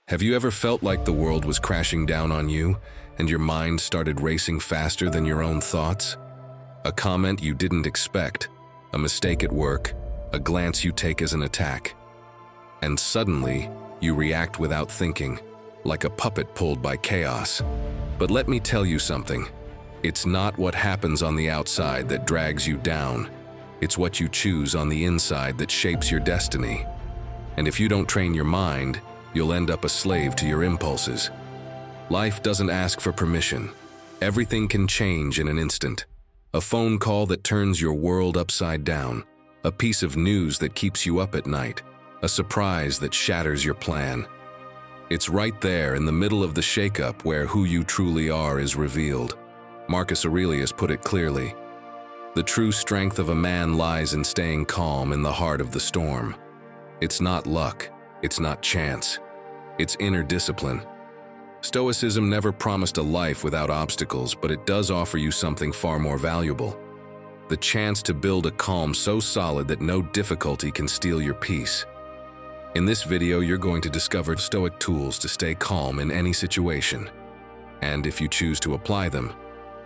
Have you ever felt like the world was crashing down on you and your mind started racing faster than your own thoughts? A comment you didn't expect, a mistake at work, a glance you take as an attack. And suddenly, you react without thinking, like a puppet pulled by chaos. But let me tell you something. It's not what happens on the outside that drags you down. It's what you choose on the inside that shapes your destiny. And if you don't train your mind, you'll end up a slave to your impulses. Life doesn't ask for permission. Everything can change in an instant. A phone call that turns your world upside down. A piece of news that keeps you up at night. A surprise that shatters your plan. It's right there in the middle of the shakeup where who you truly are is revealed. Marcus Aurelius put it clearly. The true strength of a man lies in staying calm in the heart of the storm. It's not luck. It's not chance. It's inner discipline. Stoicism never promised a life without obstacles, but it does offer you something far more valuable. The chance to build a calm so solid that no difficulty can steal your peace. In this video, you're going to discover Stoic tools to stay calm in any situation. And if you choose to apply them,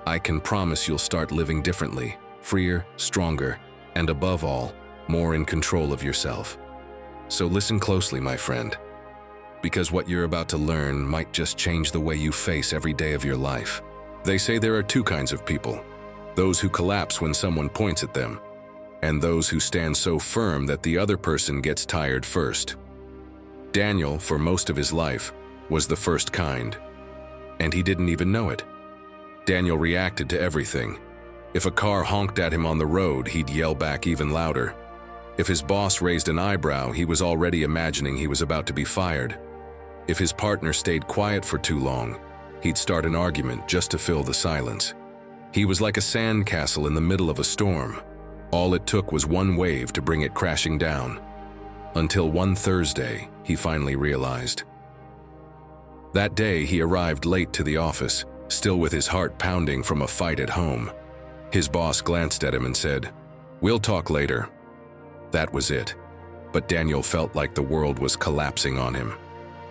I can promise you'll start living differently, freer, stronger, and above all, more in control of yourself. So listen closely, my friend. Because what you're about to learn might just change the way you face every day of your life. They say there are two kinds of people: those who collapse when someone points at them, and those who stand so firm that the other person gets tired first. Daniel, for most of his life, was the first kind, and he didn't even know it. Daniel reacted to everything. If a car honked at him on the road, he'd yell back even louder. If his boss raised an eyebrow, he was already imagining he was about to be fired. If his partner stayed quiet for too long, he'd start an argument just to fill the silence. He was like a sandcastle in the middle of a storm. All it took was one wave to bring it crashing down. Until one Thursday, he finally realized. That day, he arrived late to the office, still with his heart pounding from a fight at home. His boss glanced at him and said, "We'll talk later." That was it. But Daniel felt like the world was collapsing on him.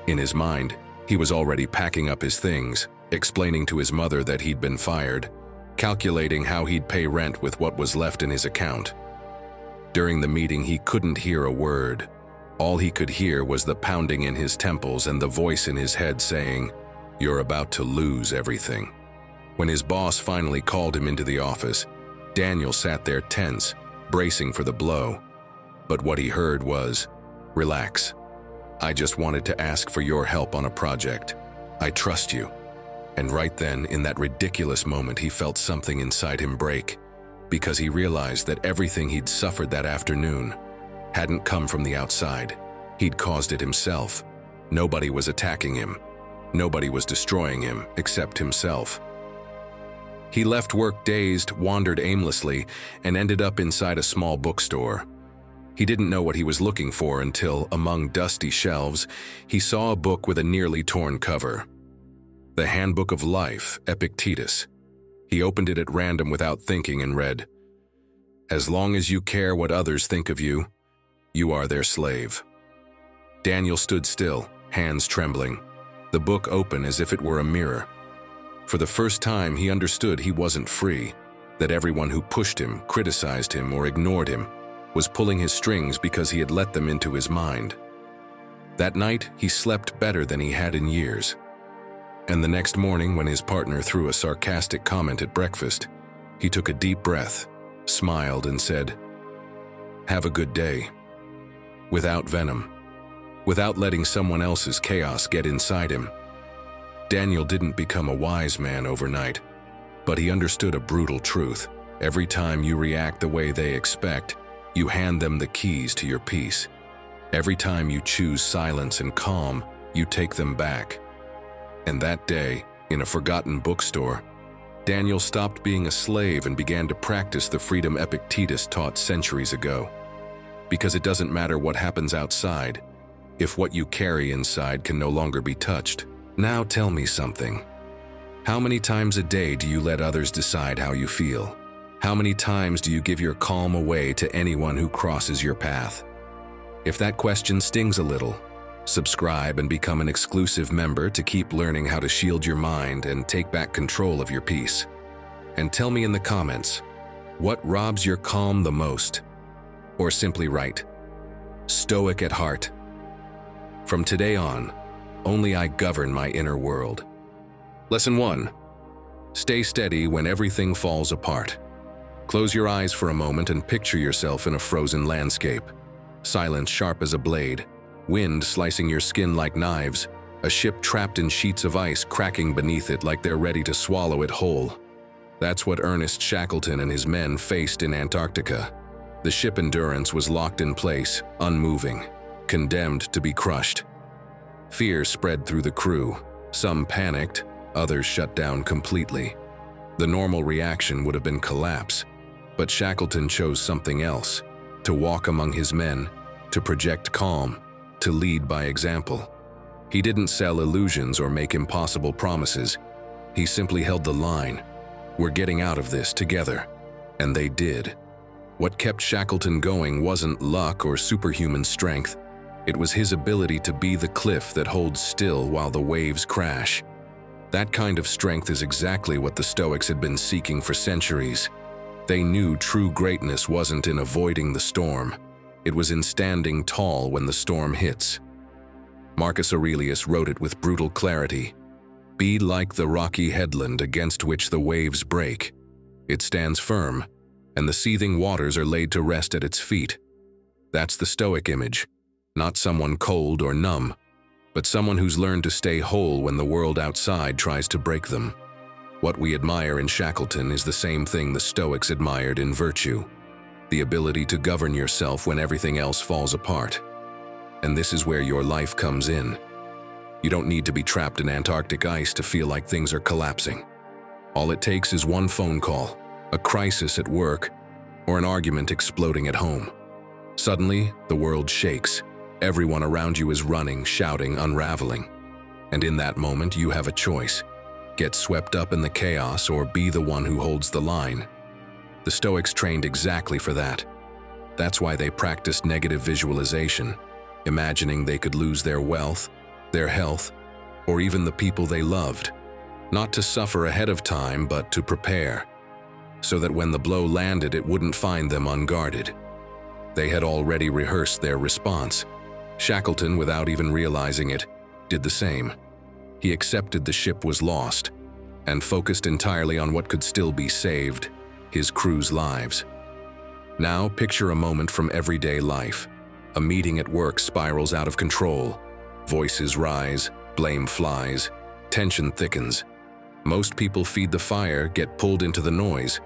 In his mind, he was already packing up his things, explaining to his mother that he'd been fired, calculating how he'd pay rent with what was left in his account. During the meeting, he couldn't hear a word. All he could hear was the pounding in his temples and the voice in his head saying, "You're about to lose everything." When his boss finally called him into the office, Daniel sat there tense, bracing for the blow. But what he heard was, "Relax. I just wanted to ask for your help on a project. I trust you." And right then, in that ridiculous moment, he felt something inside him break, because he realized that everything he'd suffered that afternoon hadn't come from the outside. He'd caused it himself. Nobody was attacking him. Nobody was destroying him, except himself. He left work dazed, wandered aimlessly, and ended up inside a small bookstore. He didn't know what he was looking for until, among dusty shelves, he saw a book with a nearly torn cover. The Handbook of Life, Epictetus. He opened it at random without thinking and read, "As long as you care what others think of you, you are their slave." Daniel stood still, hands trembling, the book open as if it were a mirror. For the first time, he understood he wasn't free, that everyone who pushed him, criticized him, or ignored him was pulling his strings because he had let them into his mind. That night, he slept better than he had in years. And the next morning, when his partner threw a sarcastic comment at breakfast, he took a deep breath, smiled, and said, "Have a good day." Without venom, without letting someone else's chaos get inside him. Daniel didn't become a wise man overnight, but he understood a brutal truth. Every time you react the way they expect, you hand them the keys to your peace. Every time you choose silence and calm, you take them back. And that day, in a forgotten bookstore, Daniel stopped being a slave and began to practice the freedom Epictetus taught centuries ago. Because it doesn't matter what happens outside, if what you carry inside can no longer be touched. Now tell me something. How many times a day do you let others decide how you feel? How many times do you give your calm away to anyone who crosses your path? If that question stings a little, Subscribe and become an exclusive member to keep learning how to shield your mind and take back control of your peace. And tell me in the comments, what robs your calm the most? Or simply write, Stoic at heart. From today on, only I govern my inner world. Lesson 1. Stay steady when everything falls apart. Close your eyes for a moment and picture yourself in a frozen landscape. Silence sharp as a blade, wind slicing your skin like knives, a ship trapped in sheets of ice cracking beneath it like they're ready to swallow it whole. That's what Ernest Shackleton and his men faced in Antarctica. The ship Endurance was locked in place, unmoving, condemned to be crushed. Fear spread through the crew. Some panicked, others shut down completely. The normal reaction would have been collapse, but Shackleton chose something else: to walk among his men, to project calm, to lead by example. He didn't sell illusions or make impossible promises. He simply held the line. We're getting out of this together. And they did. What kept Shackleton going wasn't luck or superhuman strength. It was his ability to be the cliff that holds still while the waves crash. That kind of strength is exactly what the Stoics had been seeking for centuries. They knew true greatness wasn't in avoiding the storm. It was in standing tall when the storm hits. Marcus Aurelius wrote it with brutal clarity. Be like the rocky headland against which the waves break. It stands firm, and the seething waters are laid to rest at its feet. That's the Stoic image, not someone cold or numb, but someone who's learned to stay whole when the world outside tries to break them. What we admire in Shackleton is the same thing the Stoics admired in virtue: the ability to govern yourself when everything else falls apart. And this is where your life comes in. You don't need to be trapped in Antarctic ice to feel like things are collapsing. All it takes is one phone call, a crisis at work, or an argument exploding at home. Suddenly, the world shakes. Everyone around you is running, shouting, unraveling. And in that moment, you have a choice: get swept up in the chaos or be the one who holds the line. The Stoics trained exactly for that. That's why they practiced negative visualization, imagining they could lose their wealth, their health, or even the people they loved. Not to suffer ahead of time, but to prepare, so that when the blow landed, it wouldn't find them unguarded. They had already rehearsed their response. Shackleton, without even realizing it, did the same. He accepted the ship was lost and focused entirely on what could still be saved: his crew's lives. Now picture a moment from everyday life. A meeting at work spirals out of control. Voices rise, blame flies, tension thickens. Most people feed the fire, get pulled into the noise,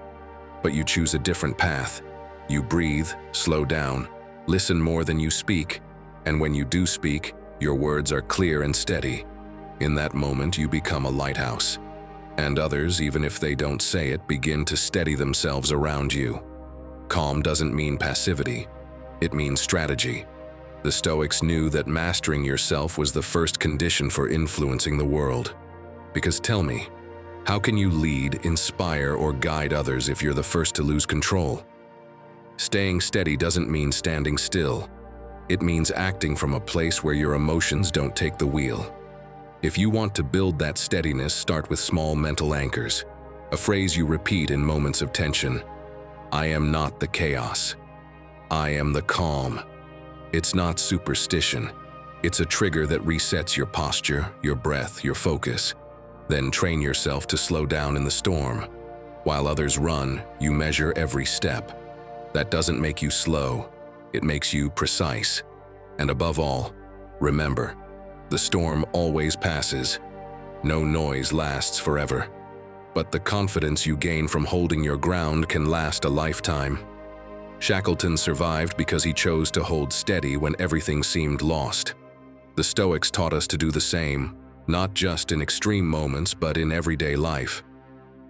but you choose a different path. You breathe, slow down, listen more than you speak, and when you do speak, your words are clear and steady. In that moment, you become a lighthouse. And others, even if they don't say it, begin to steady themselves around you. Calm doesn't mean passivity. It means strategy. The Stoics knew that mastering yourself was the first condition for influencing the world. Because tell me, how can you lead, inspire, or guide others if you're the first to lose control? Staying steady doesn't mean standing still. It means acting from a place where your emotions don't take the wheel. If you want to build that steadiness, start with small mental anchors. A phrase you repeat in moments of tension: I am not the chaos. I am the calm. It's not superstition. It's a trigger that resets your posture, your breath, your focus. Then train yourself to slow down in the storm. While others run, you measure every step. That doesn't make you slow. It makes you precise. And above all, remember, the storm always passes. No noise lasts forever. But the confidence you gain from holding your ground can last a lifetime. Shackleton survived because he chose to hold steady when everything seemed lost. The Stoics taught us to do the same, not just in extreme moments, but in everyday life.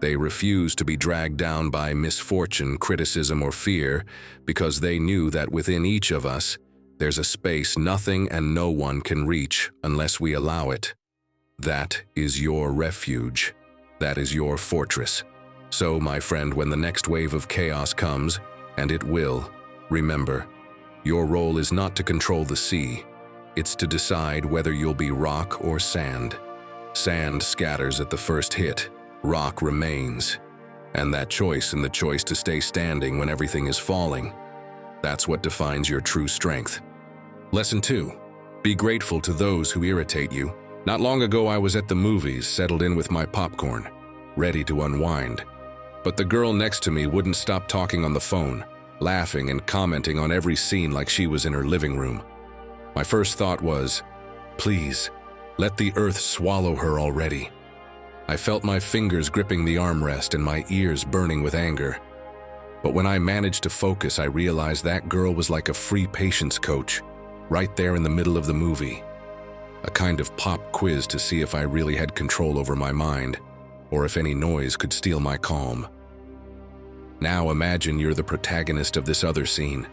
They refused to be dragged down by misfortune, criticism, or fear because they knew that within each of us, there's a space nothing and no one can reach unless we allow it. That is your refuge. That is your fortress. So, my friend, when the next wave of chaos comes, and it will, remember, your role is not to control the sea. It's to decide whether you'll be rock or sand. Sand scatters at the first hit, rock remains. And that choice and the choice to stay standing when everything is falling, that's what defines your true strength. Lesson 2. Be grateful to those who irritate you. Not long ago I was at the movies, settled in with my popcorn, ready to unwind. But the girl next to me wouldn't stop talking on the phone, laughing and commenting on every scene like she was in her living room. My first thought was, please, let the earth swallow her already. I felt my fingers gripping the armrest and my ears burning with anger. But when I managed to focus, I realized that girl was like a free patience coach, right there in the middle of the movie. A kind of pop quiz to see if I really had control over my mind, or if any noise could steal my calm. Now imagine you're the protagonist of this other scene.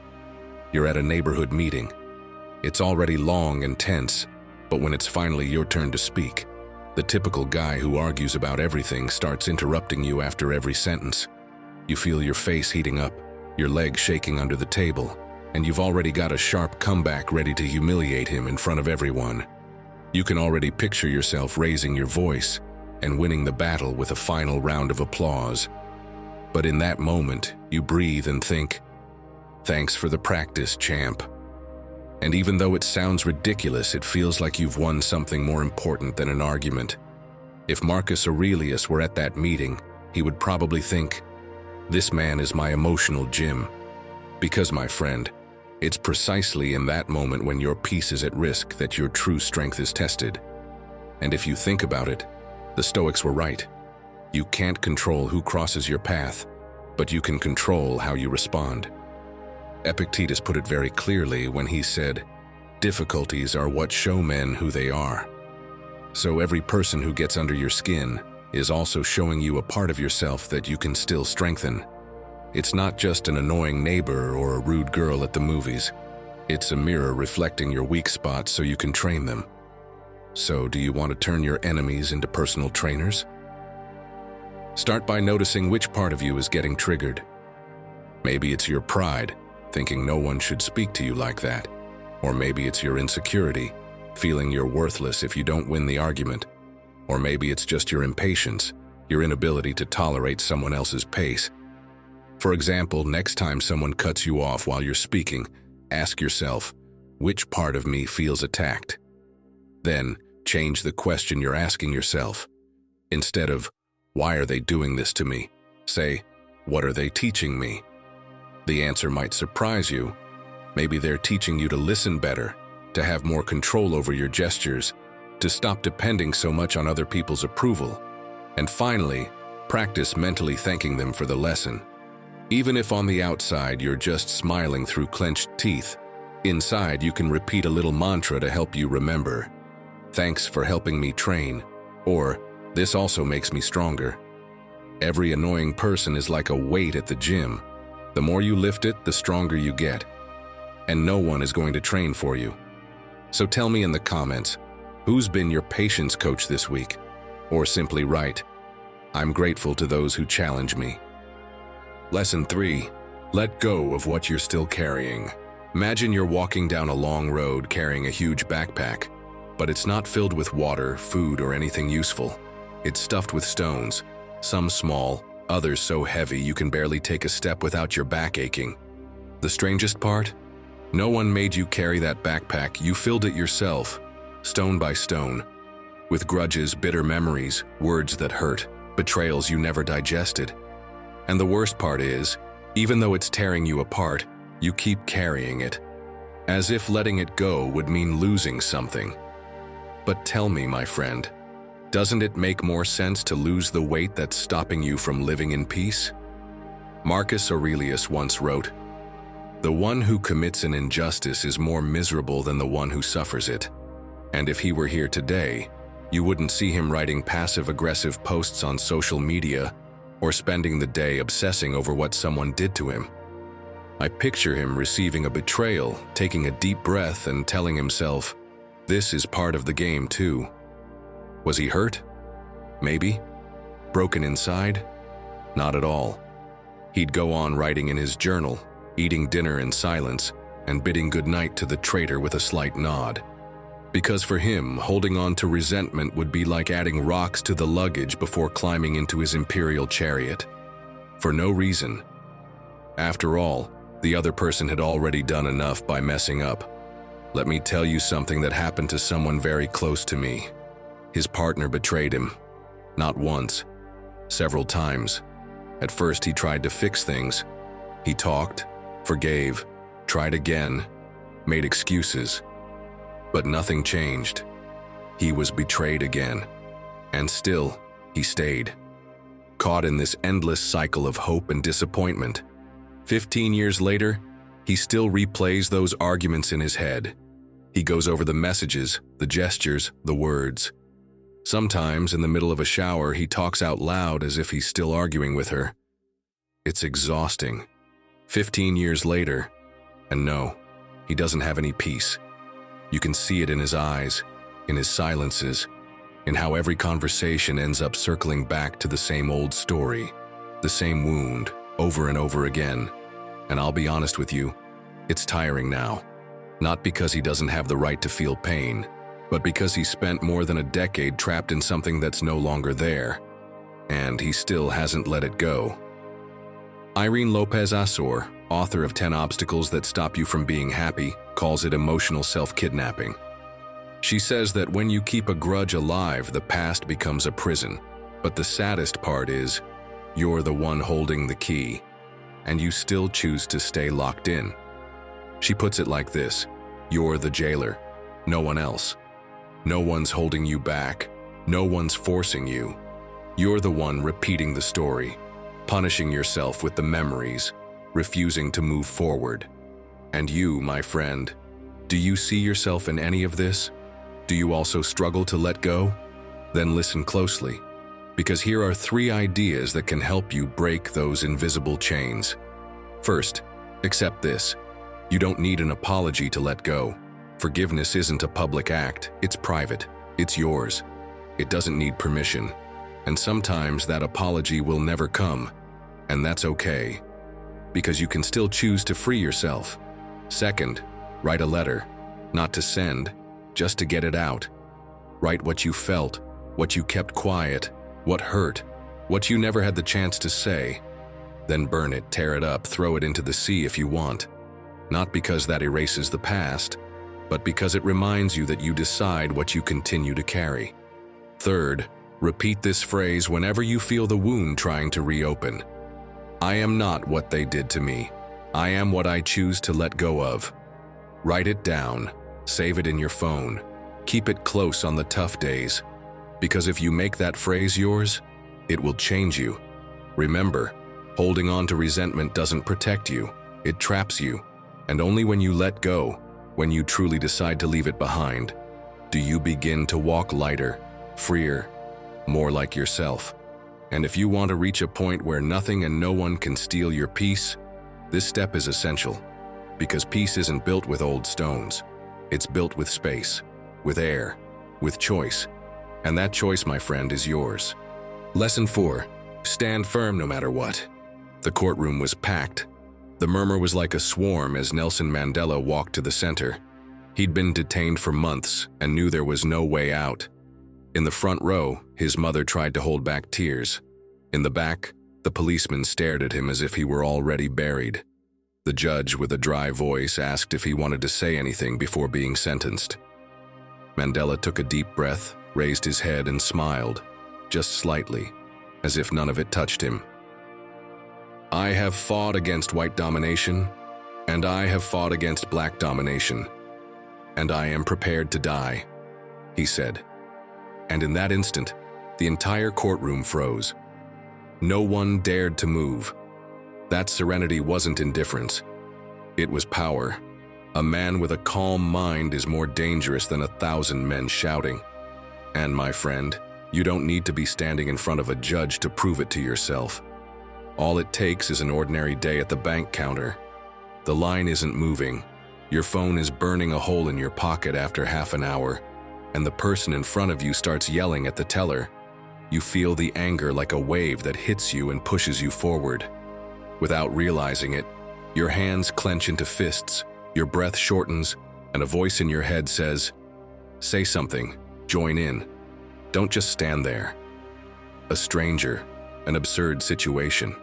You're at a neighborhood meeting. It's already long and tense, but when it's finally your turn to speak, the typical guy who argues about everything starts interrupting you after every sentence. You feel your face heating up, your legs shaking under the table, and you've already got a sharp comeback ready to humiliate him in front of everyone. You can already picture yourself raising your voice and winning the battle with a final round of applause. But in that moment, you breathe and think, "Thanks for the practice, champ." And even though it sounds ridiculous, it feels like you've won something more important than an argument. If Marcus Aurelius were at that meeting, he would probably think, "This man is my emotional gym." Because, my friend, it's precisely in that moment when your peace is at risk that your true strength is tested. And if you think about it, the Stoics were right. You can't control who crosses your path, but you can control how you respond. Epictetus put it very clearly when he said, "Difficulties are what show men who they are." So every person who gets under your skin is also showing you a part of yourself that you can still strengthen. It's not just an annoying neighbor or a rude girl at the movies. It's a mirror reflecting your weak spots so you can train them. So, do you want to turn your enemies into personal trainers? Start by noticing which part of you is getting triggered. Maybe it's your pride, thinking no one should speak to you like that. Or maybe it's your insecurity, feeling you're worthless if you don't win the argument. Or maybe it's just your impatience, your inability to tolerate someone else's pace. For example, next time someone cuts you off while you're speaking, ask yourself, which part of me feels attacked? Then, change the question you're asking yourself. Instead of, why are they doing this to me? Say, what are they teaching me? The answer might surprise you. Maybe they're teaching you to listen better, to have more control over your gestures, to stop depending so much on other people's approval. And finally, practice mentally thanking them for the lesson. Even if on the outside you're just smiling through clenched teeth, inside you can repeat a little mantra to help you remember. Thanks for helping me train, or this also makes me stronger. Every annoying person is like a weight at the gym. The more you lift it, the stronger you get. And no one is going to train for you. So tell me in the comments, who's been your patience coach this week? Or simply write, "I'm grateful to those who challenge me." Lesson 3. Let go of what you're still carrying. Imagine you're walking down a long road carrying a huge backpack, but it's not filled with water, food, or anything useful. It's stuffed with stones, some small, others so heavy you can barely take a step without your back aching. The strangest part? No one made you carry that backpack, you filled it yourself, stone by stone, with grudges, bitter memories, words that hurt, betrayals you never digested. And the worst part is, even though it's tearing you apart, you keep carrying it, as if letting it go would mean losing something. But tell me, my friend, doesn't it make more sense to lose the weight that's stopping you from living in peace? Marcus Aurelius once wrote, "The one who commits an injustice is more miserable than the one who suffers it." And if he were here today, you wouldn't see him writing passive-aggressive posts on social media or spending the day obsessing over what someone did to him. I picture him receiving a betrayal, taking a deep breath and telling himself, "This is part of the game too." Was he hurt? Maybe. Broken inside? Not at all. He'd go on writing in his journal, eating dinner in silence, and bidding goodnight to the traitor with a slight nod. Because for him, holding on to resentment would be like adding rocks to the luggage before climbing into his imperial chariot. For no reason. After all, the other person had already done enough by messing up. Let me tell you something that happened to someone very close to me. His partner betrayed him. Not once, several times. At first he tried to fix things. He talked, forgave, tried again, made excuses. But nothing changed. He was betrayed again. And still, he stayed. Caught in this endless cycle of hope and disappointment. 15 years later, he still replays those arguments in his head. He goes over the messages, the gestures, the words. Sometimes, in the middle of a shower, he talks out loud as if he's still arguing with her. It's exhausting. 15 years later, and no, he doesn't have any peace. You can see it in his eyes, in his silences, in how every conversation ends up circling back to the same old story, the same wound, over and over again. And I'll be honest with you, it's tiring now. Not because he doesn't have the right to feel pain, but because he spent more than a decade trapped in something that's no longer there. And he still hasn't let it go. Irene Lopez Azor, author of 10 Obstacles That Stop You From Being Happy, calls it emotional self-kidnapping. She says that when you keep a grudge alive, the past becomes a prison. But the saddest part is, you're the one holding the key, and you still choose to stay locked in. She puts it like this: you're the jailer, no one else. No one's holding you back, no one's forcing you. You're the one repeating the story, punishing yourself with the memories, refusing to move forward. And you, my friend, do you see yourself in any of this? Do you also struggle to let go? Then listen closely, because here are 3 ideas that can help you break those invisible chains. First, accept this. You don't need an apology to let go. Forgiveness isn't a public act, it's private, it's yours. It doesn't need permission. And sometimes that apology will never come, and that's okay, because you can still choose to free yourself. Second, write a letter, not to send, just to get it out. Write what you felt, what you kept quiet, what hurt, what you never had the chance to say. Then burn it, tear it up, throw it into the sea if you want. Not because that erases the past, but because it reminds you that you decide what you continue to carry. Third, repeat this phrase whenever you feel the wound trying to reopen. I am not what they did to me. I am what I choose to let go of. Write it down, save it in your phone, keep it close on the tough days. Because if you make that phrase yours, it will change you. Remember, holding on to resentment doesn't protect you, it traps you. And only when you let go, when you truly decide to leave it behind, do you begin to walk lighter, freer, more like yourself. And if you want to reach a point where nothing and no one can steal your peace, this step is essential. Because peace isn't built with old stones. It's built with space, with air, with choice. And that choice, my friend, is yours. Lesson 4. Stand firm no matter what. The courtroom was packed. The murmur was like a swarm as Nelson Mandela walked to the center. He'd been detained for months and knew there was no way out. In the front row, his mother tried to hold back tears. In the back, the policeman stared at him as if he were already buried. The judge, with a dry voice, asked if he wanted to say anything before being sentenced. Mandela took a deep breath, raised his head and smiled, just slightly, as if none of it touched him. I have fought against white domination, and I have fought against black domination, and I am prepared to die, he said. And in that instant, the entire courtroom froze. No one dared to move. That serenity wasn't indifference. It was power. A man with a calm mind is more dangerous than 1,000 men shouting. And my friend, you don't need to be standing in front of a judge to prove it to yourself. All it takes is an ordinary day at the bank counter. The line isn't moving. Your phone is burning a hole in your pocket after half an hour, and the person in front of you starts yelling at the teller. You feel the anger like a wave that hits you and pushes you forward. Without realizing it, your hands clench into fists, your breath shortens, and a voice in your head says, Say something. Join in. Don't just stand there. A stranger, an absurd situation,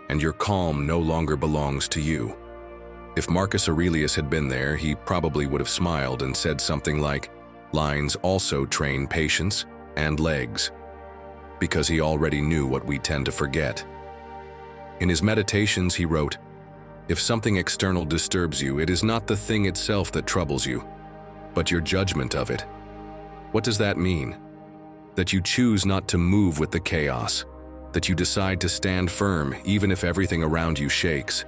and your calm no longer belongs to you. If Marcus Aurelius had been there, he probably would have smiled and said something like, "Lines also train patience and legs," because he already knew what we tend to forget. In his meditations, he wrote, "If something external disturbs you, it is not the thing itself that troubles you, but your judgment of it." What does that mean? That you choose not to move with the chaos, that you decide to stand firm even if everything around you shakes.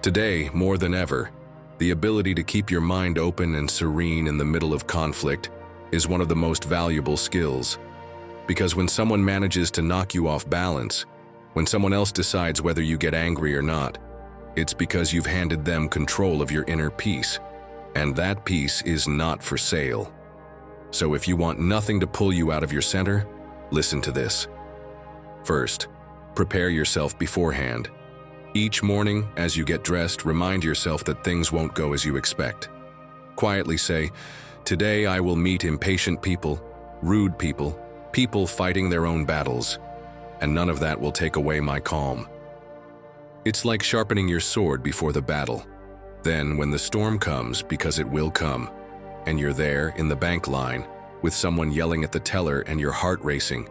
Today, more than ever, the ability to keep your mind open and serene in the middle of conflict is one of the most valuable skills. Because when someone manages to knock you off balance, when someone else decides whether you get angry or not, it's because you've handed them control of your inner peace, and that peace is not for sale. So if you want nothing to pull you out of your center, listen to this. First, prepare yourself beforehand. Each morning, as you get dressed, remind yourself that things won't go as you expect. Quietly say, "Today I will meet impatient people, rude people, people fighting their own battles, and none of that will take away my calm." It's like sharpening your sword before the battle. Then, when the storm comes, because it will come, and you're there in the bank line with someone yelling at the teller and your heart racing,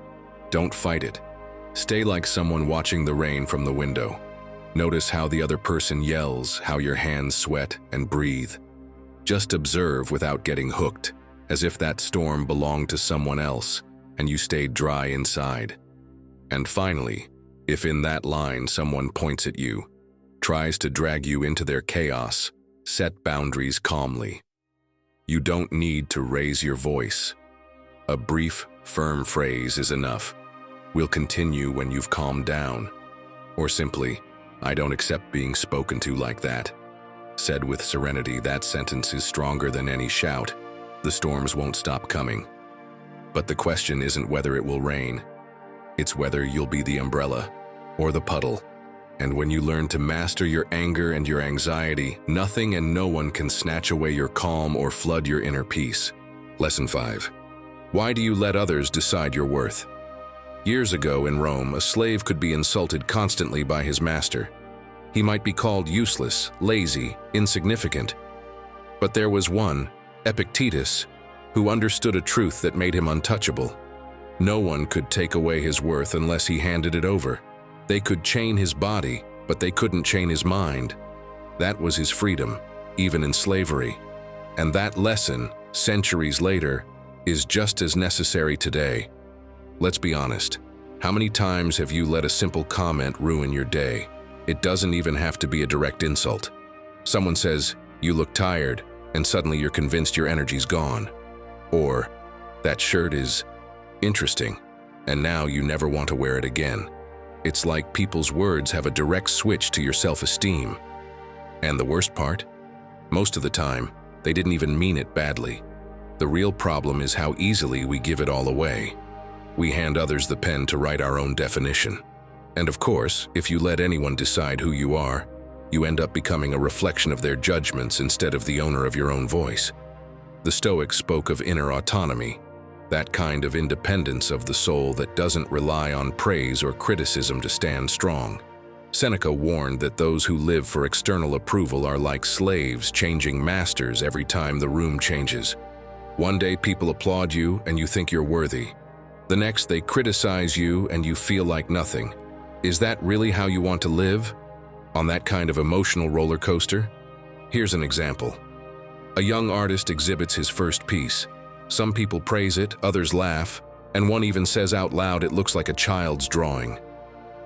don't fight it. Stay like someone watching the rain from the window. Notice how the other person yells, how your hands sweat and breathe. Just observe without getting hooked, as if that storm belonged to someone else and you stayed dry inside. And finally, if in that line someone points at you, tries to drag you into their chaos, set boundaries calmly. You don't need to raise your voice. A brief, firm phrase is enough. "We'll continue when you've calmed down." Or simply, "I don't accept being spoken to like that." Said with serenity, that sentence is stronger than any shout. The storms won't stop coming. But the question isn't whether it will rain. It's whether you'll be the umbrella or the puddle. And when you learn to master your anger and your anxiety, nothing and no one can snatch away your calm or flood your inner peace. Lesson 5. Why do you let others decide your worth? Years ago in Rome, a slave could be insulted constantly by his master. He might be called useless, lazy, insignificant. But there was one, Epictetus, who understood a truth that made him untouchable. No one could take away his worth unless he handed it over. They could chain his body, but they couldn't chain his mind. That was his freedom, even in slavery. And that lesson, centuries later, is just as necessary today. Let's be honest. How many times have you let a simple comment ruin your day? It doesn't even have to be a direct insult. Someone says, "You look tired," and suddenly you're convinced your energy's gone. Or, "That shirt is interesting," and now you never want to wear it again. It's like people's words have a direct switch to your self-esteem. And the worst part? Most of the time, they didn't even mean it badly. The real problem is how easily we give it all away. We hand others the pen to write our own definition. And of course, if you let anyone decide who you are, you end up becoming a reflection of their judgments instead of the owner of your own voice. The Stoics spoke of inner autonomy, that kind of independence of the soul that doesn't rely on praise or criticism to stand strong. Seneca warned that those who live for external approval are like slaves changing masters every time the room changes. One day people applaud you and you think you're worthy. The next they criticize you and you feel like nothing. Is that really how you want to live? On that kind of emotional roller coaster? Here's an example. A young artist exhibits his first piece. Some people praise it, others laugh, and one even says out loud it looks like a child's drawing.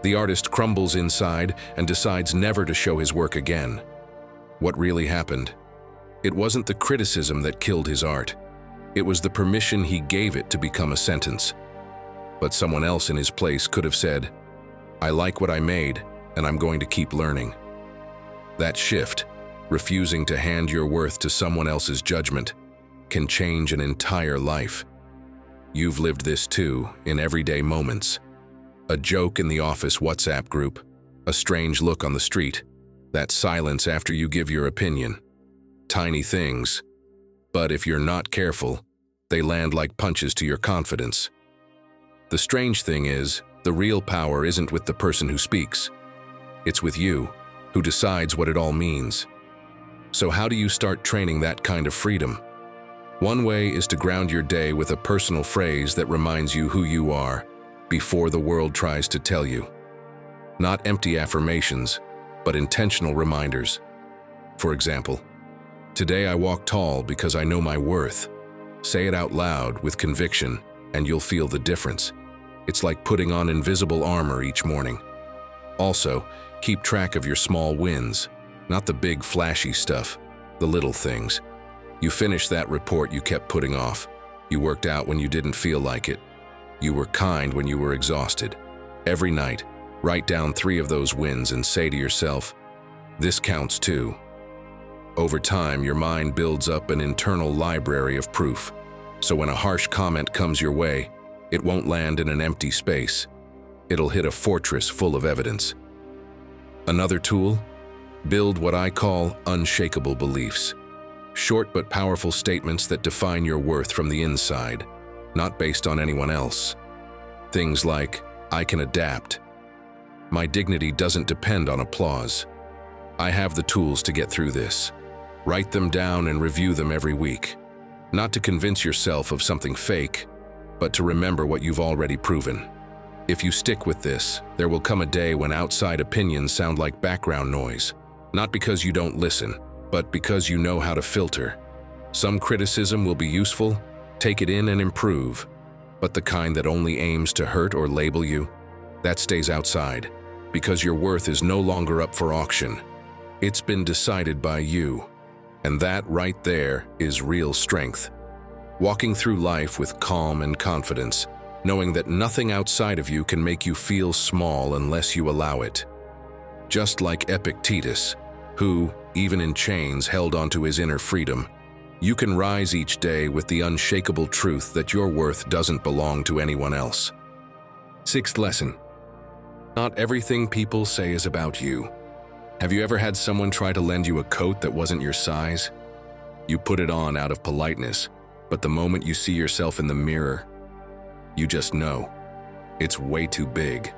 The artist crumbles inside and decides never to show his work again. What really happened? It wasn't the criticism that killed his art. It was the permission he gave it to become a sentence. But someone else in his place could have said, "I like what I made, and I'm going to keep learning." That shift, refusing to hand your worth to someone else's judgment, can change an entire life. You've lived this too, in everyday moments. A joke in the office WhatsApp group, a strange look on the street, that silence after you give your opinion. Tiny things. But if you're not careful, They land like punches to your confidence. The strange thing is, the real power isn't with the person who speaks. It's with you, who decides what it all means. So how do you start training that kind of freedom? One way is to ground your day with a personal phrase that reminds you who you are before the world tries to tell you. Not empty affirmations, but intentional reminders. For example, today I walk tall because I know my worth. Say it out loud with conviction, and you'll feel the difference. It's like putting on invisible armor each morning. Also, keep track of your small wins, not the big flashy stuff, the little things. You finished that report you kept putting off. You worked out when you didn't feel like it. You were kind when you were exhausted. Every night, write down 3 of those wins and say to yourself, "This counts too." Over time, your mind builds up an internal library of proof. So when a harsh comment comes your way, it won't land in an empty space. It'll hit a fortress full of evidence. Another tool? Build what I call unshakable beliefs. Short but powerful statements that define your worth from the inside, not based on anyone else. Things like, "I can adapt." "My dignity doesn't depend on applause." "I have the tools to get through this." Write them down and review them every week. Not to convince yourself of something fake, but to remember what you've already proven. If you stick with this, there will come a day when outside opinions sound like background noise. Not because you don't listen, but because you know how to filter. Some criticism will be useful, take it in and improve. But the kind that only aims to hurt or label you, that stays outside, because your worth is no longer up for auction. It's been decided by you. And that right there is real strength. Walking through life with calm and confidence, knowing that nothing outside of you can make you feel small unless you allow it. Just like Epictetus, who, even in chains, held onto his inner freedom, you can rise each day with the unshakable truth that your worth doesn't belong to anyone else. 6th lesson. Not everything people say is about you. Have you ever had someone try to lend you a coat that wasn't your size? You put it on out of politeness, but the moment you see yourself in the mirror, you just know. It's way too big.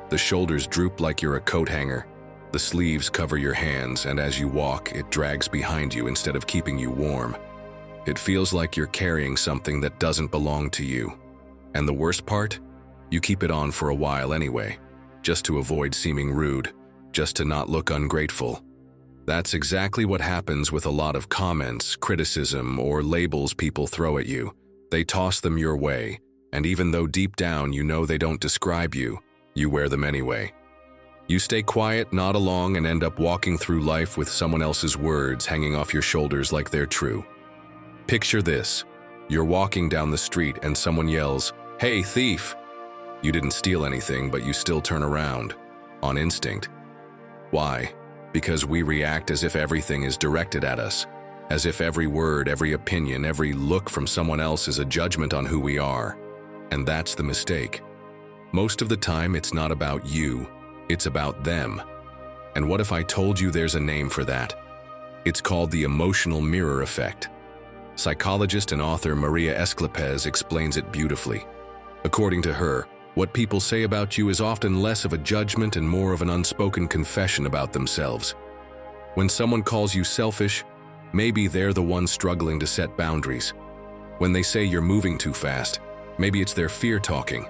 The shoulders droop like you're a coat hanger. The sleeves cover your hands, and as you walk, it drags behind you instead of keeping you warm. It feels like you're carrying something that doesn't belong to you. And the worst part? You keep it on for a while anyway, just to avoid seeming rude. Just to not look ungrateful. That's exactly what happens with a lot of comments, criticism, or labels people throw at you. They toss them your way, and even though deep down you know they don't describe you, you wear them anyway. You stay quiet, nod along, and end up walking through life with someone else's words hanging off your shoulders like they're true. Picture this. You're walking down the street and someone yells, "Hey, thief!" You didn't steal anything, but you still turn around, on instinct. Why? Because we react as if everything is directed at us, as if every word, every opinion, every look from someone else is a judgment on who we are. And that's the mistake. Most of the time, it's not about you, it's about them. And what if I told you there's a name for that? It's called the emotional mirror effect. Psychologist and author Maria Esclipez explains it beautifully. According to her, what people say about you is often less of a judgment and more of an unspoken confession about themselves. When someone calls you selfish, maybe they're the one struggling to set boundaries. When they say you're moving too fast, maybe it's their fear talking.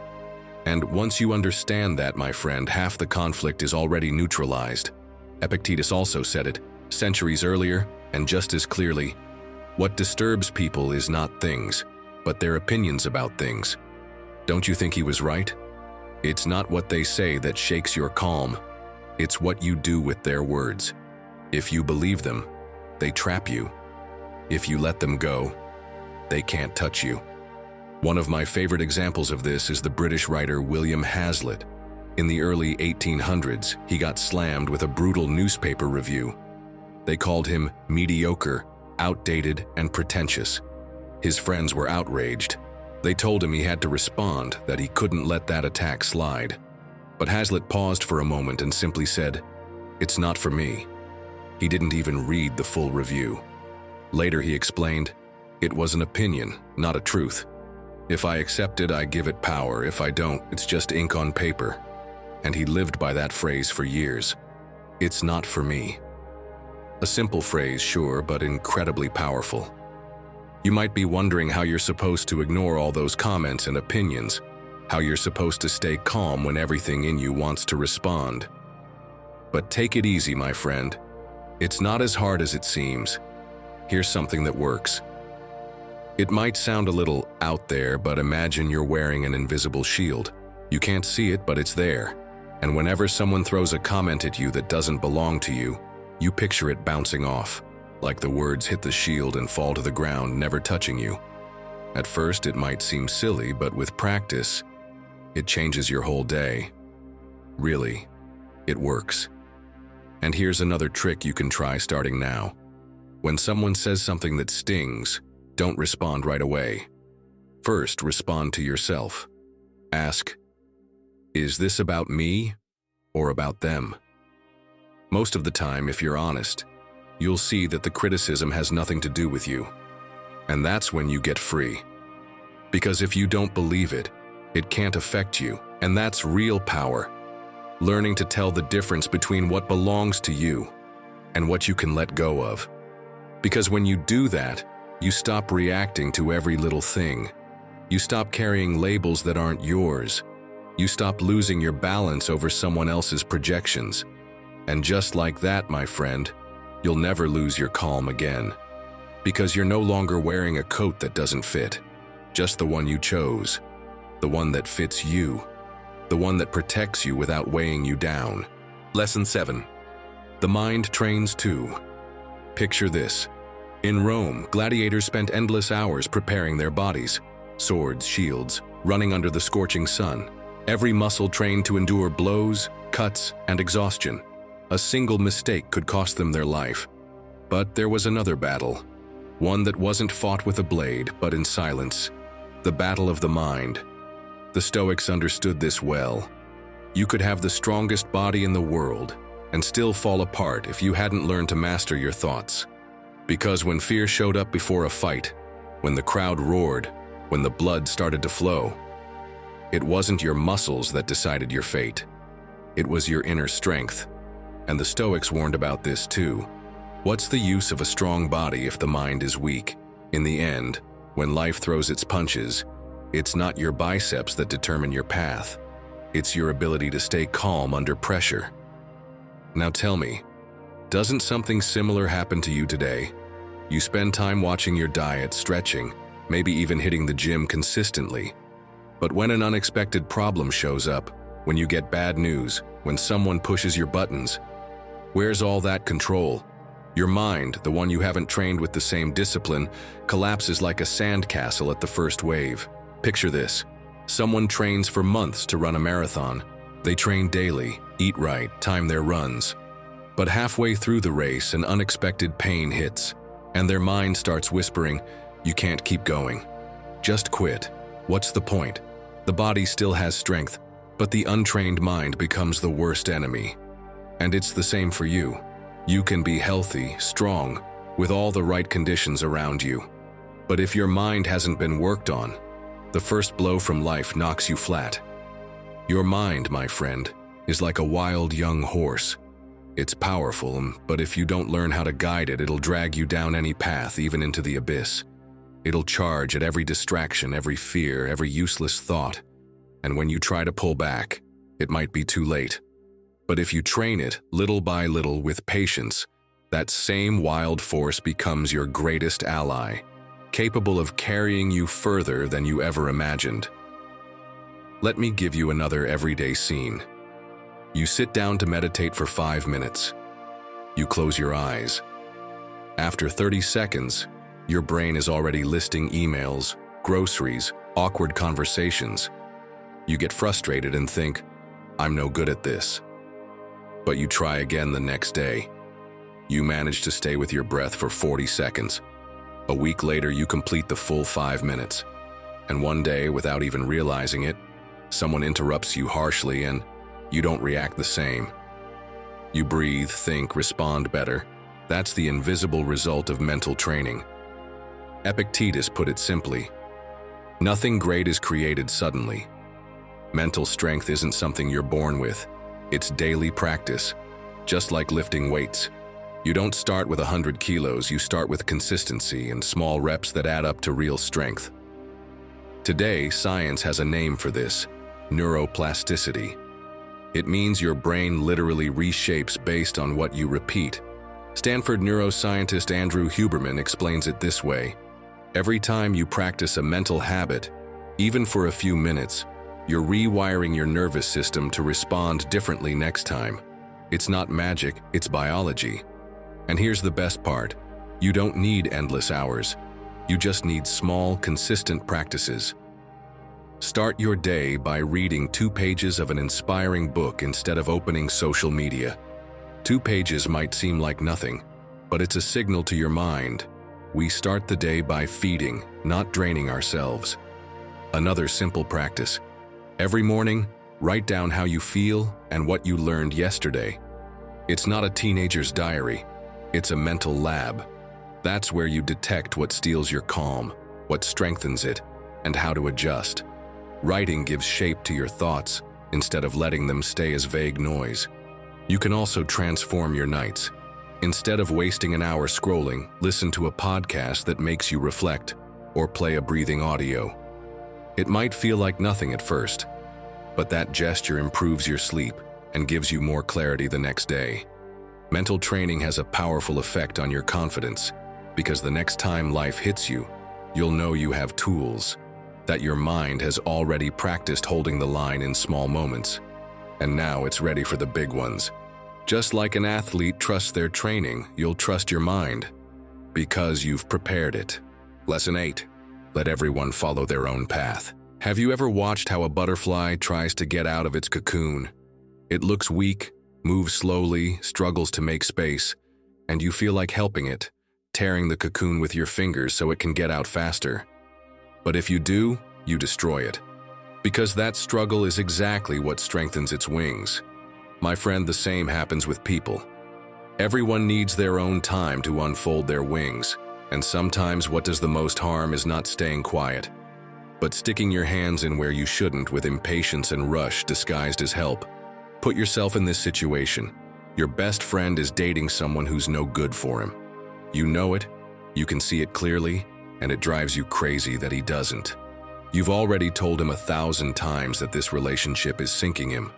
And once you understand that, my friend, half the conflict is already neutralized. Epictetus also said it, centuries earlier, and just as clearly. What disturbs people is not things, but their opinions about things. Don't you think he was right? It's not what they say that shakes your calm. It's what you do with their words. If you believe them, they trap you. If you let them go, they can't touch you. One of my favorite examples of this is the British writer William Hazlitt. In the early 1800s, he got slammed with a brutal newspaper review. They called him mediocre, outdated, and pretentious. His friends were outraged. They told him he had to respond, that he couldn't let that attack slide. But Hazlitt paused for a moment and simply said, "It's not for me." He didn't even read the full review. Later he explained, It was an opinion, not a truth. If I accept it, I give it power. If I don't, it's just ink on paper. And he lived by that phrase for years. It's not for me. A simple phrase, sure, but incredibly powerful. You might be wondering how you're supposed to ignore all those comments and opinions, how you're supposed to stay calm when everything in you wants to respond. But take it easy, my friend. It's not as hard as it seems. Here's something that works. It might sound a little out there, but imagine you're wearing an invisible shield. You can't see it, but it's there. And whenever someone throws a comment at you that doesn't belong to you, you picture it bouncing off, like the words hit the shield and fall to the ground, never touching you. At first, it might seem silly, but with practice, it changes your whole day. Really, it works. And here's another trick you can try starting now. When someone says something that stings, don't respond right away. First, respond to yourself. Ask, is this about me or about them? Most of the time, if you're honest, you'll see that the criticism has nothing to do with you. And that's when you get free. Because if you don't believe it, it can't affect you, and that's real power. Learning to tell the difference between what belongs to you and what you can let go of. Because when you do that, you stop reacting to every little thing. You stop carrying labels that aren't yours. You stop losing your balance over someone else's projections. And just like that, my friend, you'll never lose your calm again. Because you're no longer wearing a coat that doesn't fit, just the one you chose, the one that fits you, the one that protects you without weighing you down. Lesson 7. The mind trains too. Picture this. In Rome, gladiators spent endless hours preparing their bodies, swords, shields, running under the scorching sun. Every muscle trained to endure blows, cuts, and exhaustion. A single mistake could cost them their life. But there was another battle, one that wasn't fought with a blade, but in silence. The battle of the mind. The Stoics understood this well. You could have the strongest body in the world and still fall apart if you hadn't learned to master your thoughts. Because when fear showed up before a fight, when the crowd roared, when the blood started to flow, it wasn't your muscles that decided your fate. It was your inner strength. And the Stoics warned about this too. What's the use of a strong body if the mind is weak? In the end, when life throws its punches, it's not your biceps that determine your path. It's your ability to stay calm under pressure. Now tell me, doesn't something similar happen to you today? You spend time watching your diet, stretching, maybe even hitting the gym consistently. But when an unexpected problem shows up, when you get bad news, when someone pushes your buttons, where's all that control? Your mind, the one you haven't trained with the same discipline, collapses like a sandcastle at the first wave. Picture this. Someone trains for months to run a marathon. They train daily, eat right, time their runs. But halfway through the race, an unexpected pain hits, and their mind starts whispering, "You can't keep going. Just quit. What's the point?" The body still has strength, but the untrained mind becomes the worst enemy. And it's the same for you. You can be healthy, strong, with all the right conditions around you. But if your mind hasn't been worked on, the first blow from life knocks you flat. Your mind, my friend, is like a wild young horse. It's powerful, but if you don't learn how to guide it, it'll drag you down any path, even into the abyss. It'll charge at every distraction, every fear, every useless thought. And when you try to pull back, it might be too late. But if you train it, little by little, with patience, that same wild force becomes your greatest ally, capable of carrying you further than you ever imagined. Let me give you another everyday scene. You sit down to meditate for 5 minutes. You close your eyes. After 30 seconds, your brain is already listing emails, groceries, awkward conversations. You get frustrated and think, "I'm no good at this." But you try again the next day. You manage to stay with your breath for 40 seconds. A week later, you complete the full 5 minutes. And one day, without even realizing it, someone interrupts you harshly and you don't react the same. You breathe, think, respond better. That's the invisible result of mental training. Epictetus put it simply: nothing great is created suddenly. Mental strength isn't something you're born with. It's daily practice, just like lifting weights. You don't start with 100 kilos, you start with consistency and small reps that add up to real strength. Today, science has a name for this: neuroplasticity. It means your brain literally reshapes based on what you repeat. Stanford neuroscientist Andrew Huberman explains it this way: every time you practice a mental habit, even for a few minutes, you're rewiring your nervous system to respond differently next time. It's not magic, it's biology. And here's the best part: you don't need endless hours. You just need small, consistent practices. Start your day by reading 2 pages of an inspiring book instead of opening social media. 2 pages might seem like nothing, but it's a signal to your mind. We start the day by feeding, not draining ourselves. Another simple practice: every morning, write down how you feel and what you learned yesterday. It's not a teenager's diary. It's a mental lab. That's where you detect what steals your calm, what strengthens it, and how to adjust. Writing gives shape to your thoughts instead of letting them stay as vague noise. You can also transform your nights. Instead of wasting an hour scrolling, listen to a podcast that makes you reflect, or play a breathing audio. It might feel like nothing at first, but that gesture improves your sleep and gives you more clarity the next day. Mental training has a powerful effect on your confidence, because the next time life hits you, you'll know you have tools, that your mind has already practiced holding the line in small moments, and now it's ready for the big ones. Just like an athlete trusts their training, you'll trust your mind, because you've prepared it. Lesson 8. Let everyone follow their own path. Have you ever watched how a butterfly tries to get out of its cocoon? It looks weak, moves slowly, struggles to make space, and you feel like helping it, tearing the cocoon with your fingers so it can get out faster. But if you do, you destroy it. Because that struggle is exactly what strengthens its wings. My friend, the same happens with people. Everyone needs their own time to unfold their wings, and sometimes what does the most harm is not staying quiet, but sticking your hands in where you shouldn't with impatience and rush disguised as help. Put yourself in this situation. Your best friend is dating someone who's no good for him. You know it, you can see it clearly, and it drives you crazy that he doesn't. You've already told him 1,000 times that this relationship is sinking him.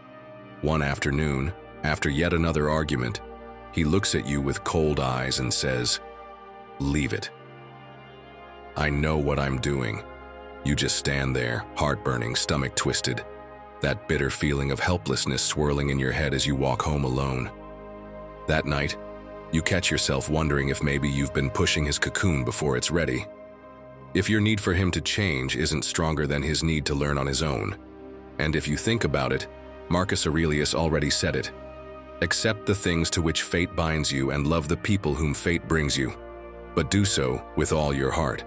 One afternoon, after yet another argument, he looks at you with cold eyes and says, "Leave it." I know what I'm doing. You just stand there, heart burning, stomach twisted, that bitter feeling of helplessness swirling in your head as you walk home alone. That night, you catch yourself wondering if maybe you've been pushing his cocoon before it's ready. If your need for him to change isn't stronger than his need to learn on his own. And if you think about it, Marcus Aurelius already said it: accept the things to which fate binds you and love the people whom fate brings you, but do so with all your heart.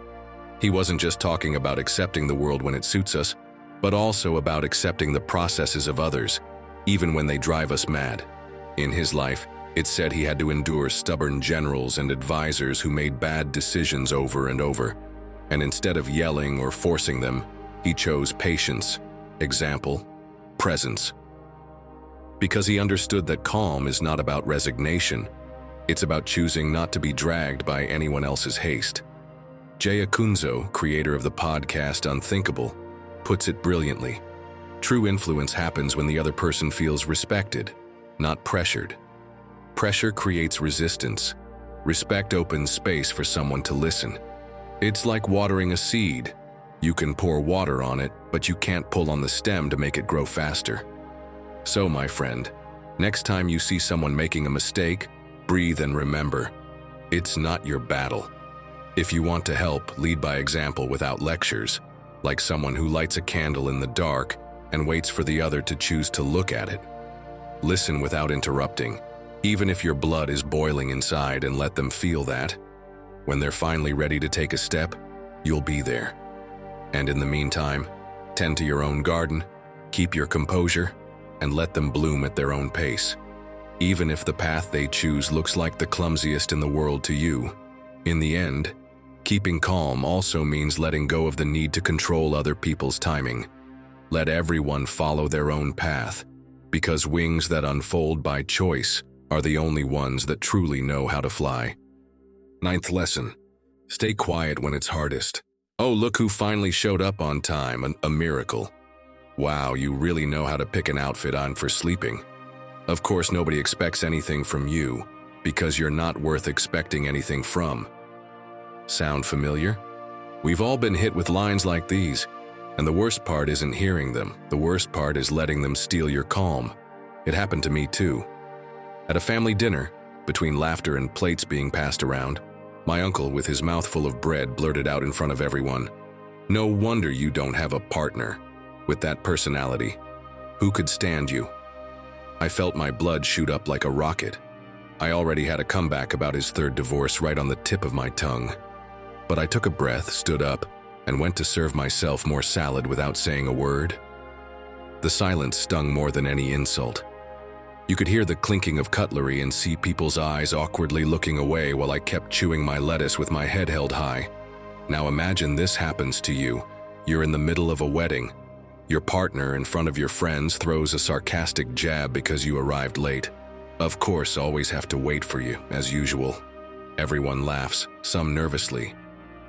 He wasn't just talking about accepting the world when it suits us, but also about accepting the processes of others, even when they drive us mad. In his life, it said he had to endure stubborn generals and advisors who made bad decisions over and over. And instead of yelling or forcing them, he chose patience, example, presence. Because he understood that calm is not about resignation, it's about choosing not to be dragged by anyone else's haste. Jay Acunzo, creator of the podcast Unthinkable, puts it brilliantly. True influence happens when the other person feels respected, not pressured. Pressure creates resistance. Respect opens space for someone to listen. It's like watering a seed. You can pour water on it, but you can't pull on the stem to make it grow faster. So, my friend, next time you see someone making a mistake, breathe and remember, it's not your battle. If you want to help, lead by example without lectures, like someone who lights a candle in the dark and waits for the other to choose to look at it. Listen without interrupting, even if your blood is boiling inside, and let them feel that. When they're finally ready to take a step, you'll be there. And in the meantime, tend to your own garden, keep your composure, and let them bloom at their own pace. Even if the path they choose looks like the clumsiest in the world to you, in the end, Keeping calm also means letting go of the need to control other people's timing. Let everyone follow their own path, because wings that unfold by choice are the only ones that truly know how to fly. Ninth lesson: stay quiet when it's hardest. Oh, look who finally showed up on time, a miracle. Wow, you really know how to pick an outfit on for sleeping. Of course, nobody expects anything from you, because you're not worth expecting anything from. Sound familiar? We've all been hit with lines like these, and the worst part isn't hearing them. The worst part is letting them steal your calm. It happened to me too. At a family dinner, between laughter and plates being passed around, my uncle, with his mouth full of bread, blurted out in front of everyone, "No wonder you don't have a partner with that personality. Who could stand you?" I felt my blood shoot up like a rocket. I already had a comeback about his third divorce right on the tip of my tongue. But I took a breath, stood up, and went to serve myself more salad without saying a word. The silence stung more than any insult. You could hear the clinking of cutlery and see people's eyes awkwardly looking away while I kept chewing my lettuce with my head held high. Now imagine this happens to you. You're in the middle of a wedding. Your partner, in front of your friends, throws a sarcastic jab because you arrived late. Of course, always have to wait for you, as usual. Everyone laughs, some nervously.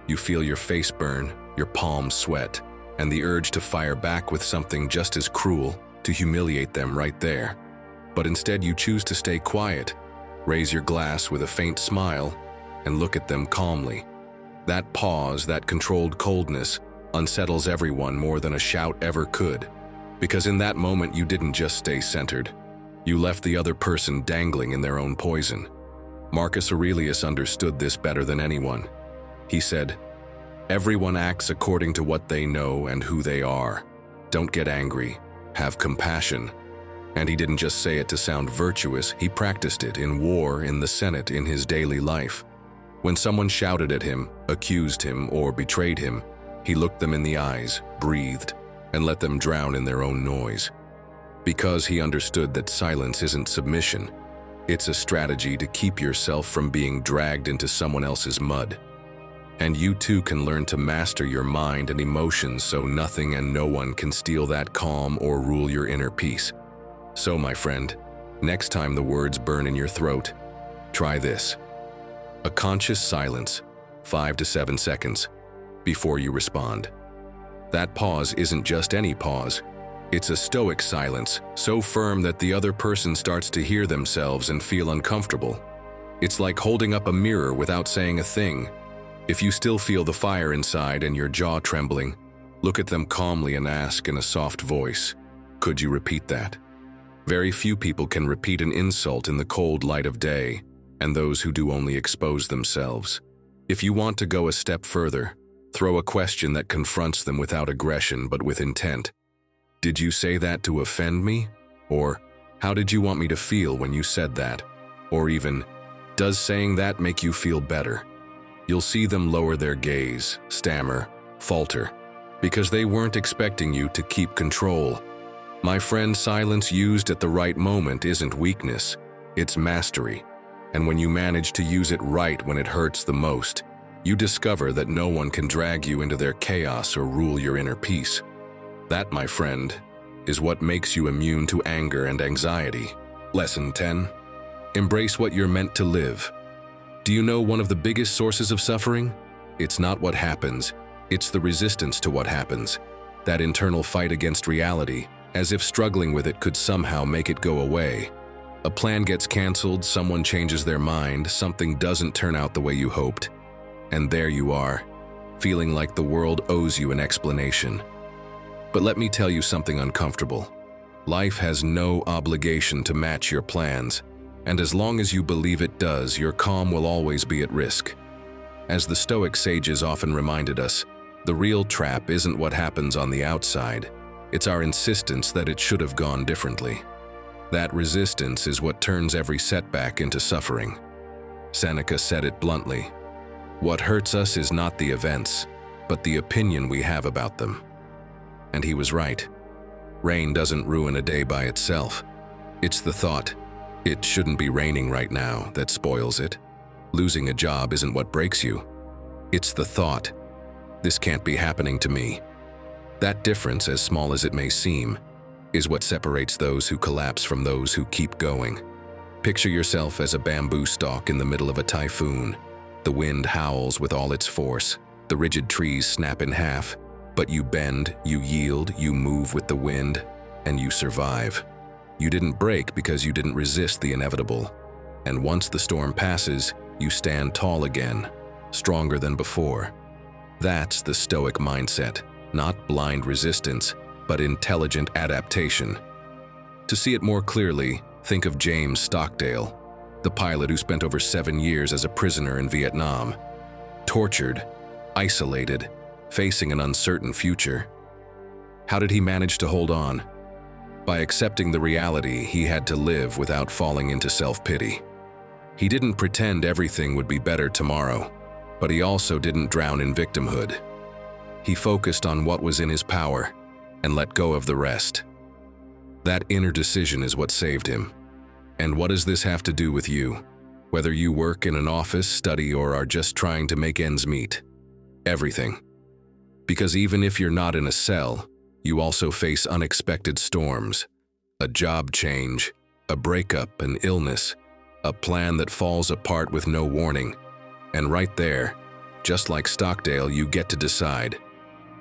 You feel your face burn, your palms sweat, and the urge to fire back with something just as cruel, to humiliate them right there. But instead you choose to stay quiet, raise your glass with a faint smile, and look at them calmly. That pause, that controlled coldness, unsettles everyone more than a shout ever could, because in that moment you didn't just stay centered. You left the other person dangling in their own poison. Marcus Aurelius understood this better than anyone. He said, "Everyone acts according to what they know and who they are. Don't get angry, have compassion." And he didn't just say it to sound virtuous, he practiced it in war, in the Senate, in his daily life. When someone shouted at him, accused him, or betrayed him, he looked them in the eyes, breathed, and let them drown in their own noise. Because he understood that silence isn't submission. It's a strategy to keep yourself from being dragged into someone else's mud. And you too can learn to master your mind and emotions so nothing and no one can steal that calm or rule your inner peace. So, my friend, next time the words burn in your throat, try this. A conscious silence, 5 to 7 seconds, before you respond. That pause isn't just any pause. It's a stoic silence, so firm that the other person starts to hear themselves and feel uncomfortable. It's like holding up a mirror without saying a thing. If you still feel the fire inside and your jaw trembling, look at them calmly and ask in a soft voice, "Could you repeat that?" Very few people can repeat an insult in the cold light of day, and those who do only expose themselves. If you want to go a step further, throw a question that confronts them without aggression but with intent. "Did you say that to offend me?" Or, "How did you want me to feel when you said that?" Or even, "Does saying that make you feel better?" You'll see them lower their gaze, stammer, falter, because they weren't expecting you to keep control. My friend, silence used at the right moment isn't weakness, it's mastery. And when you manage to use it right when it hurts the most, you discover that no one can drag you into their chaos or rule your inner peace. That, my friend, is what makes you immune to anger and anxiety. Lesson 10. Embrace what you're meant to live. Do you know one of the biggest sources of suffering? It's not what happens, it's the resistance to what happens. That internal fight against reality, as if struggling with it could somehow make it go away. A plan gets canceled, someone changes their mind, something doesn't turn out the way you hoped. And there you are, feeling like the world owes you an explanation. But let me tell you something uncomfortable. Life has no obligation to match your plans, and as long as you believe it does, your calm will always be at risk. As the Stoic sages often reminded us, the real trap isn't what happens on the outside, it's our insistence that it should have gone differently. That resistance is what turns every setback into suffering. Seneca said it bluntly. What hurts us is not the events, but the opinion we have about them. And he was right. Rain doesn't ruin a day by itself. It's the thought, "It shouldn't be raining right now," that spoils it. Losing a job isn't what breaks you. It's the thought, "This can't be happening to me." That difference, as small as it may seem, is what separates those who collapse from those who keep going. Picture yourself as a bamboo stalk in the middle of a typhoon. The wind howls with all its force. The rigid trees snap in half. But you bend, you yield, you move with the wind, and you survive. You didn't break because you didn't resist the inevitable. And once the storm passes, you stand tall again, stronger than before. That's the Stoic mindset, not blind resistance, but intelligent adaptation. To see it more clearly, think of James Stockdale, the pilot who spent over 7 years as a prisoner in Vietnam. Tortured, isolated, facing an uncertain future. How did he manage to hold on? By accepting the reality he had to live without falling into self-pity. He didn't pretend everything would be better tomorrow, but he also didn't drown in victimhood. He focused on what was in his power and let go of the rest. That inner decision is what saved him. And what does this have to do with you? Whether you work in an office, study, or are just trying to make ends meet. Everything. Because even if you're not in a cell, you also face unexpected storms. A job change, a breakup, an illness, a plan that falls apart with no warning. And right there, just like Stockdale, you get to decide,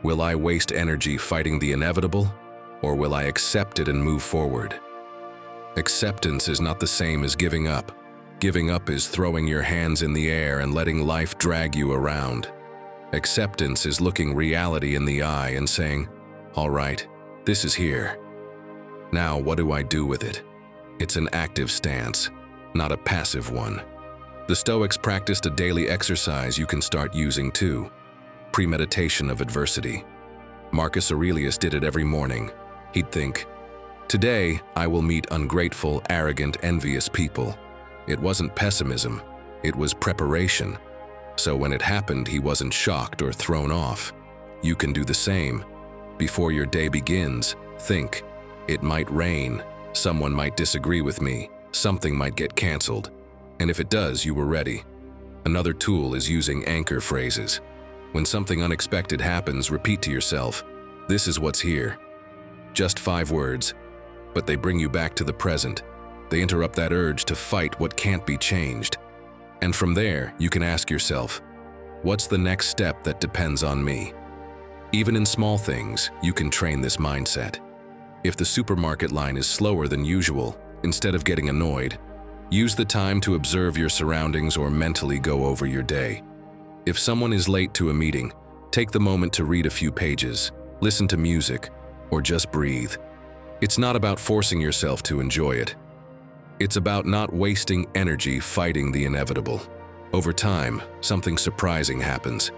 will I waste energy fighting the inevitable, or will I accept it and move forward? Acceptance is not the same as giving up. Giving up is throwing your hands in the air and letting life drag you around. Acceptance is looking reality in the eye and saying, all right, this is here. Now what do I do with it? It's an active stance, not a passive one. The Stoics practiced a daily exercise you can start using too. Premeditation of adversity. Marcus Aurelius did it every morning. He'd think, today I will meet ungrateful, arrogant, envious people. It wasn't pessimism, it was preparation. So when it happened, he wasn't shocked or thrown off. You can do the same. Before your day begins, think, it might rain, someone might disagree with me, something might get canceled. And if it does, you were ready. Another tool is using anchor phrases. When something unexpected happens, repeat to yourself, this is what's here. Just 5 words, but they bring you back to the present. They interrupt that urge to fight what can't be changed. And from there, you can ask yourself, what's the next step that depends on me? Even in small things, you can train this mindset. If the supermarket line is slower than usual, instead of getting annoyed, use the time to observe your surroundings or mentally go over your day. If someone is late to a meeting, take the moment to read a few pages, listen to music, or just breathe. It's not about forcing yourself to enjoy it. It's about not wasting energy fighting the inevitable. Over time, something surprising happens.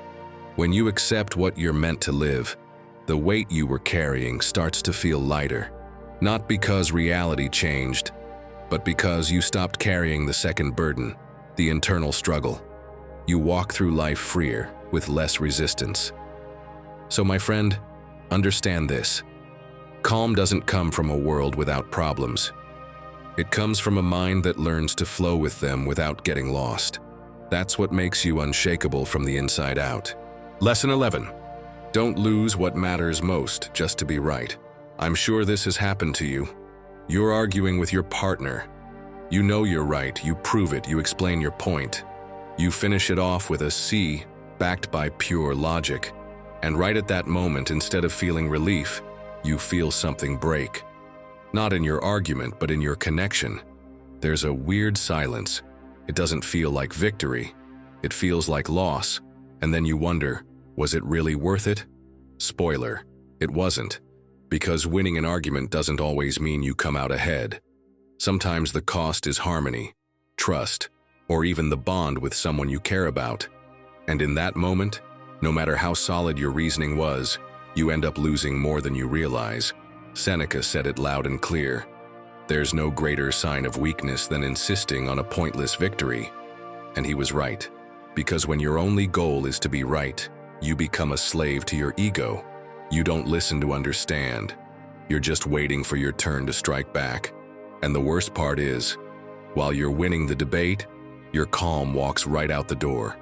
When you accept what you're meant to live, the weight you were carrying starts to feel lighter. Not because reality changed, but because you stopped carrying the second burden, the internal struggle. You walk through life freer, with less resistance. So my friend, understand this. Calm doesn't come from a world without problems. It comes from a mind that learns to flow with them without getting lost. That's what makes you unshakable from the inside out. Lesson 11. Don't lose what matters most just to be right. I'm sure this has happened to you. You're arguing with your partner. You know you're right, you prove it, you explain your point. You finish it off with a C, backed by pure logic. And right at that moment, instead of feeling relief, you feel something break. Not in your argument, but in your connection. There's a weird silence. It doesn't feel like victory. It feels like loss. And then you wonder, was it really worth it? Spoiler, it wasn't. Because winning an argument doesn't always mean you come out ahead. Sometimes the cost is harmony, trust, or even the bond with someone you care about. And in that moment, no matter how solid your reasoning was, you end up losing more than you realize. Seneca said it loud and clear. There's no greater sign of weakness than insisting on a pointless victory. And he was right. Because when your only goal is to be right, you become a slave to your ego. You don't listen to understand. You're just waiting for your turn to strike back. And the worst part is, while you're winning the debate, your calm walks right out the door.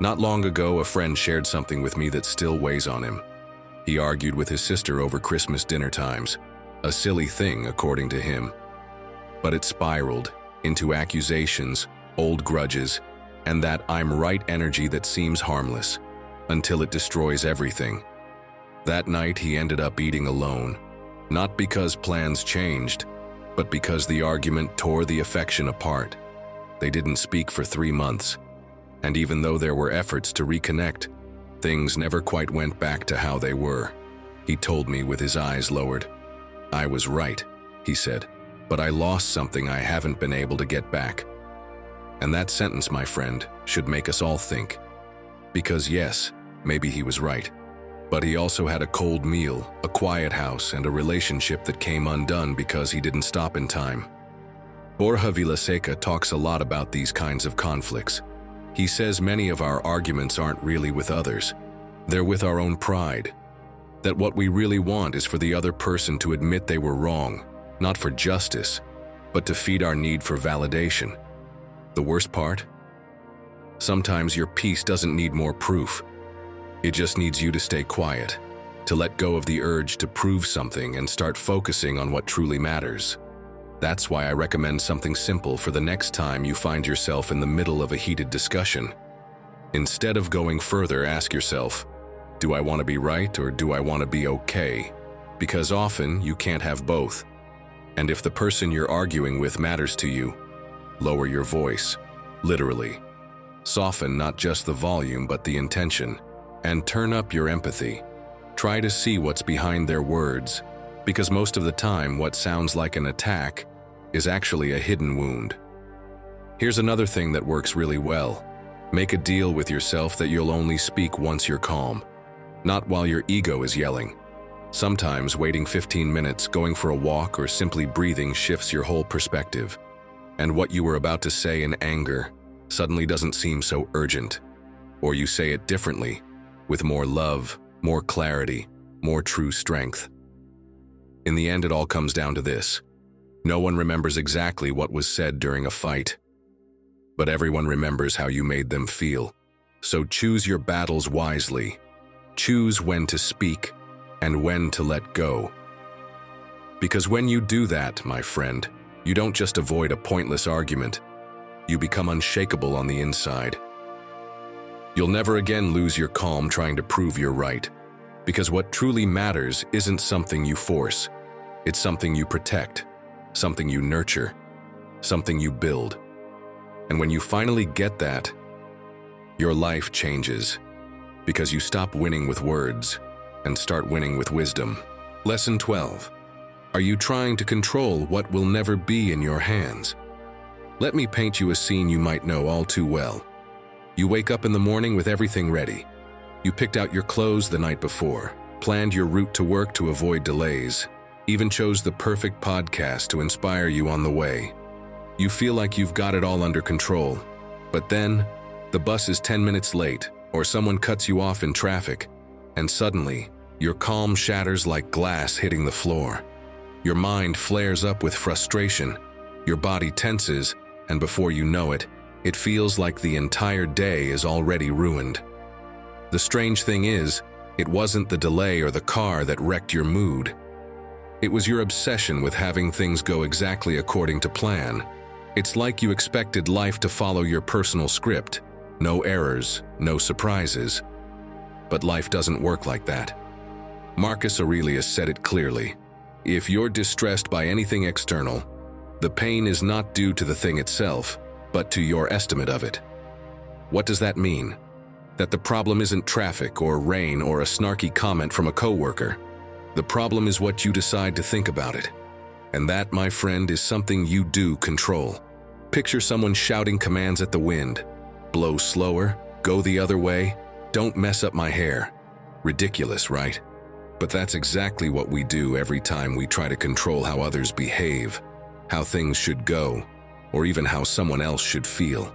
Not long ago, a friend shared something with me that still weighs on him. He argued with his sister over Christmas dinner times, a silly thing according to him. But it spiraled into accusations, old grudges, and that I'm right energy that seems harmless, until it destroys everything. That night he ended up eating alone, not because plans changed, but because the argument tore the affection apart. They didn't speak for 3 months, and even though there were efforts to reconnect, things never quite went back to how they were. He told me with his eyes lowered. I was right, he said, but I lost something I haven't been able to get back. And that sentence, my friend, should make us all think. Because yes, maybe he was right, but he also had a cold meal, a quiet house, and a relationship that came undone because he didn't stop in time. Seneca talks a lot about these kinds of conflicts. He says many of our arguments aren't really with others. They're with our own pride. That what we really want is for the other person to admit they were wrong, not for justice, but to feed our need for validation. The worst part? Sometimes your peace doesn't need more proof. It just needs you to stay quiet, to let go of the urge to prove something and start focusing on what truly matters. That's why I recommend something simple for the next time you find yourself in the middle of a heated discussion. Instead of going further, ask yourself, do I want to be right or do I want to be okay? Because often you can't have both. And if the person you're arguing with matters to you, lower your voice, literally. Soften not just the volume but the intention, and turn up your empathy. Try to see what's behind their words, because most of the time what sounds like an attack is actually a hidden wound. Here's another thing that works really well. Make a deal with yourself that you'll only speak once you're calm, not while your ego is yelling. Sometimes waiting 15 minutes, going for a walk, or simply breathing shifts your whole perspective, and what you were about to say in anger suddenly doesn't seem so urgent, or you say it differently, with more love, more clarity, more true strength. In the end, it all comes down to this. No one remembers exactly what was said during a fight, but everyone remembers how you made them feel. So choose your battles wisely. Choose when to speak and when to let go. Because when you do that, my friend, you don't just avoid a pointless argument. You become unshakable on the inside. You'll never again lose your calm trying to prove you're right. Because what truly matters isn't something you force. It's something you protect, something you nurture, something you build. And when you finally get that, your life changes. Because you stop winning with words and start winning with wisdom. Lesson 12. Are you trying to control what will never be in your hands? Let me paint you a scene you might know all too well. You wake up in the morning with everything ready. You picked out your clothes the night before, planned your route to work to avoid delays, even chose the perfect podcast to inspire you on the way. You feel like you've got it all under control, but then the bus is 10 minutes late, or someone cuts you off in traffic, and suddenly your calm shatters like glass hitting the floor. Your mind flares up with frustration, your body tenses, and before you know it, it feels like the entire day is already ruined. The strange thing is, it wasn't the delay or the car that wrecked your mood. It was your obsession with having things go exactly according to plan. It's like you expected life to follow your personal script. No errors, no surprises. But life doesn't work like that. Marcus Aurelius said it clearly. If you're distressed by anything external, the pain is not due to the thing itself, but to your estimate of it. What does that mean? That the problem isn't traffic or rain or a snarky comment from a coworker. The problem is what you decide to think about it. And that, my friend, is something you do control. Picture someone shouting commands at the wind. Blow slower, go the other way, don't mess up my hair. Ridiculous, right? But that's exactly what we do every time we try to control how others behave, how things should go, or even how someone else should feel.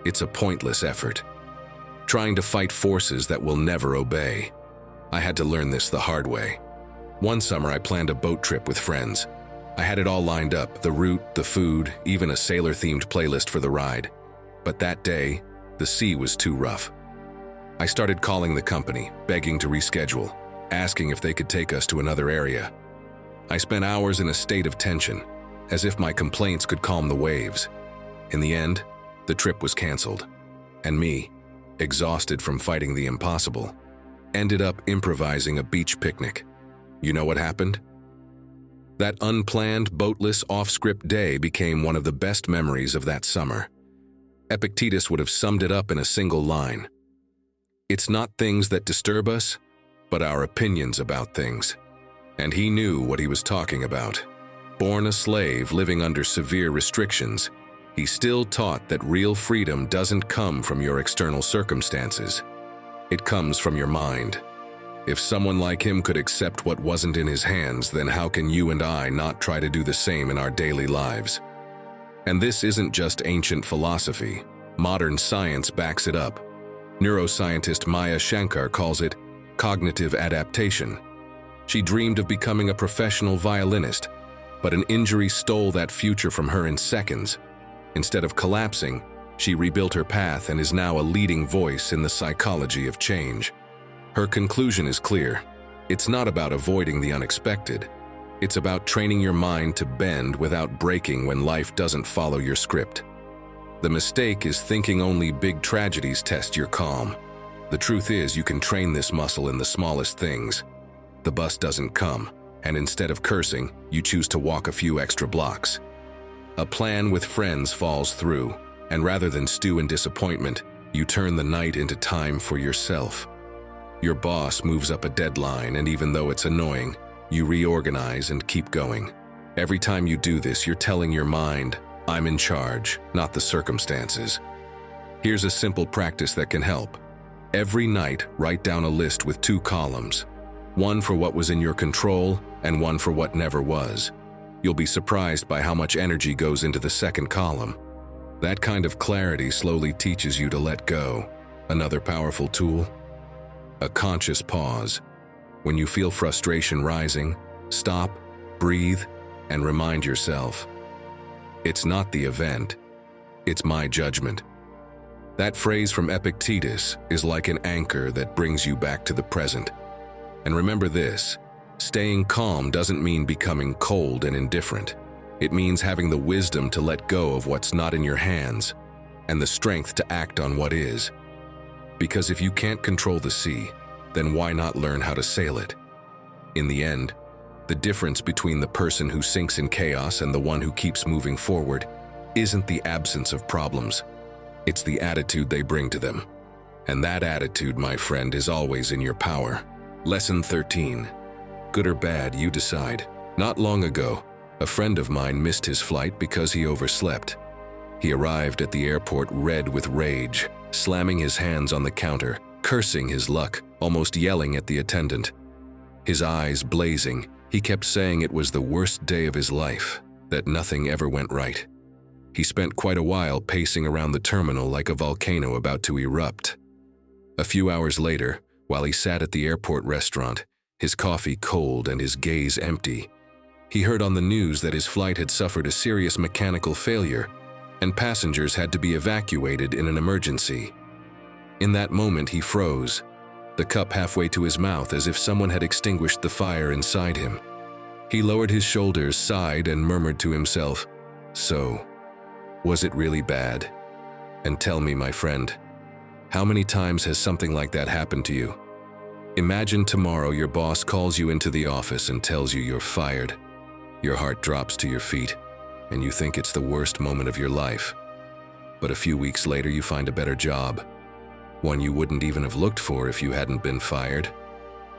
It's a pointless effort, trying to fight forces that will never obey. I had to learn this the hard way. One summer I planned a boat trip with friends. I had it all lined up, the route, the food, even a sailor-themed playlist for the ride. But that day, The sea was too rough. I started calling the company, begging to reschedule, asking if they could take us to another area. I spent hours in a state of tension, as if my complaints could calm the waves. In the end, the trip was canceled, and me, exhausted from fighting the impossible, ended up improvising a beach picnic. You know what happened? That unplanned, boatless, off-script day became one of the best memories of that summer. Epictetus would have summed it up in a single line. It's not things that disturb us, but our opinions about things. And he knew what he was talking about. Born a slave living under severe restrictions, he still taught that real freedom doesn't come from your external circumstances. It comes from your mind. If someone like him could accept what wasn't in his hands, then how can you and I not try to do the same in our daily lives? And this isn't just ancient philosophy. Modern science backs it up. Neuroscientist Maya Shankar calls it cognitive adaptation. She dreamed of becoming a professional violinist, but an injury stole that future from her in seconds. Instead of collapsing, she rebuilt her path and is now a leading voice in the psychology of change. Her conclusion is clear. It's not about avoiding the unexpected. It's about training your mind to bend without breaking when life doesn't follow your script. The mistake is thinking only big tragedies test your calm. The truth is, you can train this muscle in the smallest things. The bus doesn't come, and instead of cursing, you choose to walk a few extra blocks. A plan with friends falls through, and rather than stew in disappointment, you turn the night into time for yourself. Your boss moves up a deadline, and even though it's annoying, you reorganize and keep going. Every time you do this, you're telling your mind, I'm in charge, not the circumstances. Here's a simple practice that can help. Every night, write down a list with 2 columns. One for what was in your control, and one for what never was. You'll be surprised by how much energy goes into the second column. That kind of clarity slowly teaches you to let go. Another powerful tool? A conscious pause. When you feel frustration rising, stop, breathe, and remind yourself, it's not the event, it's my judgment. That phrase from Epictetus is like an anchor that brings you back to the present. And remember this, staying calm doesn't mean becoming cold and indifferent. It means having the wisdom to let go of what's not in your hands and the strength to act on what is. Because if you can't control the sea, then why not learn how to sail it? In the end, the difference between the person who sinks in chaos and the one who keeps moving forward isn't the absence of problems. It's the attitude they bring to them. And that attitude, my friend, is always in your power. Lesson 13. Good or bad, you decide. Not long ago, a friend of mine missed his flight because he overslept. He arrived at the airport red with rage, slamming his hands on the counter, cursing his luck, almost yelling at the attendant. His eyes blazing, he kept saying it was the worst day of his life, that nothing ever went right. He spent quite a while pacing around the terminal like a volcano about to erupt. A few hours later, while he sat at the airport restaurant, his coffee cold and his gaze empty, he heard on the news that his flight had suffered a serious mechanical failure and passengers had to be evacuated in an emergency. In that moment, he froze, the cup halfway to his mouth as if someone had extinguished the fire inside him. He lowered his shoulders, sighed, and murmured to himself, "So, was it really bad? And tell me, my friend, how many times has something like that happened to you? Imagine tomorrow your boss calls you into the office and tells you you're fired. Your heart drops to your feet, and you think it's the worst moment of your life. But a few weeks later, you find a better job, one you wouldn't even have looked for if you hadn't been fired.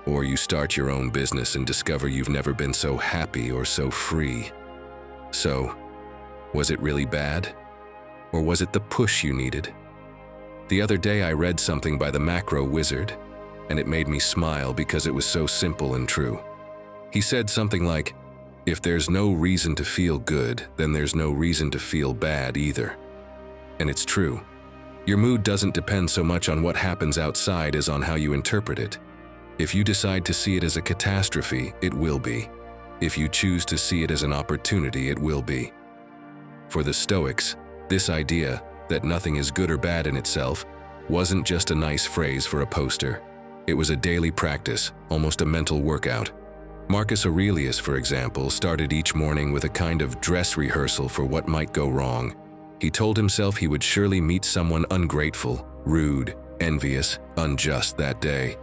Or you start your own business and discover you've never been so happy or so free. So, was it really bad? Or was it the push you needed? The other day I read something by the macro wizard, and it made me smile because it was so simple and true. He said something like, if there's no reason to feel good, then there's no reason to feel bad either. And it's true. Your mood doesn't depend so much on what happens outside as on how you interpret it. If you decide to see it as a catastrophe, it will be. If you choose to see it as an opportunity, it will be. For the Stoics, this idea, that nothing is good or bad in itself, wasn't just a nice phrase for a poster. It was a daily practice, almost a mental workout. Marcus Aurelius, for example, started each morning with a kind of dress rehearsal for what might go wrong. He told himself he would surely meet someone ungrateful, rude, envious, unjust that day,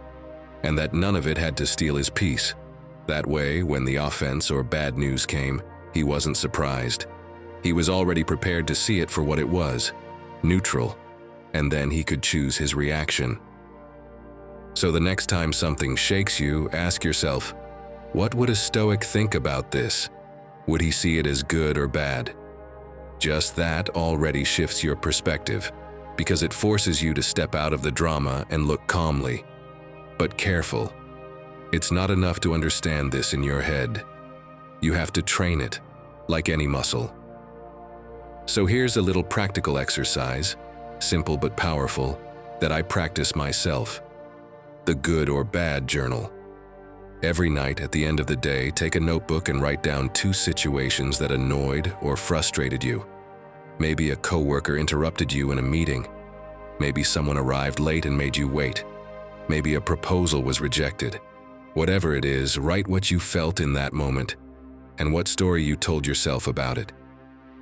and that none of it had to steal his peace. That way, when the offense or bad news came, he wasn't surprised. He was already prepared to see it for what it was, neutral, and then he could choose his reaction. So the next time something shakes you, ask yourself, what would a Stoic think about this? Would he see it as good or bad? Just that already shifts your perspective, because it forces you to step out of the drama and look calmly. But careful. It's not enough to understand this in your head. You have to train it, like any muscle. So here's a little practical exercise, simple but powerful, that I practice myself. The good or bad journal. Every night at the end of the day, take a notebook and write down 2 situations that annoyed or frustrated you. Maybe a coworker interrupted you in a meeting. Maybe someone arrived late and made you wait. Maybe a proposal was rejected. Whatever it is, write what you felt in that moment and what story you told yourself about it.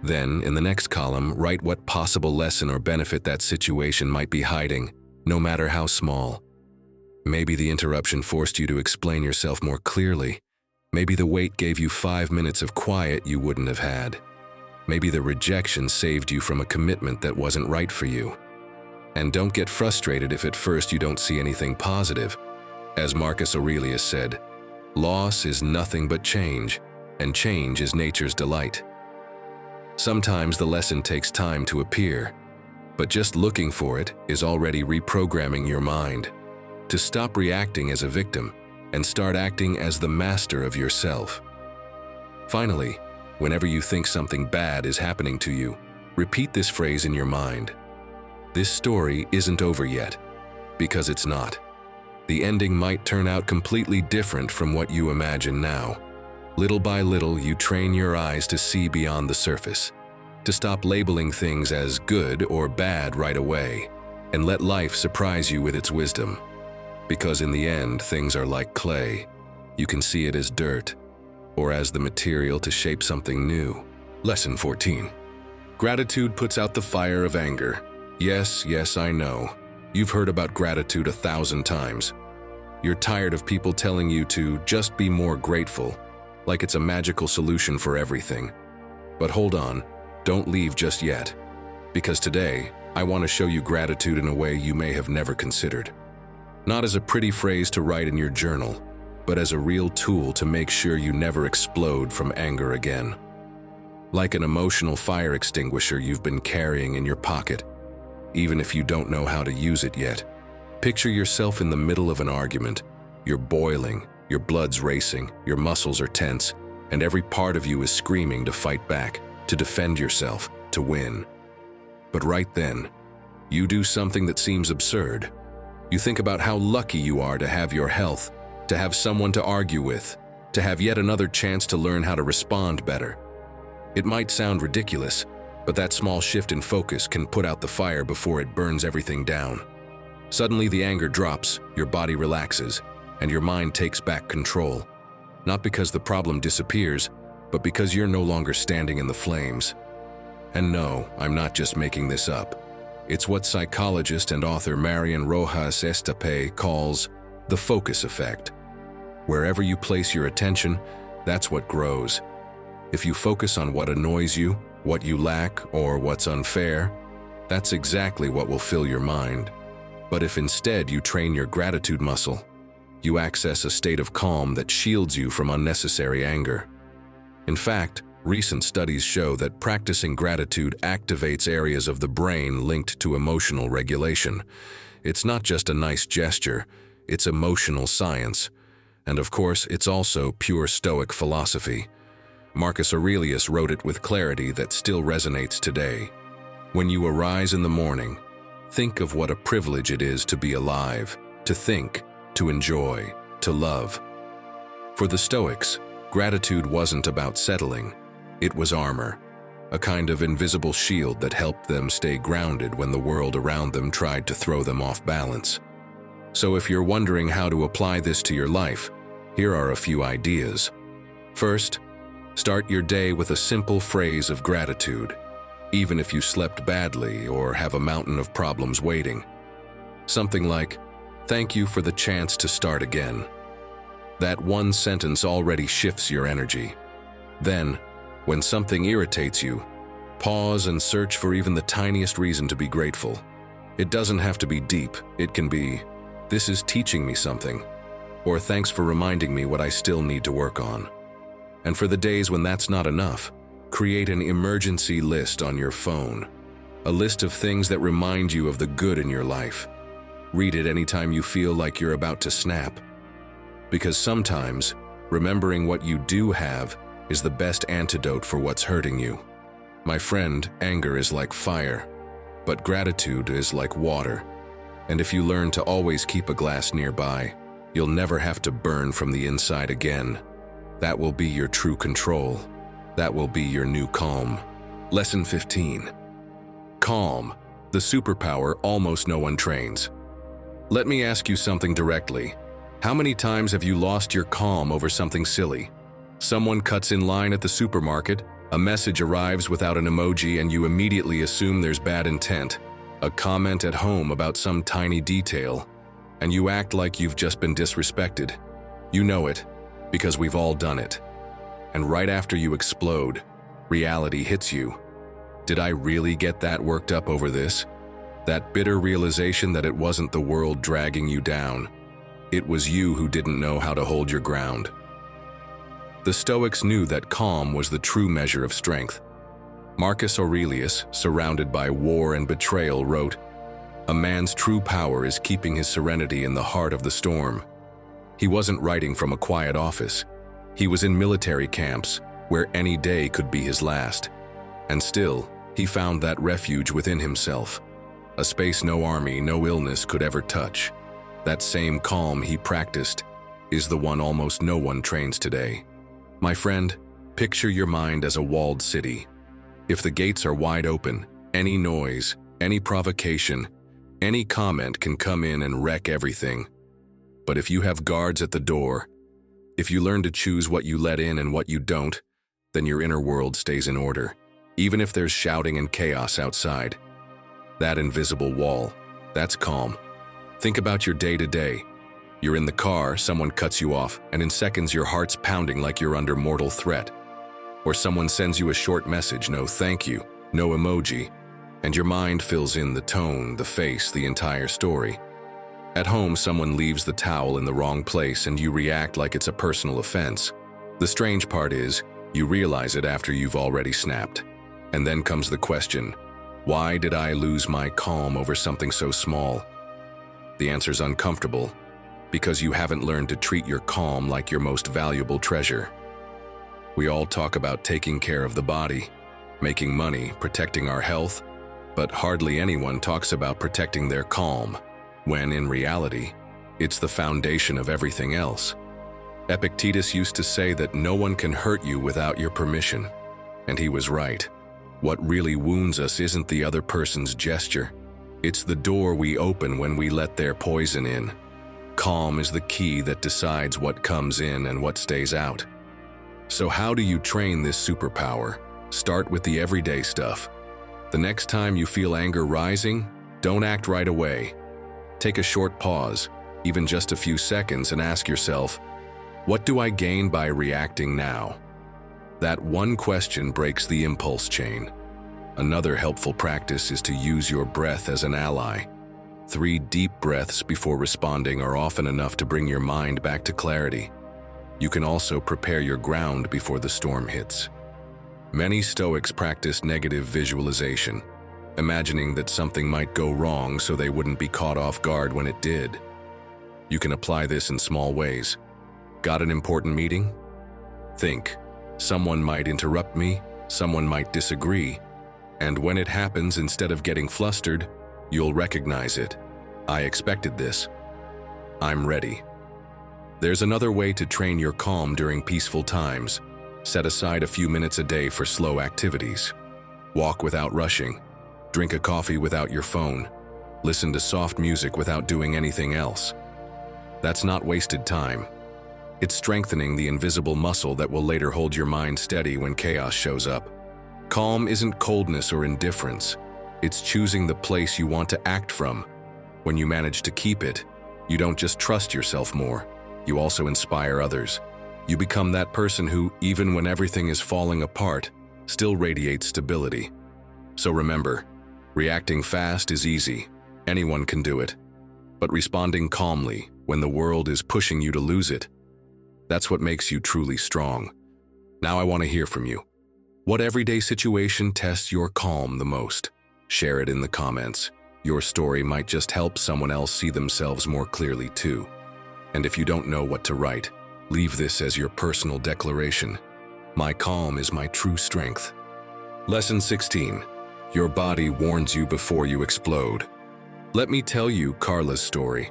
Then, in the next column, write what possible lesson or benefit that situation might be hiding, no matter how small. Maybe the interruption forced you to explain yourself more clearly. Maybe the wait gave you 5 minutes of quiet you wouldn't have had. Maybe the rejection saved you from a commitment that wasn't right for you. And don't get frustrated if at first you don't see anything positive. As Marcus Aurelius said, loss is nothing but change, and change is nature's delight. Sometimes the lesson takes time to appear, but just looking for it is already reprogramming your mind to stop reacting as a victim and start acting as the master of yourself. Finally, whenever you think something bad is happening to you, repeat this phrase in your mind. This story isn't over yet, because it's not. The ending might turn out completely different from what you imagine now. Little by little, you train your eyes to see beyond the surface, to stop labeling things as good or bad right away, and let life surprise you with its wisdom. Because in the end, things are like clay. You can see it as dirt, or as the material to shape something new. Lesson 14. Gratitude puts out the fire of anger. Yes, I know. You've heard about gratitude 1,000 times. You're tired of people telling you to just be more grateful, like it's a magical solution for everything. But hold on, don't leave just yet. Because today, I want to show you gratitude in a way you may have never considered. Not as a pretty phrase to write in your journal, but as a real tool to make sure you never explode from anger again. Like an emotional fire extinguisher you've been carrying in your pocket, even if you don't know how to use it yet. Picture yourself in the middle of an argument. You're boiling, your blood's racing, your muscles are tense, and every part of you is screaming to fight back, to defend yourself, to win. But right then, you do something that seems absurd. You think about how lucky you are to have your health, to have someone to argue with, to have yet another chance to learn how to respond better. It might sound ridiculous, but that small shift in focus can put out the fire before it burns everything down. Suddenly the anger drops, your body relaxes, and your mind takes back control. Not because the problem disappears, but because you're no longer standing in the flames. And no, I'm not just making this up. It's what psychologist and author Marian Rojas Estapé calls the focus effect. Wherever you place your attention, that's what grows. If you focus on what annoys you, what you lack, or what's unfair, that's exactly what will fill your mind. But if instead you train your gratitude muscle, you access a state of calm that shields you from unnecessary anger. In fact, recent studies show that practicing gratitude activates areas of the brain linked to emotional regulation. It's not just a nice gesture, it's emotional science. And of course, it's also pure Stoic philosophy. Marcus Aurelius wrote it with clarity that still resonates today. When you arise in the morning, think of what a privilege it is to be alive, to think, to enjoy, to love. For the Stoics, gratitude wasn't about settling. It was armor, a kind of invisible shield that helped them stay grounded when the world around them tried to throw them off balance. So if you're wondering how to apply this to your life, here are a few ideas. First, start your day with a simple phrase of gratitude, even if you slept badly or have a mountain of problems waiting. Something like, "Thank you for the chance to start again." That one sentence already shifts your energy. Then, when something irritates you, pause and search for even the tiniest reason to be grateful. It doesn't have to be deep. It can be, "This is teaching me something," or "Thanks for reminding me what I still need to work on." And for the days when that's not enough, create an emergency list on your phone, a list of things that remind you of the good in your life. Read it anytime you feel like you're about to snap. Because sometimes, remembering what you do have is the best antidote for what's hurting you. My friend, anger is like fire, but gratitude is like water. And if you learn to always keep a glass nearby, you'll never have to burn from the inside again. That will be your true control. That will be your new calm. Lesson 15. Calm, the superpower almost no one trains. Let me ask you something directly. How many times have you lost your calm over something silly? Someone cuts in line at the supermarket, a message arrives without an emoji, and you immediately assume there's bad intent. A comment at home about some tiny detail, and you act like you've just been disrespected. You know it, because we've all done it. And right after you explode, reality hits you. Did I really get that worked up over this? That bitter realization that it wasn't the world dragging you down. It was you who didn't know how to hold your ground. The Stoics knew that calm was the true measure of strength. Marcus Aurelius, surrounded by war and betrayal, wrote, "A man's true power is keeping his serenity in the heart of the storm." He wasn't writing from a quiet office. He was in military camps, where any day could be his last. And still, he found that refuge within himself, a space no army, no illness could ever touch. That same calm he practiced is the one almost no one trains today. My friend, picture your mind as a walled city. If the gates are wide open, any noise, any provocation, any comment can come in and wreck everything. But if you have guards at the door, if you learn to choose what you let in and what you don't, then your inner world stays in order, even if there's shouting and chaos outside. That invisible wall, that's calm. Think about your day-to-day. You're in the car, someone cuts you off, and in seconds your heart's pounding like you're under mortal threat. Or someone sends you a short message, no thank you, no emoji, and your mind fills in the tone, the face, the entire story. At home, someone leaves the towel in the wrong place and you react like it's a personal offense. The strange part is, you realize it after you've already snapped. And then comes the question, why did I lose my calm over something so small? The answer's uncomfortable, because you haven't learned to treat your calm like your most valuable treasure. We all talk about taking care of the body, making money, protecting our health, but hardly anyone talks about protecting their calm, when in reality, it's the foundation of everything else. Epictetus used to say that no one can hurt you without your permission, and he was right. What really wounds us isn't the other person's gesture, it's the door we open when we let their poison in. Calm is the key that decides what comes in and what stays out. So how do you train this superpower? Start with the everyday stuff. The next time you feel anger rising, don't act right away. Take a short pause, even just a few seconds, and ask yourself, what do I gain by reacting now? That one question breaks the impulse chain. Another helpful practice is to use your breath as an ally. 3 deep breaths before responding are often enough to bring your mind back to clarity. You can also prepare your ground before the storm hits. Many Stoics practice negative visualization, imagining that something might go wrong so they wouldn't be caught off guard when it did. You can apply this in small ways. Got an important meeting? Think, someone might interrupt me, someone might disagree, and when it happens, instead of getting flustered, you'll recognize it. I expected this. I'm ready. There's another way to train your calm during peaceful times. Set aside a few minutes a day for slow activities. Walk without rushing. Drink a coffee without your phone. Listen to soft music without doing anything else. That's not wasted time. It's strengthening the invisible muscle that will later hold your mind steady when chaos shows up. Calm isn't coldness or indifference. It's choosing the place you want to act from. When you manage to keep it, you don't just trust yourself more, you also inspire others. You become that person who, even when everything is falling apart, still radiates stability. So remember, reacting fast is easy. Anyone can do it. But responding calmly when the world is pushing you to lose it, that's what makes you truly strong. Now I want to hear from you. What everyday situation tests your calm the most? Share it in the comments. Your story might just help someone else see themselves more clearly too. And if you don't know what to write, leave this as your personal declaration. My calm is my true strength. Lesson 16. Your body warns you before you explode. Let me tell you Carla's story.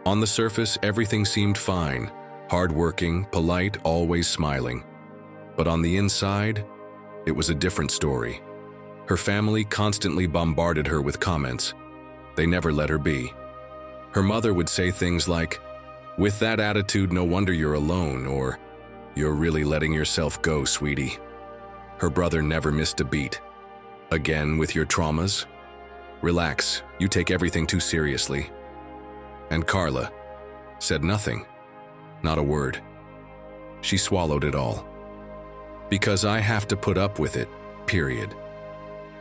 On the surface, everything seemed fine. Hardworking, polite, always smiling. But on the inside, it was a different story. Her family constantly bombarded her with comments. They never let her be. Her mother would say things like, "With that attitude, no wonder you're alone," or "You're really letting yourself go, sweetie." Her brother never missed a beat. "Again with your traumas? Relax, you take everything too seriously." And Carla said nothing, not a word. She swallowed it all. Because I have to put up with it, period.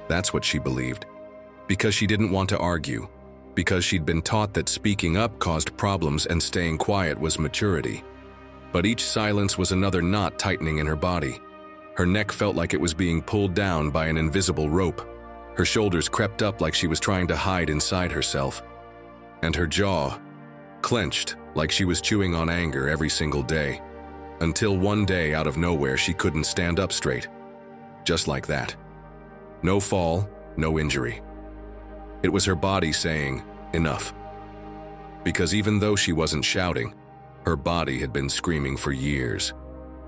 That's what she believed. Because she didn't want to argue. Because she'd been taught that speaking up caused problems and staying quiet was maturity. But each silence was another knot tightening in her body. Her neck felt like it was being pulled down by an invisible rope. Her shoulders crept up like she was trying to hide inside herself. And her jaw clenched like she was chewing on anger every single day. Until one day, out of nowhere, she couldn't stand up straight. Just like that. No fall, no injury. It was her body saying, "Enough." Because even though she wasn't shouting, her body had been screaming for years.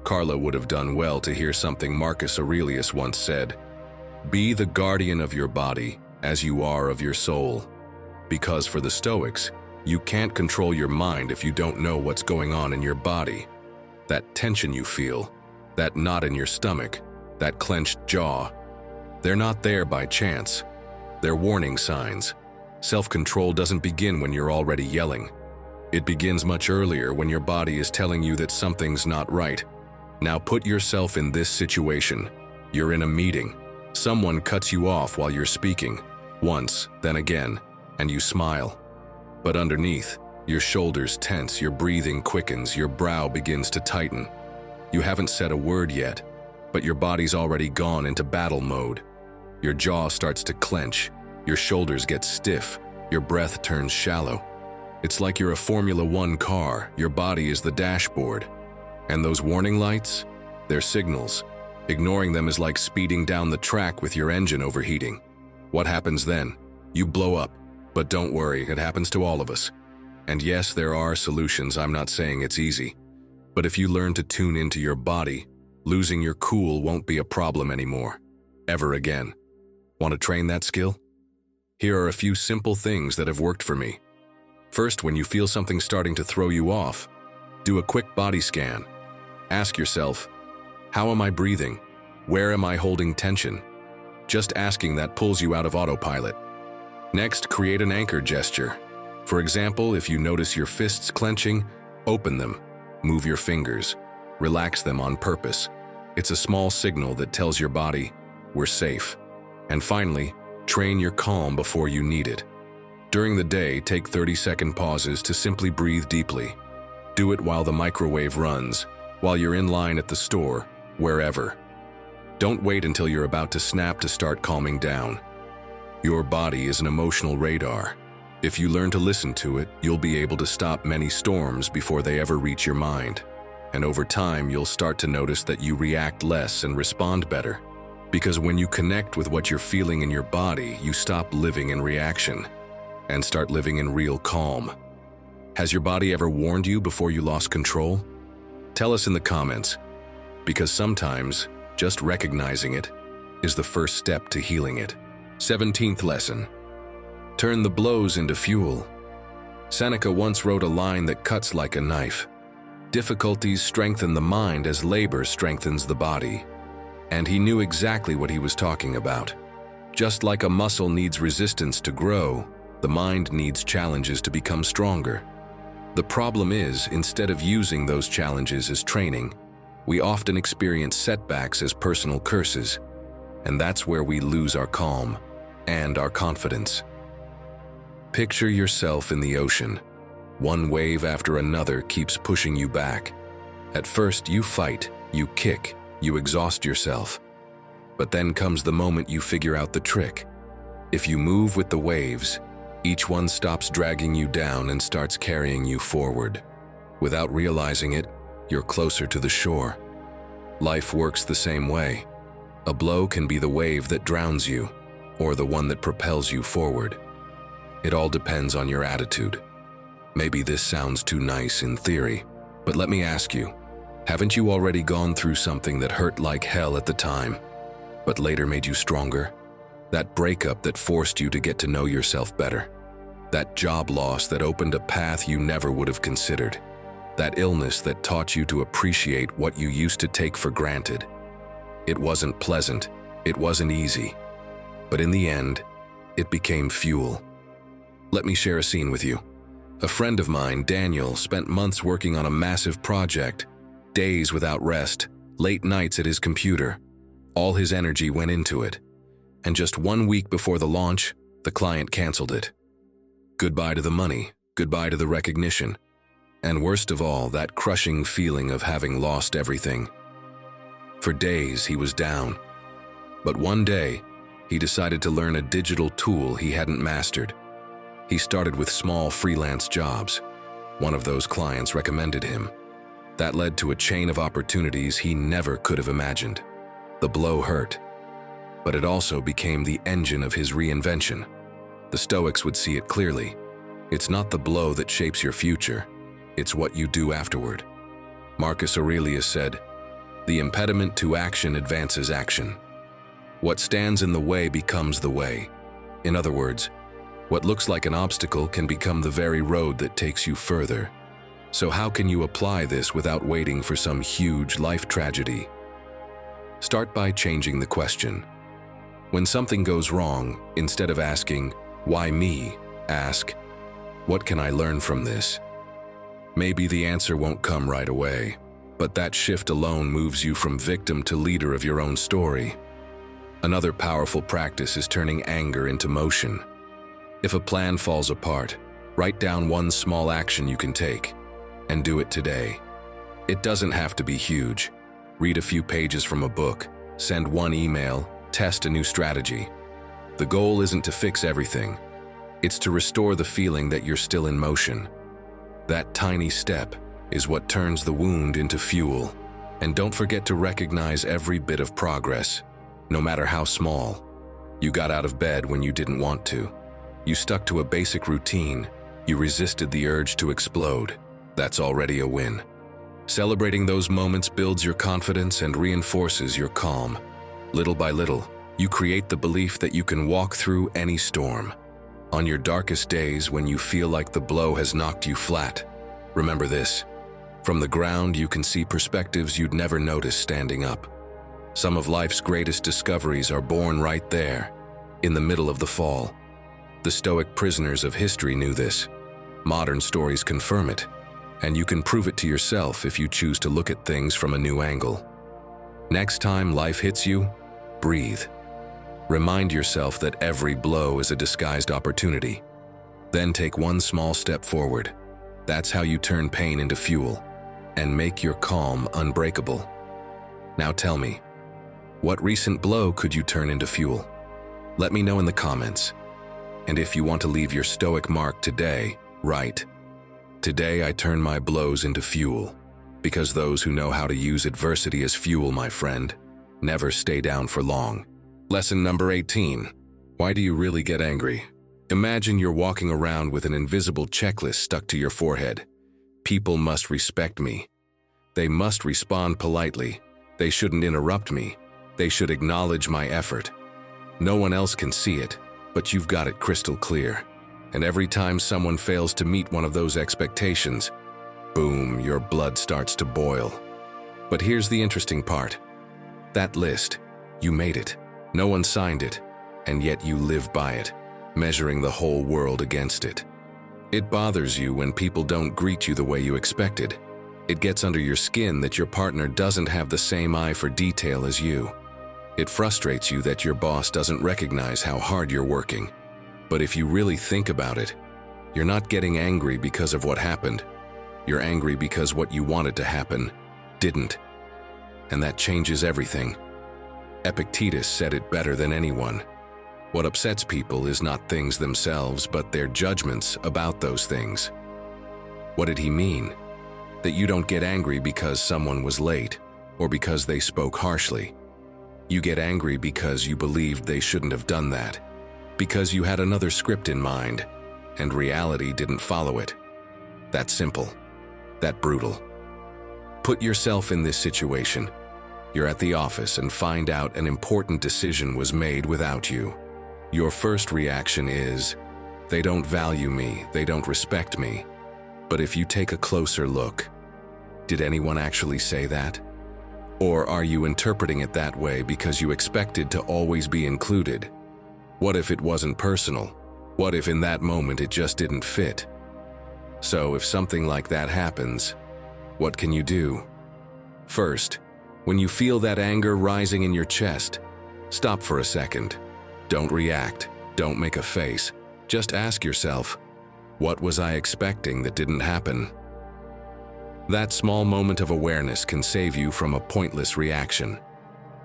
Carla would have done well to hear something Marcus Aurelius once said, "Be the guardian of your body as you are of your soul." Because for the Stoics, you can't control your mind if you don't know what's going on in your body. That tension you feel, that knot in your stomach, that clenched jaw, they're not there by chance. They're warning signs. Self-control doesn't begin when you're already yelling. It begins much earlier when your body is telling you that something's not right. Now put yourself in this situation. You're in a meeting. Someone cuts you off while you're speaking, once, then again, and you smile. But underneath, your shoulders tense, your breathing quickens, your brow begins to tighten. You haven't said a word yet, but your body's already gone into battle mode. Your jaw starts to clench, your shoulders get stiff, your breath turns shallow. It's like you're a Formula One car, your body is the dashboard. And those warning lights? They're signals. Ignoring them is like speeding down the track with your engine overheating. What happens then? You blow up. But don't worry, it happens to all of us. And yes, there are solutions, I'm not saying it's easy. But if you learn to tune into your body, losing your cool won't be a problem anymore. Ever again. Want to train that skill? Here are a few simple things that have worked for me. First, when you feel something starting to throw you off, do a quick body scan. Ask yourself, how am I breathing? Where am I holding tension? Just asking that pulls you out of autopilot. Next, create an anchor gesture. For example, if you notice your fists clenching, open them, move your fingers, relax them on purpose. It's a small signal that tells your body, we're safe. And finally, train your calm before you need it. During the day, take 30-second pauses to simply breathe deeply. Do it while the microwave runs, while you're in line at the store, wherever. Don't wait until you're about to snap to start calming down. Your body is an emotional radar. If you learn to listen to it, you'll be able to stop many storms before they ever reach your mind. And over time, you'll start to notice that you react less and respond better. Because when you connect with what you're feeling in your body, you stop living in reaction and start living in real calm. Has your body ever warned you before you lost control? Tell us in the comments, because sometimes just recognizing it is the first step to healing it. 17th lesson. Turn the blows into fuel. Seneca once wrote a line that cuts like a knife. Difficulties strengthen the mind as labor strengthens the body. And he knew exactly what he was talking about. Just like a muscle needs resistance to grow, the mind needs challenges to become stronger. The problem is, instead of using those challenges as training, we often experience setbacks as personal curses, and that's where we lose our calm and our confidence. Picture yourself in the ocean. One wave after another keeps pushing you back. At first, you fight, you kick, you exhaust yourself. But then comes the moment you figure out the trick. If you move with the waves, each one stops dragging you down and starts carrying you forward. Without realizing it, you're closer to the shore. Life works the same way. A blow can be the wave that drowns you, or the one that propels you forward. It all depends on your attitude. Maybe this sounds too nice in theory, but let me ask you, haven't you already gone through something that hurt like hell at the time, but later made you stronger? That breakup that forced you to get to know yourself better. That job loss that opened a path you never would have considered. That illness that taught you to appreciate what you used to take for granted. It wasn't pleasant, it wasn't easy, but in the end, it became fuel. Let me share a scene with you. A friend of mine, Daniel, spent months working on a massive project, days without rest, late nights at his computer. All his energy went into it. And just 1 week before the launch, the client canceled it. Goodbye to the money, goodbye to the recognition, and worst of all, that crushing feeling of having lost everything. For days, he was down. But one day, he decided to learn a digital tool he hadn't mastered. He started with small freelance jobs. One of those clients recommended him. That led to a chain of opportunities he never could have imagined. The blow hurt, but it also became the engine of his reinvention. The Stoics would see it clearly. It's not the blow that shapes your future, it's what you do afterward. Marcus Aurelius said, "The impediment to action advances action. What stands in the way becomes the way." In other words, what looks like an obstacle can become the very road that takes you further. So how can you apply this without waiting for some huge life tragedy? Start by changing the question. When something goes wrong, instead of asking, "Why me?" ask, "What can I learn from this?" Maybe the answer won't come right away, but that shift alone moves you from victim to leader of your own story. Another powerful practice is turning anger into motion. If a plan falls apart, write down one small action you can take, and do it today. It doesn't have to be huge. Read a few pages from a book, send one email, test a new strategy. The goal isn't to fix everything. It's to restore the feeling that you're still in motion. That tiny step is what turns the wound into fuel. And don't forget to recognize every bit of progress, no matter how small. You got out of bed when you didn't want to. You stuck to a basic routine. You resisted the urge to explode. That's already a win. Celebrating those moments builds your confidence and reinforces your calm. Little by little, you create the belief that you can walk through any storm. On your darkest days, when you feel like the blow has knocked you flat, remember this. From the ground, you can see perspectives you'd never notice standing up. Some of life's greatest discoveries are born right there, in the middle of the fall. The Stoic prisoners of history knew this. Modern stories confirm it, and you can prove it to yourself if you choose to look at things from a new angle. Next time life hits you, breathe. Remind yourself that every blow is a disguised opportunity. Then take one small step forward. That's how you turn pain into fuel and make your calm unbreakable. Now tell me, what recent blow could you turn into fuel? Let me know in the comments. And if you want to leave your Stoic mark today, write, "Today I turn my blows into fuel," because those who know how to use adversity as fuel, my friend, never stay down for long. Lesson number 18. Why do you really get angry? Imagine you're walking around with an invisible checklist stuck to your forehead. People must respect me. They must respond politely. They shouldn't interrupt me. They should acknowledge my effort. No one else can see it, but you've got it crystal clear. And every time someone fails to meet one of those expectations, boom, your blood starts to boil. But here's the interesting part. That list, you made it. No one signed it, and yet you live by it, measuring the whole world against it. It bothers you when people don't greet you the way you expected. It gets under your skin that your partner doesn't have the same eye for detail as you. It frustrates you that your boss doesn't recognize how hard you're working. But if you really think about it, you're not getting angry because of what happened. You're angry because what you wanted to happen didn't. And that changes everything. Epictetus said it better than anyone. What upsets people is not things themselves, but their judgments about those things. What did he mean? That you don't get angry because someone was late, or because they spoke harshly. You get angry because you believed they shouldn't have done that, because you had another script in mind, and reality didn't follow it. That simple. That brutal. Put yourself in this situation. You're at the office and find out an important decision was made without you. Your first reaction is, they don't value me, they don't respect me. But if you take a closer look, did anyone actually say that? Or are you interpreting it that way because you expected to always be included? What if it wasn't personal? What if in that moment it just didn't fit? So if something like that happens, what can you do? First, when you feel that anger rising in your chest, stop for a second. Don't react. Don't make a face. Just ask yourself, what was I expecting that didn't happen? That small moment of awareness can save you from a pointless reaction.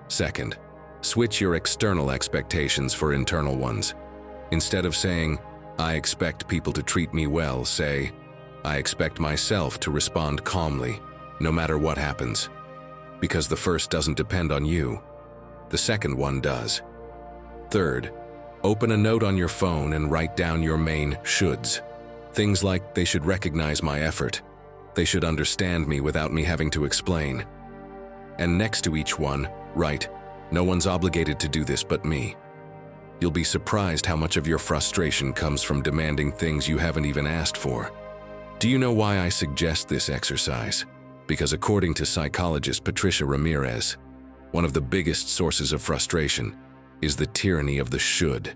Second, switch your external expectations for internal ones. Instead of saying, I expect people to treat me well, say, I expect myself to respond calmly, no matter what happens. Because the first doesn't depend on you. The second one does. Third, open a note on your phone and write down your main shoulds. Things like, they should recognize my effort. They should understand me without me having to explain. And next to each one, write, no one's obligated to do this but me. You'll be surprised how much of your frustration comes from demanding things you haven't even asked for. Do you know why I suggest this exercise? Because according to psychologist Patricia Ramirez, one of the biggest sources of frustration is the tyranny of the should.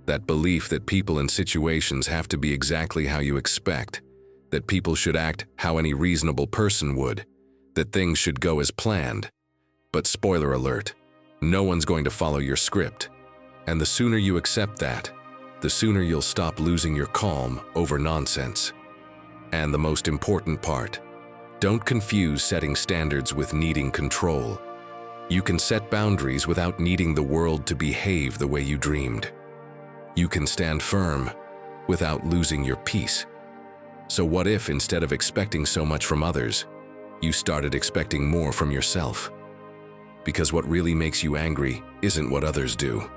That belief that people and situations have to be exactly how you expect, that people should act how any reasonable person would, that things should go as planned. But spoiler alert, no one's going to follow your script. And the sooner you accept that, the sooner you'll stop losing your calm over nonsense. And the most important part, don't confuse setting standards with needing control. You can set boundaries without needing the world to behave the way you dreamed. You can stand firm without losing your peace. So what if, instead of expecting so much from others, you started expecting more from yourself? Because what really makes you angry isn't what others do.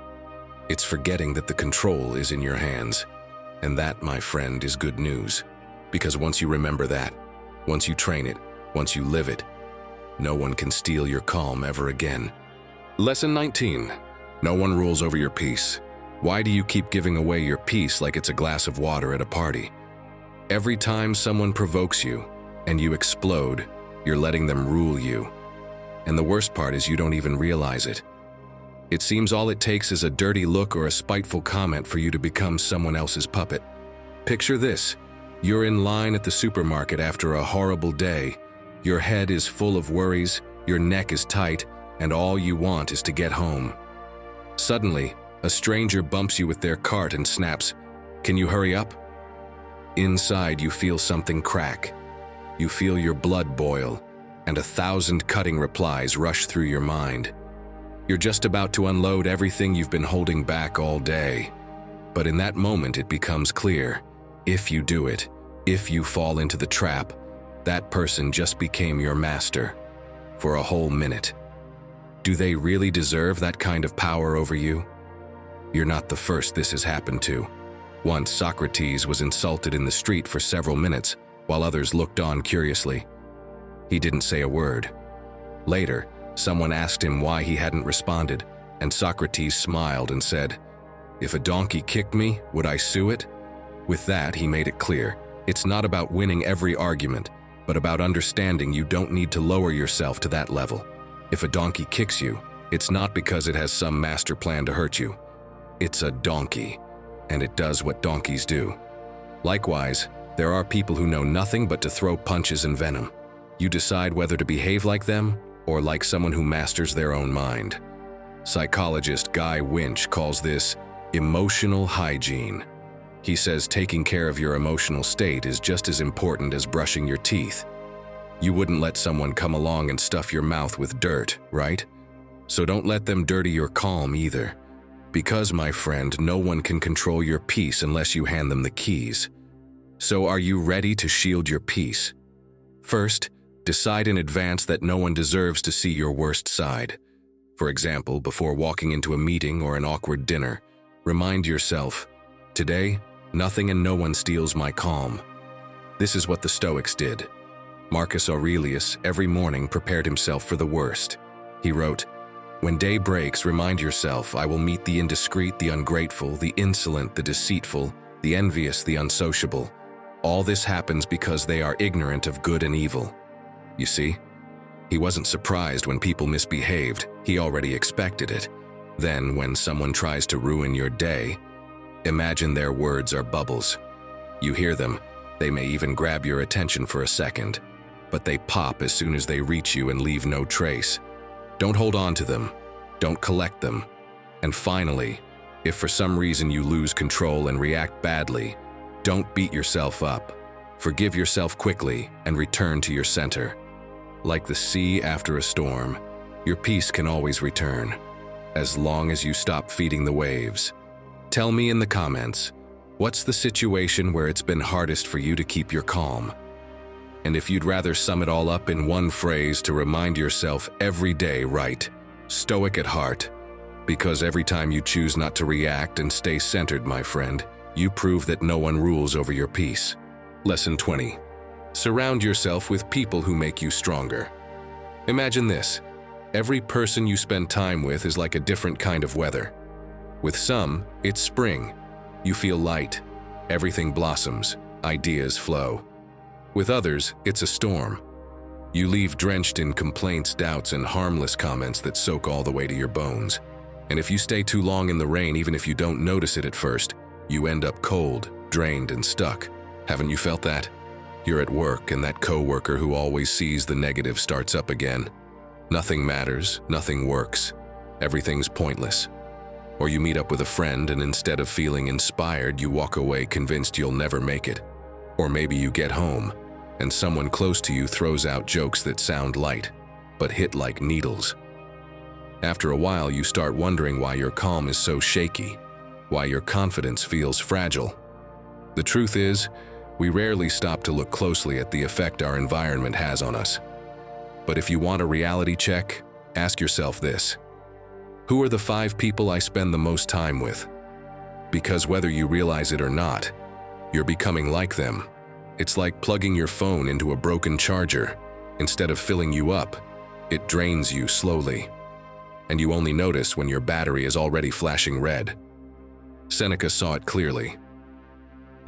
It's forgetting that the control is in your hands. And that, my friend, is good news. Because once you remember that, once you train it, once you live it, no one can steal your calm ever again. Lesson 19. No one rules over your peace. Why do you keep giving away your peace like it's a glass of water at a party? Every time someone provokes you and you explode, you're letting them rule you. And the worst part is you don't even realize it. It seems all it takes is a dirty look or a spiteful comment for you to become someone else's puppet. Picture this. You're in line at the supermarket after a horrible day. Your head is full of worries, your neck is tight, and all you want is to get home. Suddenly, a stranger bumps you with their cart and snaps, "Can you hurry up?" Inside, you feel something crack. You feel your blood boil, and 1,000 cutting replies rush through your mind. You're just about to unload everything you've been holding back all day. But in that moment, it becomes clear. If you do it, if you fall into the trap, that person just became your master for a whole minute. Do they really deserve that kind of power over you? You're not the first this has happened to. Once Socrates was insulted in the street for several minutes while others looked on curiously. He didn't say a word. Later, Someone asked him why he hadn't responded, and Socrates smiled and said, "If a donkey kicked me, would I sue it?" With that, he made it clear, it's not about winning every argument, but about understanding you don't need to lower yourself to that level. If a donkey kicks you, it's not because it has some master plan to hurt you. It's a donkey, and it does what donkeys do. Likewise, there are people who know nothing but to throw punches and venom. You decide whether to behave like them or like someone who masters their own mind. Psychologist Guy Winch calls this emotional hygiene. He says taking care of your emotional state is just as important as brushing your teeth. You wouldn't let someone come along and stuff your mouth with dirt, right? So don't let them dirty your calm either. Because, my friend, no one can control your peace unless you hand them the keys. So are you ready to shield your peace? First, decide in advance that no one deserves to see your worst side. For example, before walking into a meeting or an awkward dinner, remind yourself, today, nothing and no one steals my calm. This is what the Stoics did. Marcus Aurelius every morning prepared himself for the worst. He wrote, "When day breaks, remind yourself, I will meet the indiscreet, the ungrateful, the insolent, the deceitful, the envious, the unsociable. All this happens because they are ignorant of good and evil." You see, he wasn't surprised when people misbehaved. He already expected it. Then, when someone tries to ruin your day, imagine their words are bubbles. You hear them, they may even grab your attention for a second, but they pop as soon as they reach you and leave no trace. Don't hold on to them. Don't collect them. And finally, if for some reason you lose control and react badly, don't beat yourself up. Forgive yourself quickly and return to your center. Like the sea after a storm, your peace can always return, as long as you stop feeding the waves. Tell me in the comments, what's the situation where it's been hardest for you to keep your calm? And if you'd rather sum it all up in one phrase to remind yourself every day, write, Stoic at heart. Because every time you choose not to react and stay centered, my friend, you prove that no one rules over your peace. Lesson 20. Surround yourself with people who make you stronger. Imagine this. Every person you spend time with is like a different kind of weather. With some, it's spring. You feel light. Everything blossoms. Ideas flow. With others, it's a storm. You leave drenched in complaints, doubts, and harmless comments that soak all the way to your bones. And if you stay too long in the rain, even if you don't notice it at first, you end up cold, drained, and stuck. Haven't you felt that? You're at work, and that coworker who always sees the negative starts up again. Nothing matters, nothing works. Everything's pointless. Or you meet up with a friend, and instead of feeling inspired, you walk away convinced you'll never make it. Or maybe you get home, and someone close to you throws out jokes that sound light, but hit like needles. After a while, you start wondering why your calm is so shaky, why your confidence feels fragile. The truth is, we rarely stop to look closely at the effect our environment has on us. But if you want a reality check, ask yourself this. Who are the 5 people I spend the most time with? Because whether you realize it or not, you're becoming like them. It's like plugging your phone into a broken charger. Instead of filling you up, it drains you slowly. And you only notice when your battery is already flashing red. Seneca saw it clearly.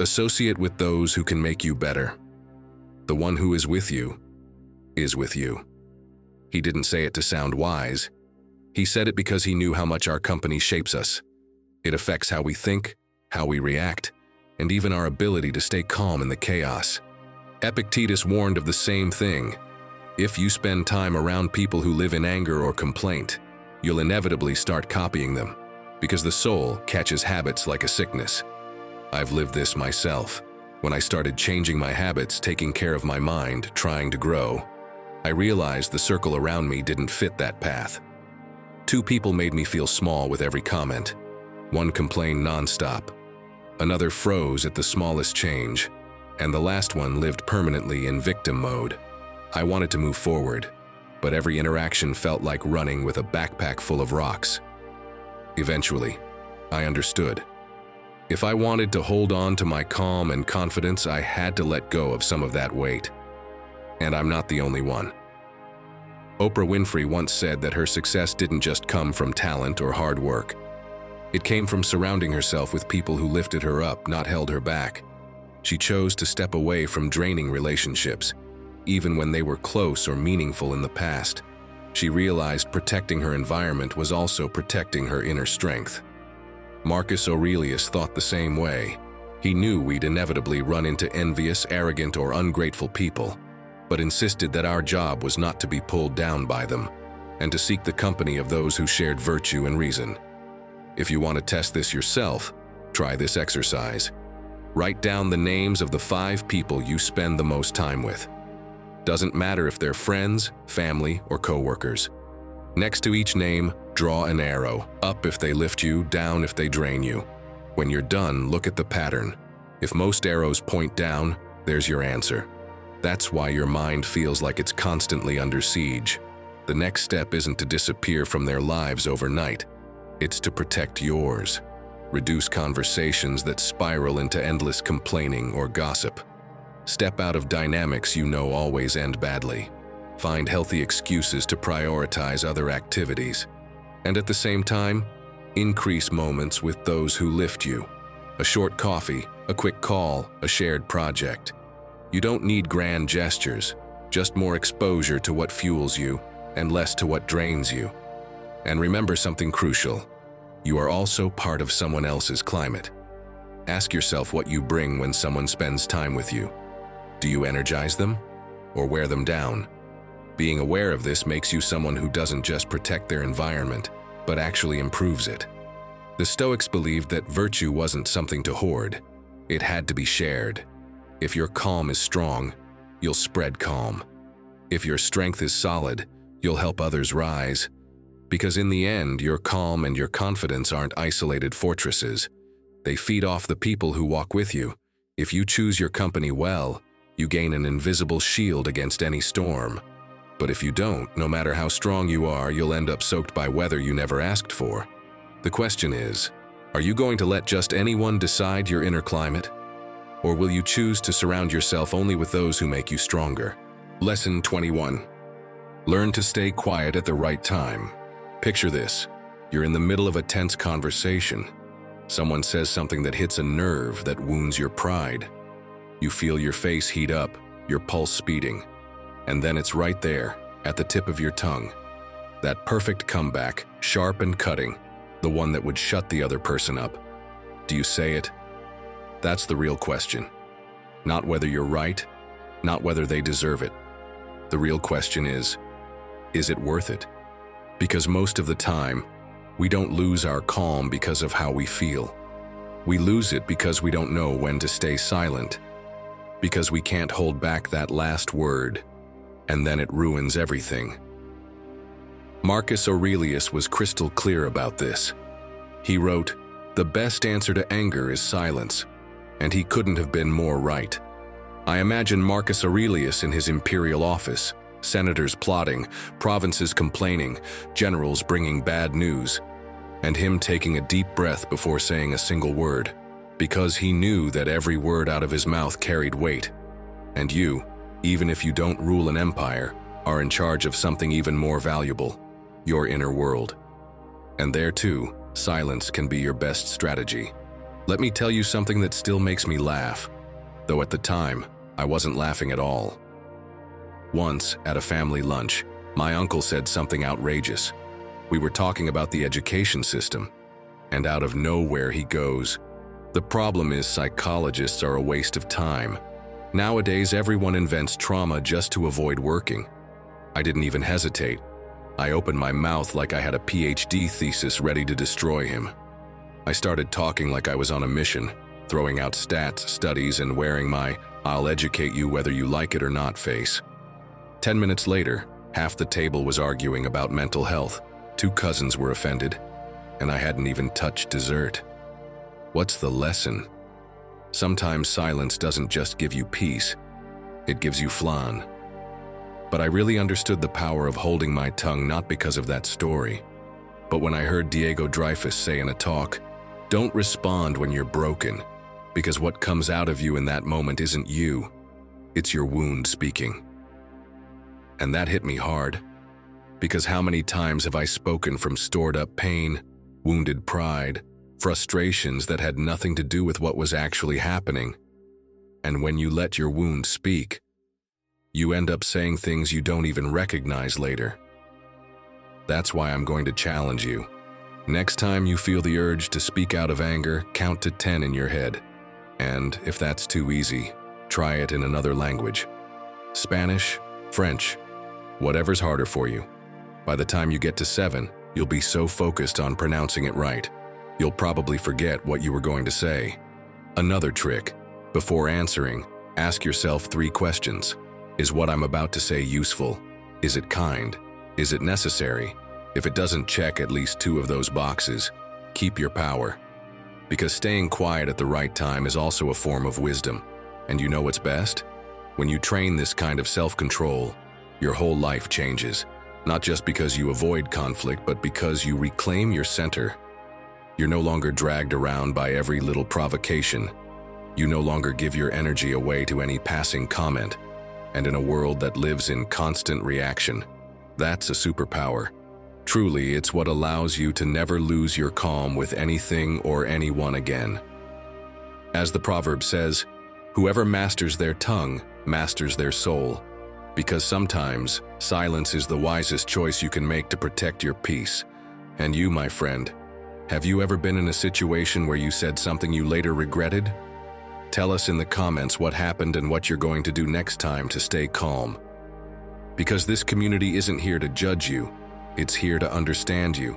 Associate with those who can make you better. The one who is with you is with you. He didn't say it to sound wise. He said it because he knew how much our company shapes us. It affects how we think, how we react, and even our ability to stay calm in the chaos. Epictetus warned of the same thing. If you spend time around people who live in anger or complaint, you'll inevitably start copying them, because the soul catches habits like a sickness. I've lived this myself. When I started changing my habits, taking care of my mind, trying to grow, I realized the circle around me didn't fit that path. 2 people made me feel small with every comment. One complained nonstop. Another froze at the smallest change. And the last one lived permanently in victim mode. I wanted to move forward, but every interaction felt like running with a backpack full of rocks. Eventually, I understood. If I wanted to hold on to my calm and confidence, I had to let go of some of that weight. And I'm not the only one. Oprah Winfrey once said that her success didn't just come from talent or hard work. It came from surrounding herself with people who lifted her up, not held her back. She chose to step away from draining relationships, even when they were close or meaningful in the past. She realized protecting her environment was also protecting her inner strength. Marcus Aurelius thought the same way. He knew we'd inevitably run into envious, arrogant, or ungrateful people, but insisted that our job was not to be pulled down by them, and to seek the company of those who shared virtue and reason. If you want to test this yourself, try this exercise. Write down the names of the 5 people you spend the most time with. Doesn't matter if they're friends, family, or coworkers. Next to each name, draw an arrow, up if they lift you, down if they drain you. When you're done, look at the pattern. If most arrows point down, there's your answer. That's why your mind feels like it's constantly under siege. The next step isn't to disappear from their lives overnight. It's to protect yours. Reduce conversations that spiral into endless complaining or gossip. Step out of dynamics you know always end badly. Find healthy excuses to prioritize other activities. And at the same time, increase moments with those who lift you. A short coffee, a quick call, a shared project. You don't need grand gestures, just more exposure to what fuels you and less to what drains you. And remember something crucial. You are also part of someone else's climate. Ask yourself what you bring when someone spends time with you. Do you energize them or wear them down? Being aware of this makes you someone who doesn't just protect their environment, but actually improves it. The Stoics believed that virtue wasn't something to hoard. It had to be shared. If your calm is strong, you'll spread calm. If your strength is solid, you'll help others rise. Because in the end, your calm and your confidence aren't isolated fortresses. They feed off the people who walk with you. If you choose your company well, you gain an invisible shield against any storm. But if you don't, no matter how strong you are, you'll end up soaked by weather you never asked for. The question is, are you going to let just anyone decide your inner climate? Or will you choose to surround yourself only with those who make you stronger? Lesson 21. Learn to stay quiet at the right time. Picture this. You're in the middle of a tense conversation. Someone says something that hits a nerve, that wounds your pride. You feel your face heat up, your pulse speeding. And then it's right there, at the tip of your tongue. That perfect comeback, sharp and cutting, the one that would shut the other person up. Do you say it? That's the real question. Not whether you're right, not whether they deserve it. The real question is it worth it? Because most of the time, we don't lose our calm because of how we feel. We lose it because we don't know when to stay silent, because we can't hold back that last word, and then it ruins everything. Marcus Aurelius was crystal clear about this. He wrote, "The best answer to anger is silence," and he couldn't have been more right. I imagine Marcus Aurelius in his imperial office, senators plotting, provinces complaining, generals bringing bad news, and him taking a deep breath before saying a single word, because he knew that every word out of his mouth carried weight. And you, even if you don't rule an empire, are in charge of something even more valuable, your inner world. And there too, silence can be your best strategy. Let me tell you something that still makes me laugh, though at the time, I wasn't laughing at all. Once, at a family lunch, my uncle said something outrageous. We were talking about the education system, and out of nowhere he goes, "The problem is psychologists are a waste of time. Nowadays, everyone invents trauma just to avoid working." I didn't even hesitate. I opened my mouth like I had a PhD thesis ready to destroy him. I started talking like I was on a mission, throwing out stats, studies, and wearing my "I'll educate you whether you like it or not" face. 10 minutes later, half the table was arguing about mental health. 2 cousins were offended, and I hadn't even touched dessert. What's the lesson? Sometimes silence doesn't just give you peace, it gives you flan. But I really understood the power of holding my tongue not because of that story, but when I heard Diego Dreyfus say in a talk, "Don't respond when you're broken, because what comes out of you in that moment isn't you, it's your wound speaking." And that hit me hard. Because how many times have I spoken from stored up pain, wounded pride, frustrations that had nothing to do with what was actually happening? And when you let your wound speak, you end up saying things you don't even recognize later. That's why I'm going to challenge you. Next time you feel the urge to speak out of anger, count to 10 in your head. And if that's too easy, try it in another language. Spanish, French, whatever's harder for you. By the time you get to 7, you'll be so focused on pronouncing it right, you'll probably forget what you were going to say. Another trick: before answering, ask yourself 3 questions. Is what I'm about to say useful? Is it kind? Is it necessary? If it doesn't check at least 2 of those boxes, keep your power. Because staying quiet at the right time is also a form of wisdom. And you know what's best? When you train this kind of self-control, your whole life changes. Not just because you avoid conflict, but because you reclaim your center. You're no longer dragged around by every little provocation. You no longer give your energy away to any passing comment. And in a world that lives in constant reaction, that's a superpower. Truly, it's what allows you to never lose your calm with anything or anyone again. As the proverb says, whoever masters their tongue masters their soul. Because sometimes, silence is the wisest choice you can make to protect your peace. And you, my friend, have you ever been in a situation where you said something you later regretted? Tell us in the comments what happened and what you're going to do next time to stay calm. Because this community isn't here to judge you, it's here to understand you.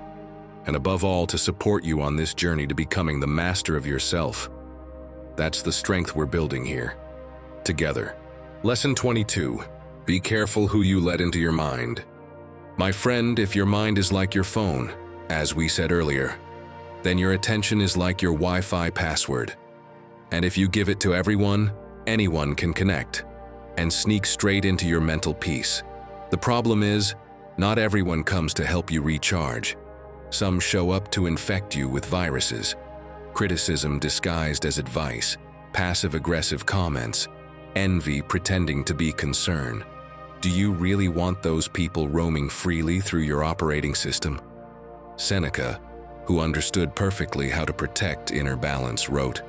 And above all, to support you on this journey to becoming the master of yourself. That's the strength we're building here. Together. Lesson 22. Be careful who you let into your mind. My friend, if your mind is like your phone, as we said earlier, then your attention is like your Wi-Fi password. And if you give it to everyone, anyone can connect and sneak straight into your mental peace. The problem is, not everyone comes to help you recharge. Some show up to infect you with viruses, criticism disguised as advice, passive-aggressive comments, envy pretending to be concern. Do you really want those people roaming freely through your operating system? Seneca, who understood perfectly how to protect inner balance, wrote,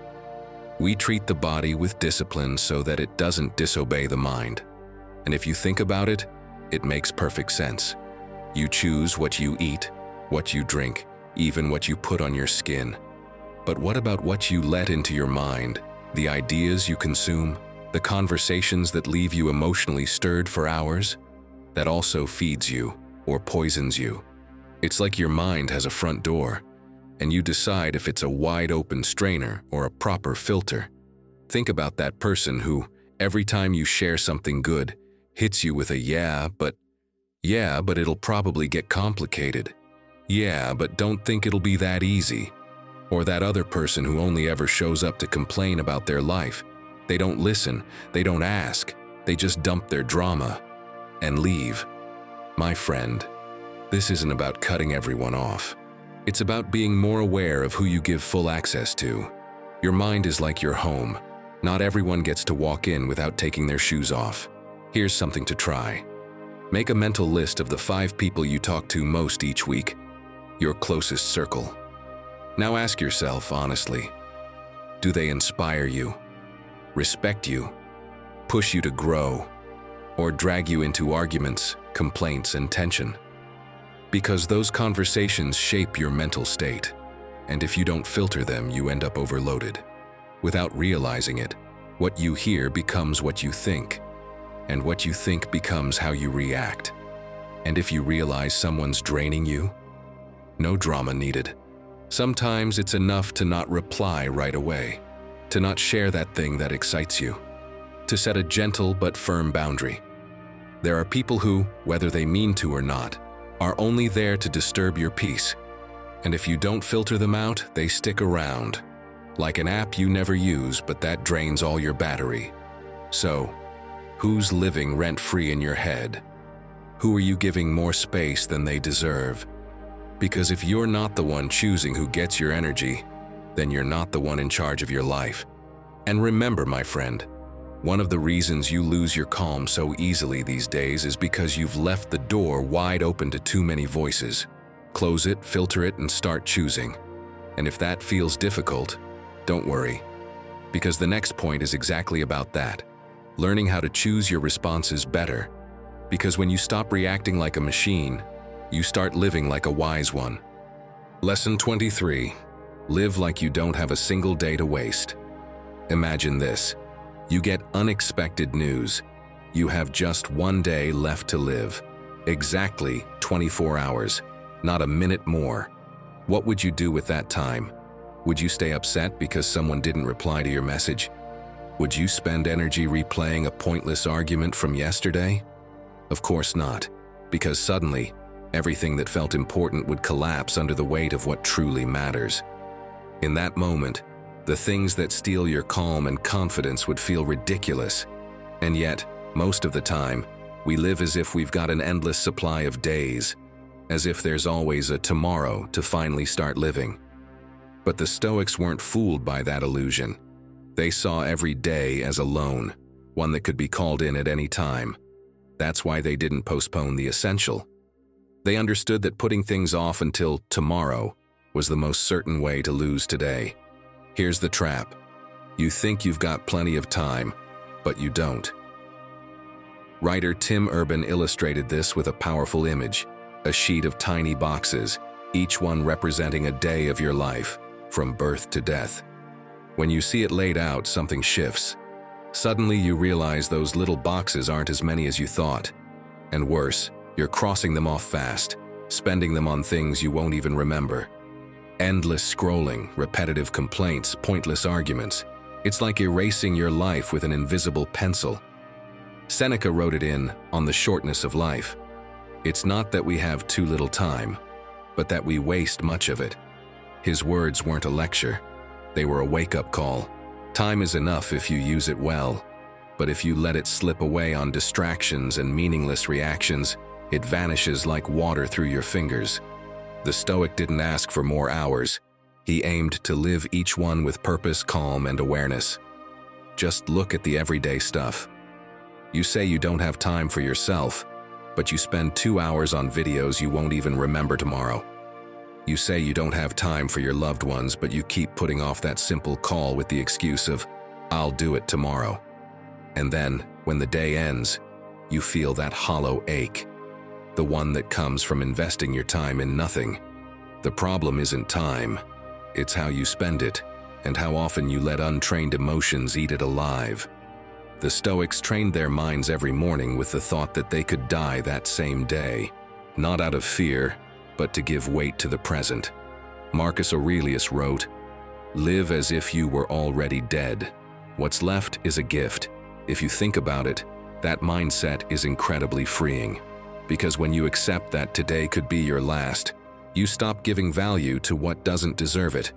"We treat the body with discipline so that it doesn't disobey the mind. And if you think about it, it makes perfect sense. You choose what you eat, what you drink, even what you put on your skin. But what about what you let into your mind, the ideas you consume, the conversations that leave you emotionally stirred for hours? That also feeds you or poisons you. It's like your mind has a front door, and you decide if it's a wide-open strainer or a proper filter. Think about that person who, every time you share something good, hits you with a yeah, but it'll probably get complicated. Yeah, but don't think it'll be that easy. Or that other person who only ever shows up to complain about their life. They don't listen, they don't ask, they just dump their drama and leave. My friend, this isn't about cutting everyone off. It's about being more aware of who you give full access to. Your mind is like your home. Not everyone gets to walk in without taking their shoes off. Here's something to try. Make a mental list of the 5 people you talk to most each week, your closest circle. Now ask yourself honestly, do they inspire you, respect you, push you to grow, or drag you into arguments, complaints, and tension? Because those conversations shape your mental state, and if you don't filter them, you end up overloaded. Without realizing it, what you hear becomes what you think, and what you think becomes how you react. And if you realize someone's draining you, no drama needed. Sometimes it's enough to not reply right away, to not share that thing that excites you, to set a gentle but firm boundary. There are people who, whether they mean to or not, are only there to disturb your peace. And if you don't filter them out, they stick around. Like an app you never use, but that drains all your battery. So, who's living rent-free in your head? Who are you giving more space than they deserve? Because if you're not the one choosing who gets your energy, then you're not the one in charge of your life. And remember, my friend, One of the reasons you lose your calm so easily these days is because you've left the door wide open to too many voices. Close it, filter it, and start choosing. And if that feels difficult, don't worry, because the next point is exactly about that. Learning how to choose your responses better. Because when you stop reacting like a machine, you start living like a wise one. Lesson 23. Live like you don't have a single day to waste. Imagine this. You get unexpected news. You have just one day left to live. Exactly 24 hours, not a minute more. What would you do with that time? Would you stay upset because someone didn't reply to your message? Would you spend energy replaying a pointless argument from yesterday? Of course not, because suddenly, everything that felt important would collapse under the weight of what truly matters. In that moment, the things that steal your calm and confidence would feel ridiculous. And yet, most of the time, we live as if we've got an endless supply of days, as if there's always a tomorrow to finally start living. But the Stoics weren't fooled by that illusion. They saw every day as a loan, one that could be called in at any time. That's why they didn't postpone the essential. They understood that putting things off until tomorrow was the most certain way to lose today. Here's the trap. You think you've got plenty of time, but you don't. Writer Tim Urban illustrated this with a powerful image, a sheet of tiny boxes, each one representing a day of your life, from birth to death. When you see it laid out, something shifts. Suddenly you realize those little boxes aren't as many as you thought. And worse, you're crossing them off fast, spending them on things you won't even remember. Endless scrolling, repetitive complaints, pointless arguments. It's like erasing your life with an invisible pencil. Seneca wrote it in On the Shortness of Life. It's not that we have too little time, but that we waste much of it. His words weren't a lecture. They were a wake-up call. Time is enough if you use it well, but if you let it slip away on distractions and meaningless reactions, it vanishes like water through your fingers. The Stoic didn't ask for more hours. He aimed to live each one with purpose, calm, and awareness. Just look at the everyday stuff. You say you don't have time for yourself, but you spend 2 hours on videos you won't even remember tomorrow. You say you don't have time for your loved ones, but you keep putting off that simple call with the excuse of, "I'll do it tomorrow." And then, when the day ends, you feel that hollow ache, the one that comes from investing your time in nothing. The problem isn't time, it's how you spend it, and how often you let untrained emotions eat it alive. The Stoics trained their minds every morning with the thought that they could die that same day, not out of fear, but to give weight to the present. Marcus Aurelius wrote, "Live as if you were already dead. What's left is a gift." If you think about it, that mindset is incredibly freeing. Because when you accept that today could be your last, you stop giving value to what doesn't deserve it,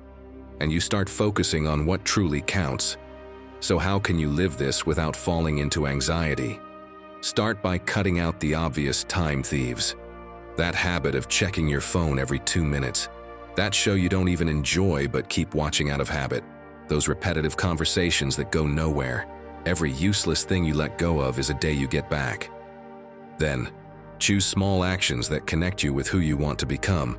and you start focusing on what truly counts. So how can you live this without falling into anxiety? Start by cutting out the obvious time thieves. That habit of checking your phone every 2 minutes. That show you don't even enjoy but keep watching out of habit. Those repetitive conversations that go nowhere. Every useless thing you let go of is a day you get back. Then, choose small actions that connect you with who you want to become.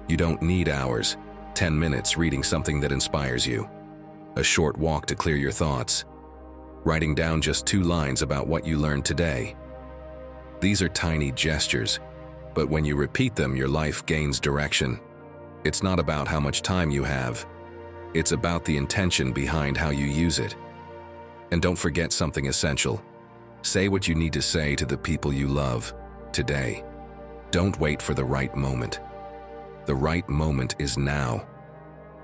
You don't need hours. 10 minutes reading something that inspires you. A short walk to clear your thoughts. Writing down just 2 lines about what you learned today. These are tiny gestures, but when you repeat them, your life gains direction. It's not about how much time you have. It's about the intention behind how you use it. And don't forget something essential. Say what you need to say to the people you love today. Don't wait for the right moment. The right moment is now.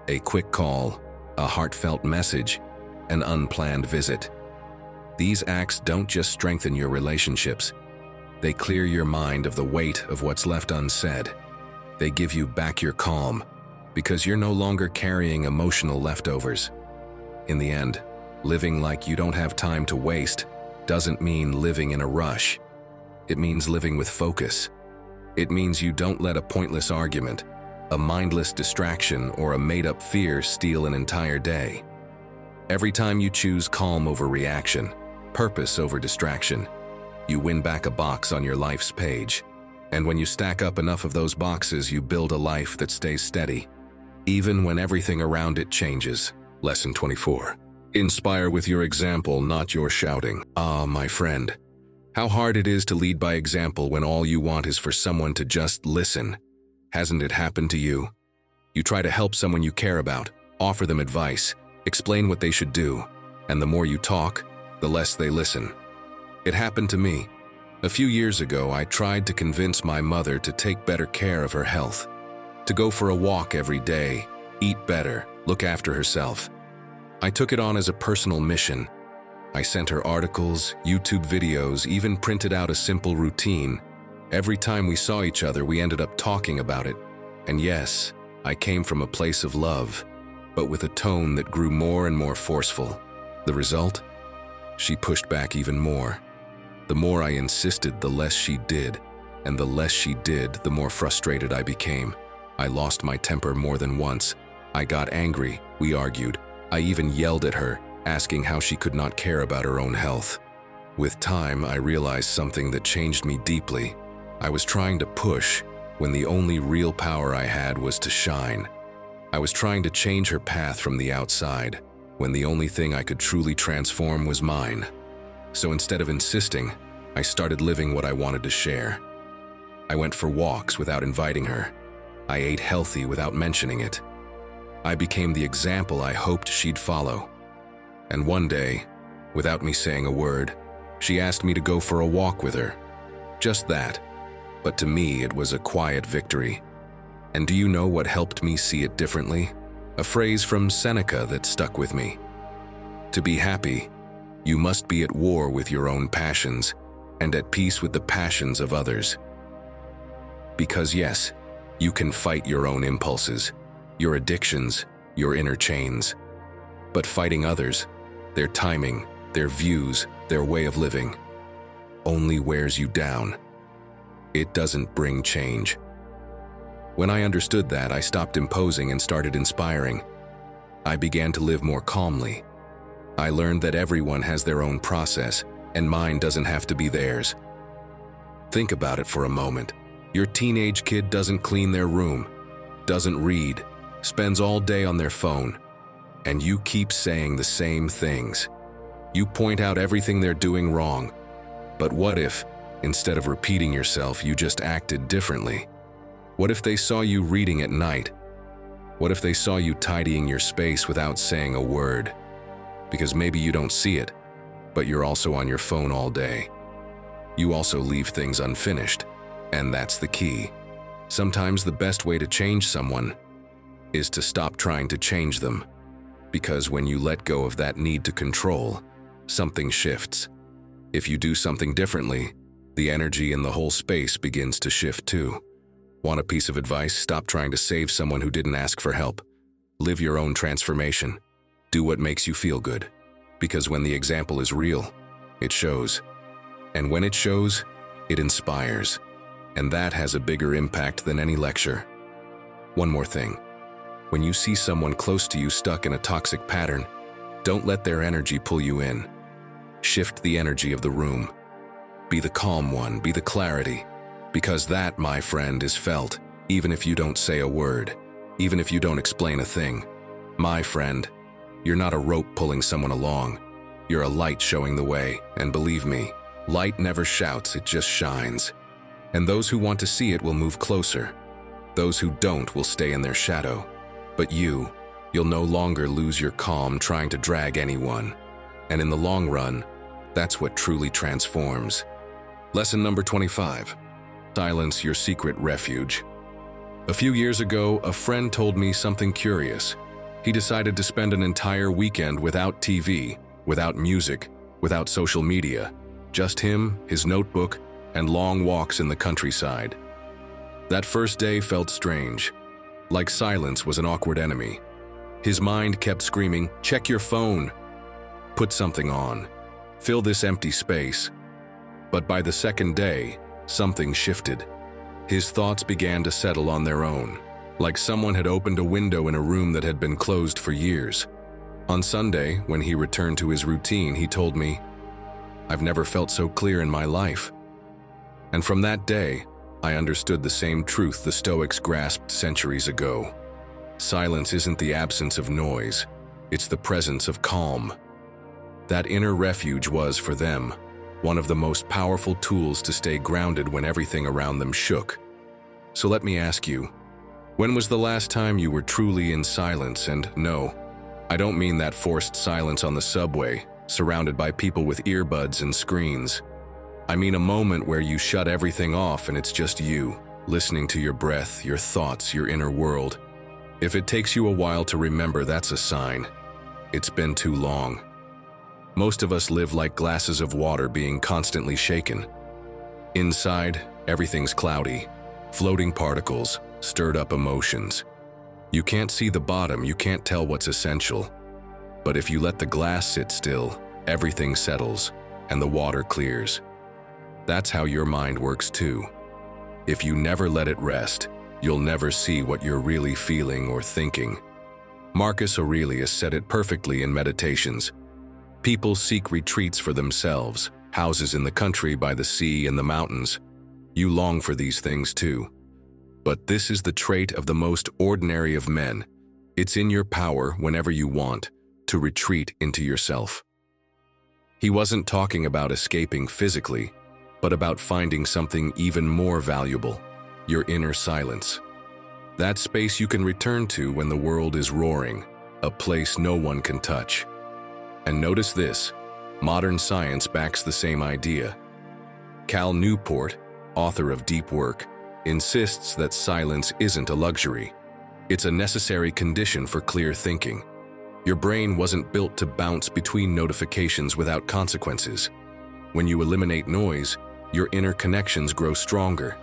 A quick call, a heartfelt message, an unplanned visit. These acts don't just strengthen your relationships. They clear your mind of the weight of what's left unsaid. They give you back your calm, because you're no longer carrying emotional leftovers. In the end, living like you don't have time to waste doesn't mean living in a rush. It means living with focus. It means you don't let a pointless argument, a mindless distraction, or a made-up fear steal an entire day. Every time you choose calm over reaction, purpose over distraction. You win back a box on your life's page. And when you stack up enough of those boxes, you build a life that stays steady, even when everything around it changes. Lesson 24. Inspire with your example, not your shouting. Ah, my friend, how hard it is to lead by example when all you want is for someone to just listen. Hasn't it happened to you? You try to help someone you care about, offer them advice, explain what they should do, and the more you talk, the less they listen. It happened to me. A few years ago, I tried to convince my mother to take better care of her health, to go for a walk every day, eat better, look after herself. I took it on as a personal mission. I sent her articles, YouTube videos, even printed out a simple routine. Every time we saw each other, we ended up talking about it. And yes, I came from a place of love, but with a tone that grew more and more forceful. The result? She pushed back even more. The more I insisted, the less she did, and the less she did, the more frustrated I became. I lost my temper more than once. I got angry, we argued. I even yelled at her, asking how she could not care about her own health. With time, I realized something that changed me deeply. I was trying to push when the only real power I had was to shine. I was trying to change her path from the outside, when the only thing I could truly transform was mine. So instead of insisting, I started living what I wanted to share. I went for walks without inviting her. I ate healthy without mentioning it. I became the example I hoped she'd follow. And one day, without me saying a word, she asked me to go for a walk with her. Just that. But to me, it was a quiet victory. And do you know what helped me see it differently? A phrase from Seneca that stuck with me. To be happy, you must be at war with your own passions and at peace with the passions of others. Because yes, you can fight your own impulses, your addictions, your inner chains. But fighting others, their timing, their views, their way of living, only wears you down. It doesn't bring change. When I understood that, I stopped imposing and started inspiring. I began to live more calmly. I learned that everyone has their own process, and mine doesn't have to be theirs. Think about it for a moment. Your teenage kid doesn't clean their room, doesn't read, spends all day on their phone, and you keep saying the same things. You point out everything they're doing wrong. But what if, instead of repeating yourself, you just acted differently? What if they saw you reading at night? What if they saw you tidying your space without saying a word? Because maybe you don't see it, but you're also on your phone all day. You also leave things unfinished, and that's the key. Sometimes the best way to change someone is to stop trying to change them, because when you let go of that need to control, something shifts. If you do something differently, the energy in the whole space begins to shift too. Want a piece of advice? Stop trying to save someone who didn't ask for help. Live your own transformation. Do what makes you feel good. Because when the example is real, it shows. And when it shows, it inspires. And that has a bigger impact than any lecture. One more thing. When you see someone close to you stuck in a toxic pattern, don't let their energy pull you in. Shift the energy of the room. Be the calm one, be the clarity. Because that, my friend, is felt, even if you don't say a word, even if you don't explain a thing. My friend, you're not a rope pulling someone along. You're a light showing the way, and believe me, light never shouts, it just shines. And those who want to see it will move closer. Those who don't will stay in their shadow. But you'll no longer lose your calm trying to drag anyone. And in the long run, that's what truly transforms. Lesson number 25. Silence your secret refuge. A few years ago, a friend told me something curious. He decided to spend an entire weekend without TV, without music, without social media. Just him, his notebook, and long walks in the countryside. That first day felt strange. Like silence was an awkward enemy. His mind kept screaming, "Check your phone. Put something on. Fill this empty space." But by the second day, something shifted. His thoughts began to settle on their own, like someone had opened a window in a room that had been closed for years. On Sunday, when he returned to his routine, he told me, I've never felt so clear in my life. And from that day, I understood the same truth the Stoics grasped centuries ago. Silence isn't the absence of noise, it's the presence of calm. That inner refuge was, for them, one of the most powerful tools to stay grounded when everything around them shook. So let me ask you, when was the last time you were truly in silence? And no, I don't mean that forced silence on the subway, surrounded by people with earbuds and screens. I mean a moment where you shut everything off and it's just you, listening to your breath, your thoughts, your inner world. If it takes you a while to remember, that's a sign. It's been too long. Most of us live like glasses of water being constantly shaken. Inside, everything's cloudy, floating particles, stirred up emotions. You can't see the bottom, you can't tell what's essential. But if you let the glass sit still, everything settles, and the water clears. That's how your mind works too. If you never let it rest, you'll never see what you're really feeling or thinking. Marcus Aurelius said it perfectly in Meditations. People seek retreats for themselves, houses in the country by the sea and the mountains. You long for these things too. But this is the trait of the most ordinary of men. It's in your power, whenever you want, to retreat into yourself. He wasn't talking about escaping physically, but about finding something even more valuable, your inner silence. That space you can return to when the world is roaring, a place no one can touch. And notice this, modern science backs the same idea. Cal Newport, author of Deep Work, insists that silence isn't a luxury. It's a necessary condition for clear thinking. Your brain wasn't built to bounce between notifications without consequences. When you eliminate noise, your inner connections grow stronger.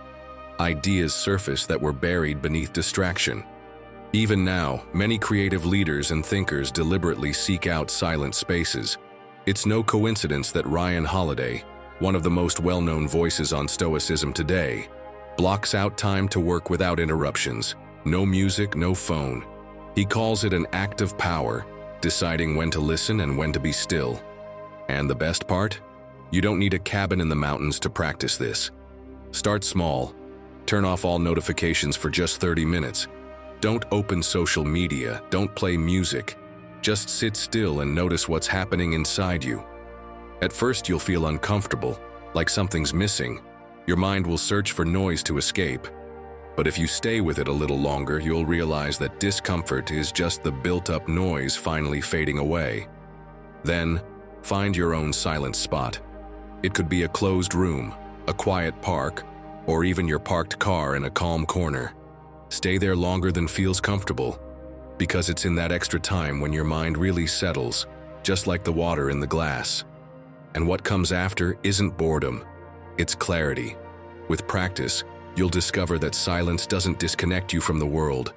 Ideas surface that were buried beneath distraction. Even now, many creative leaders and thinkers deliberately seek out silent spaces. It's no coincidence that Ryan Holiday, one of the most well-known voices on Stoicism today, blocks out time to work without interruptions. No music, no phone. He calls it an act of power, deciding when to listen and when to be still. And the best part? You don't need a cabin in the mountains to practice this. Start small. Turn off all notifications for just 30 minutes. Don't open social media, don't play music. Just sit still and notice what's happening inside you. At first you'll feel uncomfortable, like something's missing. Your mind will search for noise to escape. But if you stay with it a little longer, you'll realize that discomfort is just the built-up noise finally fading away. Then, find your own silent spot. It could be a closed room, a quiet park, or even your parked car in a calm corner. Stay there longer than feels comfortable, because it's in that extra time when your mind really settles, just like the water in the glass. And what comes after isn't boredom, it's clarity. With practice, you'll discover that silence doesn't disconnect you from the world.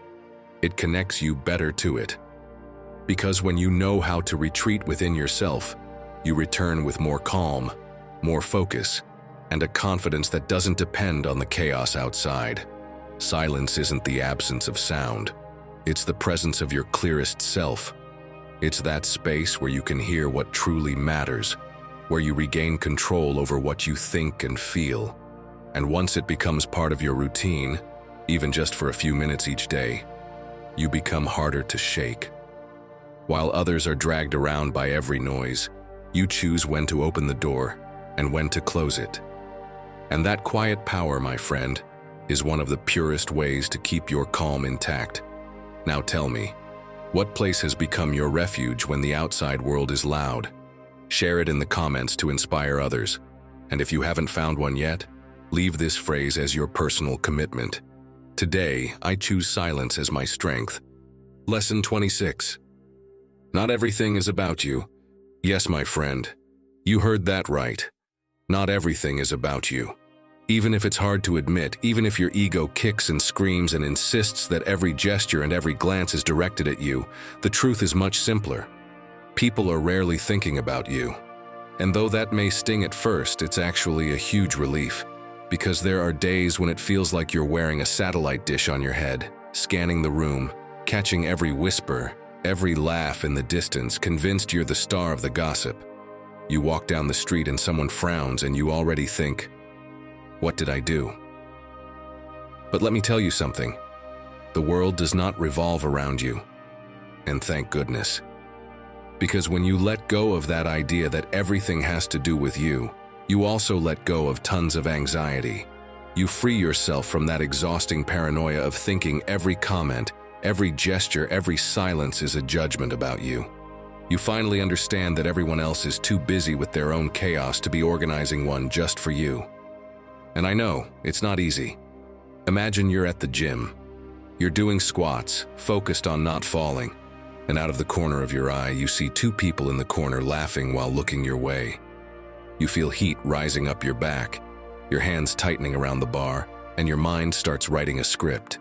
It connects you better to it. Because when you know how to retreat within yourself, you return with more calm, more focus, and a confidence that doesn't depend on the chaos outside. Silence isn't the absence of sound. It's the presence of your clearest self. It's that space where you can hear what truly matters, where you regain control over what you think and feel. And once it becomes part of your routine, even just for a few minutes each day, you become harder to shake. While others are dragged around by every noise, you choose when to open the door and when to close it. And that quiet power, my friend, is one of the purest ways to keep your calm intact. Now tell me, what place has become your refuge when the outside world is loud? Share it in the comments to inspire others. And if you haven't found one yet, leave this phrase as your personal commitment. Today, I choose silence as my strength. Lesson 26. Not everything is about you. Yes, my friend, you heard that right. Not everything is about you. Even if it's hard to admit, even if your ego kicks and screams and insists that every gesture and every glance is directed at you, the truth is much simpler. People are rarely thinking about you. And though that may sting at first, it's actually a huge relief. Because there are days when it feels like you're wearing a satellite dish on your head, scanning the room, catching every whisper, every laugh in the distance, convinced you're the star of the gossip. You walk down the street and someone frowns and you already think, "What did I do?" But let me tell you something. The world does not revolve around you. And thank goodness. Because when you let go of that idea that everything has to do with you, you also let go of tons of anxiety. You free yourself from that exhausting paranoia of thinking every comment, every gesture, every silence is a judgment about you. You finally understand that everyone else is too busy with their own chaos to be organizing one just for you. And I know, it's not easy. Imagine you're at the gym. You're doing squats, focused on not falling, and out of the corner of your eye, you see two people in the corner laughing while looking your way. You feel heat rising up your back, your hands tightening around the bar, and your mind starts writing a script.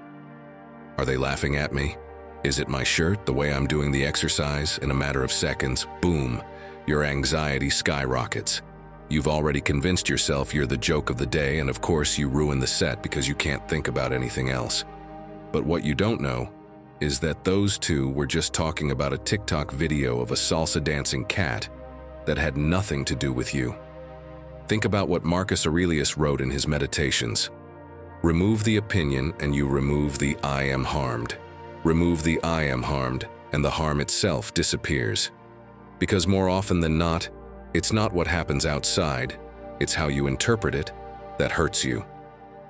Are they laughing at me? Is it my shirt, the way I'm doing the exercise? In a matter of seconds, boom, your anxiety skyrockets. You've already convinced yourself you're the joke of the day, and of course you ruin the set because you can't think about anything else. But what you don't know is that those two were just talking about a TikTok video of a salsa dancing cat that had nothing to do with you. Think about what Marcus Aurelius wrote in his Meditations. Remove the opinion and you remove the I am harmed. Remove the I am harmed and the harm itself disappears. Because more often than not, it's not what happens outside, it's how you interpret it that hurts you.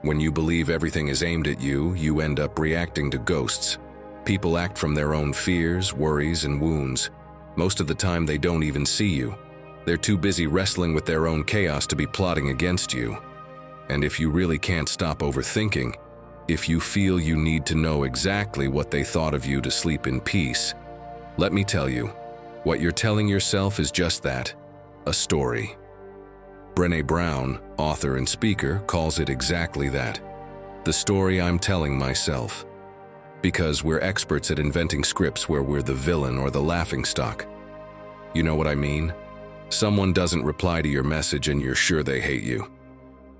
When you believe everything is aimed at you, you end up reacting to ghosts. People act from their own fears, worries, and wounds. Most of the time they don't even see you. They're too busy wrestling with their own chaos to be plotting against you. And if you really can't stop overthinking, if you feel you need to know exactly what they thought of you to sleep in peace, let me tell you, what you're telling yourself is just that, a story. Brené Brown, author and speaker, calls it exactly that, the story I'm telling myself. Because we're experts at inventing scripts where we're the villain or the laughingstock. You know what I mean? Someone doesn't reply to your message and you're sure they hate you.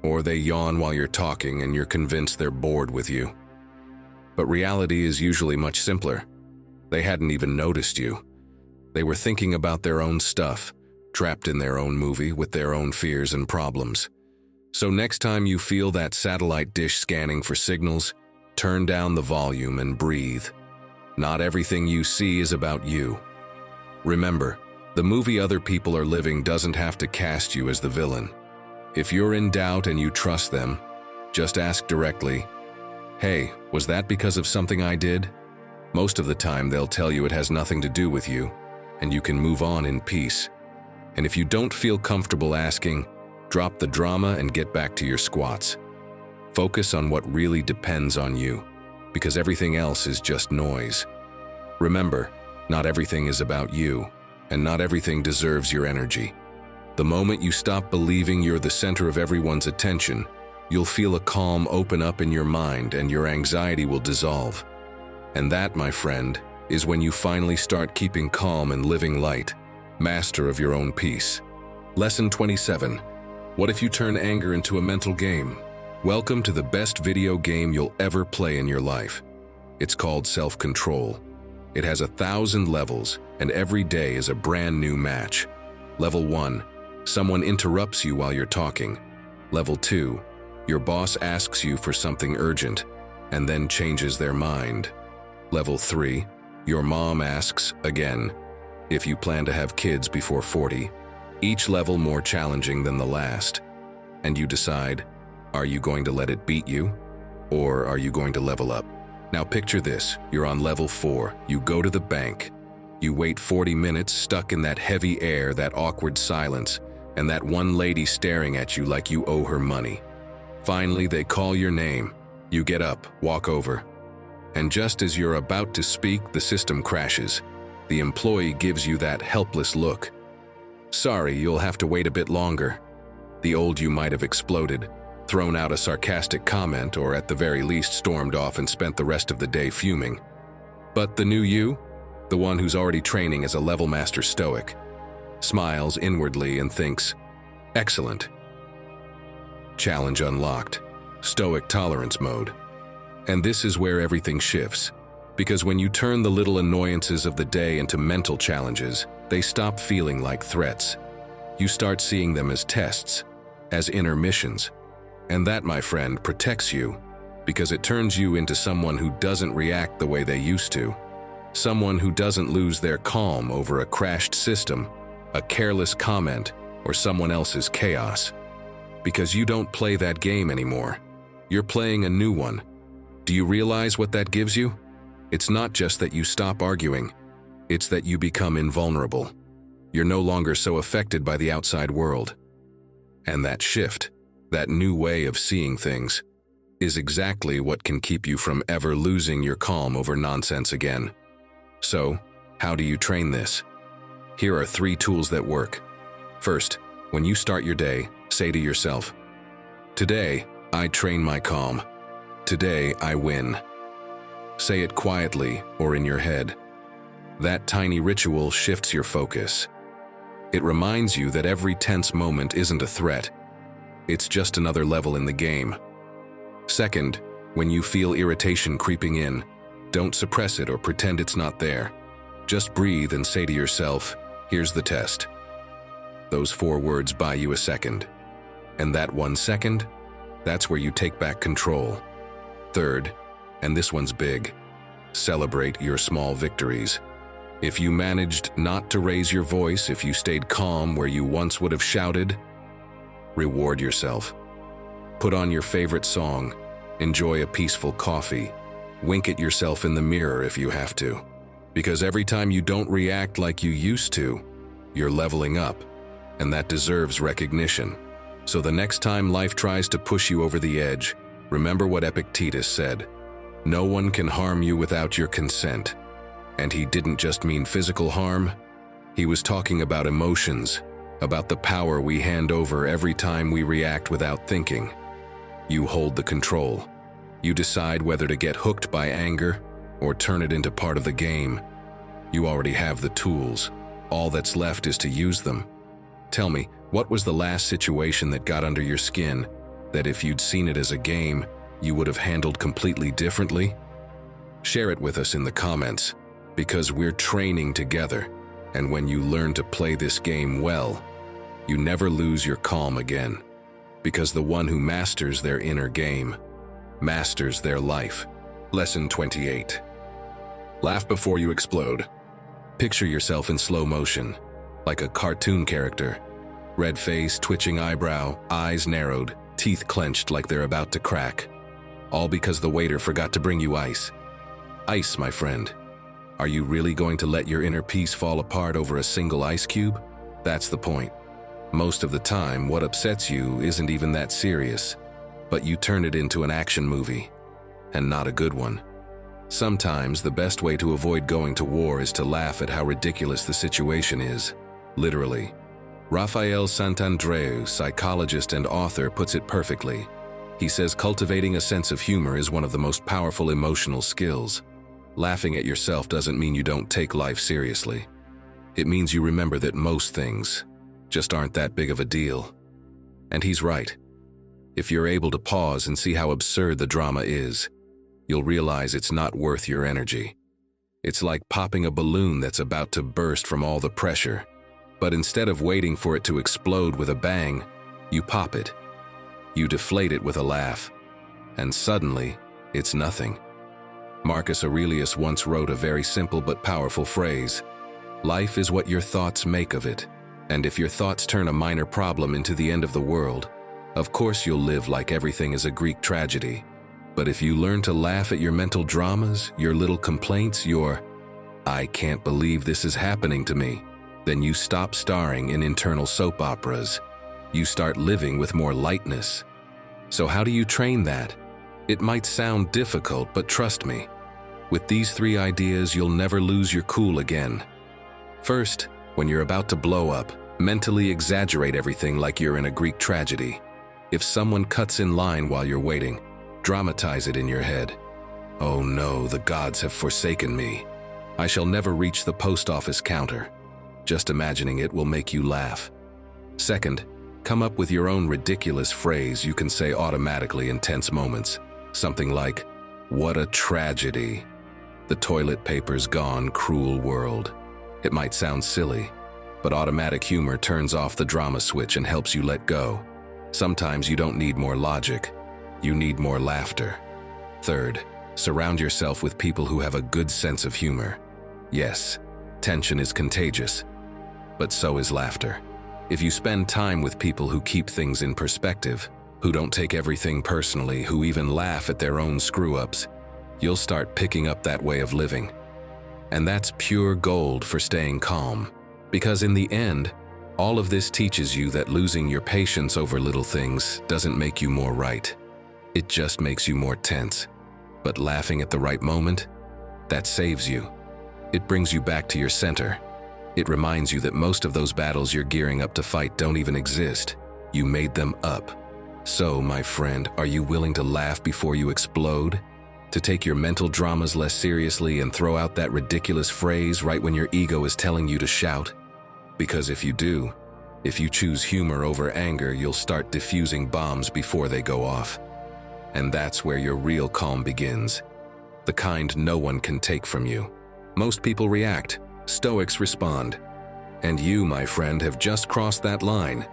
Or they yawn while you're talking and you're convinced they're bored with you. But reality is usually much simpler. They hadn't even noticed you. They were thinking about their own stuff, trapped in their own movie with their own fears and problems. So next time you feel that satellite dish scanning for signals, turn down the volume and breathe. Not everything you see is about you. Remember, the movie other people are living doesn't have to cast you as the villain. If you're in doubt and you trust them, just ask directly, "Hey, was that because of something I did?" Most of the time they'll tell you it has nothing to do with you, and you can move on in peace. And if you don't feel comfortable asking, drop the drama and get back to your squats. Focus on what really depends on you, because everything else is just noise. Remember, not everything is about you, and not everything deserves your energy. The moment you stop believing you're the center of everyone's attention, you'll feel a calm open up in your mind and your anxiety will dissolve. And that, my friend, is when you finally start keeping calm and living light, master of your own peace. Lesson 27. What if you turn anger into a mental game? Welcome to the best video game you'll ever play in your life. It's called self-control. It has 1,000 levels, and every day is a brand new match. Level 1. Someone interrupts you while you're talking. Level 2. Your boss asks you for something urgent, and then changes their mind. Level 3. Your mom asks, again, if you plan to have kids before 40. Each level more challenging than the last. And you decide, are you going to let it beat you? Or are you going to level up? Now picture this, you're on level 4, you go to the bank. You wait 40 minutes stuck in that heavy air, that awkward silence, and that one lady staring at you like you owe her money. Finally, they call your name. You get up, walk over. And just as you're about to speak, the system crashes. The employee gives you that helpless look. Sorry, you'll have to wait a bit longer. The old you might have exploded, thrown out a sarcastic comment, or at the very least stormed off and spent the rest of the day fuming. But the new you, the one who's already training as a level master Stoic, smiles inwardly and thinks, excellent. Challenge unlocked. Stoic tolerance mode. And this is where everything shifts. Because when you turn the little annoyances of the day into mental challenges, they stop feeling like threats. You start seeing them as tests, as intermissions. And that, my friend, protects you, because it turns you into someone who doesn't react the way they used to. Someone who doesn't lose their calm over a crashed system, a careless comment, or someone else's chaos. Because you don't play that game anymore. You're playing a new one. Do you realize what that gives you? It's not just that you stop arguing. It's that you become invulnerable. You're no longer so affected by the outside world. And that shift, that new way of seeing things, is exactly what can keep you from ever losing your calm over nonsense again. So, how do you train this? Here are 3 tools that work. First, when you start your day, say to yourself, "Today, I train my calm. Today, I win." Say it quietly or in your head. That tiny ritual shifts your focus. It reminds you that every tense moment isn't a threat. It's just another level in the game. Second, when you feel irritation creeping in, don't suppress it or pretend it's not there. Just breathe and say to yourself, "Here's the test." Those 4 words buy you a second. And that 1 second, that's where you take back control. Third, and this one's big, celebrate your small victories. If you managed not to raise your voice, if you stayed calm where you once would have shouted, reward yourself. Put on your favorite song, enjoy a peaceful coffee, wink at yourself in the mirror if you have to. Because every time you don't react like you used to, you're leveling up, and that deserves recognition. So the next time life tries to push you over the edge, remember what Epictetus said, "No one can harm you without your consent." And he didn't just mean physical harm. He was talking about emotions, about the power we hand over every time we react without thinking. You hold the control. You decide whether to get hooked by anger or turn it into part of the game. You already have the tools. All that's left is to use them. Tell me, what was the last situation that got under your skin that if you'd seen it as a game, you would have handled completely differently? Share it with us in the comments, because we're training together, and when you learn to play this game well, you never lose your calm again, because the one who masters their inner game masters their life. Lesson 28. Laugh before you explode. Picture yourself in slow motion, like a cartoon character. Red face, twitching eyebrow, eyes narrowed, teeth clenched like they're about to crack. All because the waiter forgot to bring you ice. Ice, my friend. Are you really going to let your inner peace fall apart over a single ice cube? That's the point. Most of the time, what upsets you isn't even that serious, but you turn it into an action movie, and not a good one. Sometimes the best way to avoid going to war is to laugh at how ridiculous the situation is, literally. Raphael Santandreu, psychologist and author, puts it perfectly. He says cultivating a sense of humor is one of the most powerful emotional skills. Laughing at yourself doesn't mean you don't take life seriously. It means you remember that most things just aren't that big of a deal. And he's right. If you're able to pause and see how absurd the drama is, you'll realize it's not worth your energy. It's like popping a balloon that's about to burst from all the pressure. But instead of waiting for it to explode with a bang, you pop it. You deflate it with a laugh. And suddenly, it's nothing. Marcus Aurelius once wrote a very simple but powerful phrase. Life is what your thoughts make of it. And if your thoughts turn a minor problem into the end of the world, of course you'll live like everything is a Greek tragedy. But if you learn to laugh at your mental dramas, your little complaints, your "I can't believe this is happening to me," then you stop starring in internal soap operas. You start living with more lightness. So how do you train that? It might sound difficult, but trust me. With these 3 ideas, you'll never lose your cool again. First, when you're about to blow up, mentally exaggerate everything like you're in a Greek tragedy. If someone cuts in line while you're waiting, dramatize it in your head. "Oh no, the gods have forsaken me. I shall never reach the post office counter." Just imagining it will make you laugh. Second, come up with your own ridiculous phrase you can say automatically in tense moments. Something like, "What a tragedy. The toilet paper's gone, cruel world." It might sound silly, but automatic humor turns off the drama switch and helps you let go. Sometimes you don't need more logic, you need more laughter. Third, surround yourself with people who have a good sense of humor. Yes, tension is contagious, but so is laughter. If you spend time with people who keep things in perspective, who don't take everything personally, who even laugh at their own screw-ups, you'll start picking up that way of living. And that's pure gold for staying calm. Because in the end, all of this teaches you that losing your patience over little things doesn't make you more right. It just makes you more tense. But laughing at the right moment, that saves you. It brings you back to your center. It reminds you that most of those battles you're gearing up to fight don't even exist. You made them up. So, my friend, are you willing to laugh before you explode? To take your mental dramas less seriously and throw out that ridiculous phrase right when your ego is telling you to shout? Because if you do, if you choose humor over anger, you'll start diffusing bombs before they go off. And that's where your real calm begins. The kind no one can take from you. Most people react. Stoics respond. And you, my friend, have just crossed that line.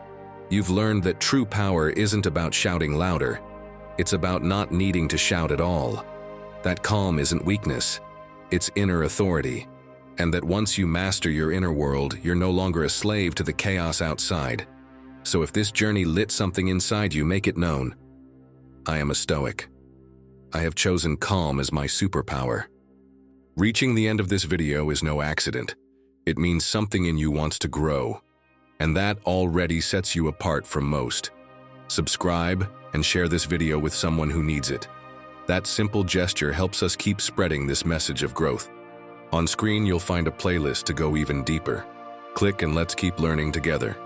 You've learned that true power isn't about shouting louder. It's about not needing to shout at all. That calm isn't weakness. It's inner authority. And that once you master your inner world, you're no longer a slave to the chaos outside. So if this journey lit something inside you, make it known. I am a Stoic. I have chosen calm as my superpower. Reaching the end of this video is no accident. It means something in you wants to grow. And that already sets you apart from most. Subscribe and share this video with someone who needs it. That simple gesture helps us keep spreading this message of growth. On screen, you'll find a playlist to go even deeper. Click and let's keep learning together.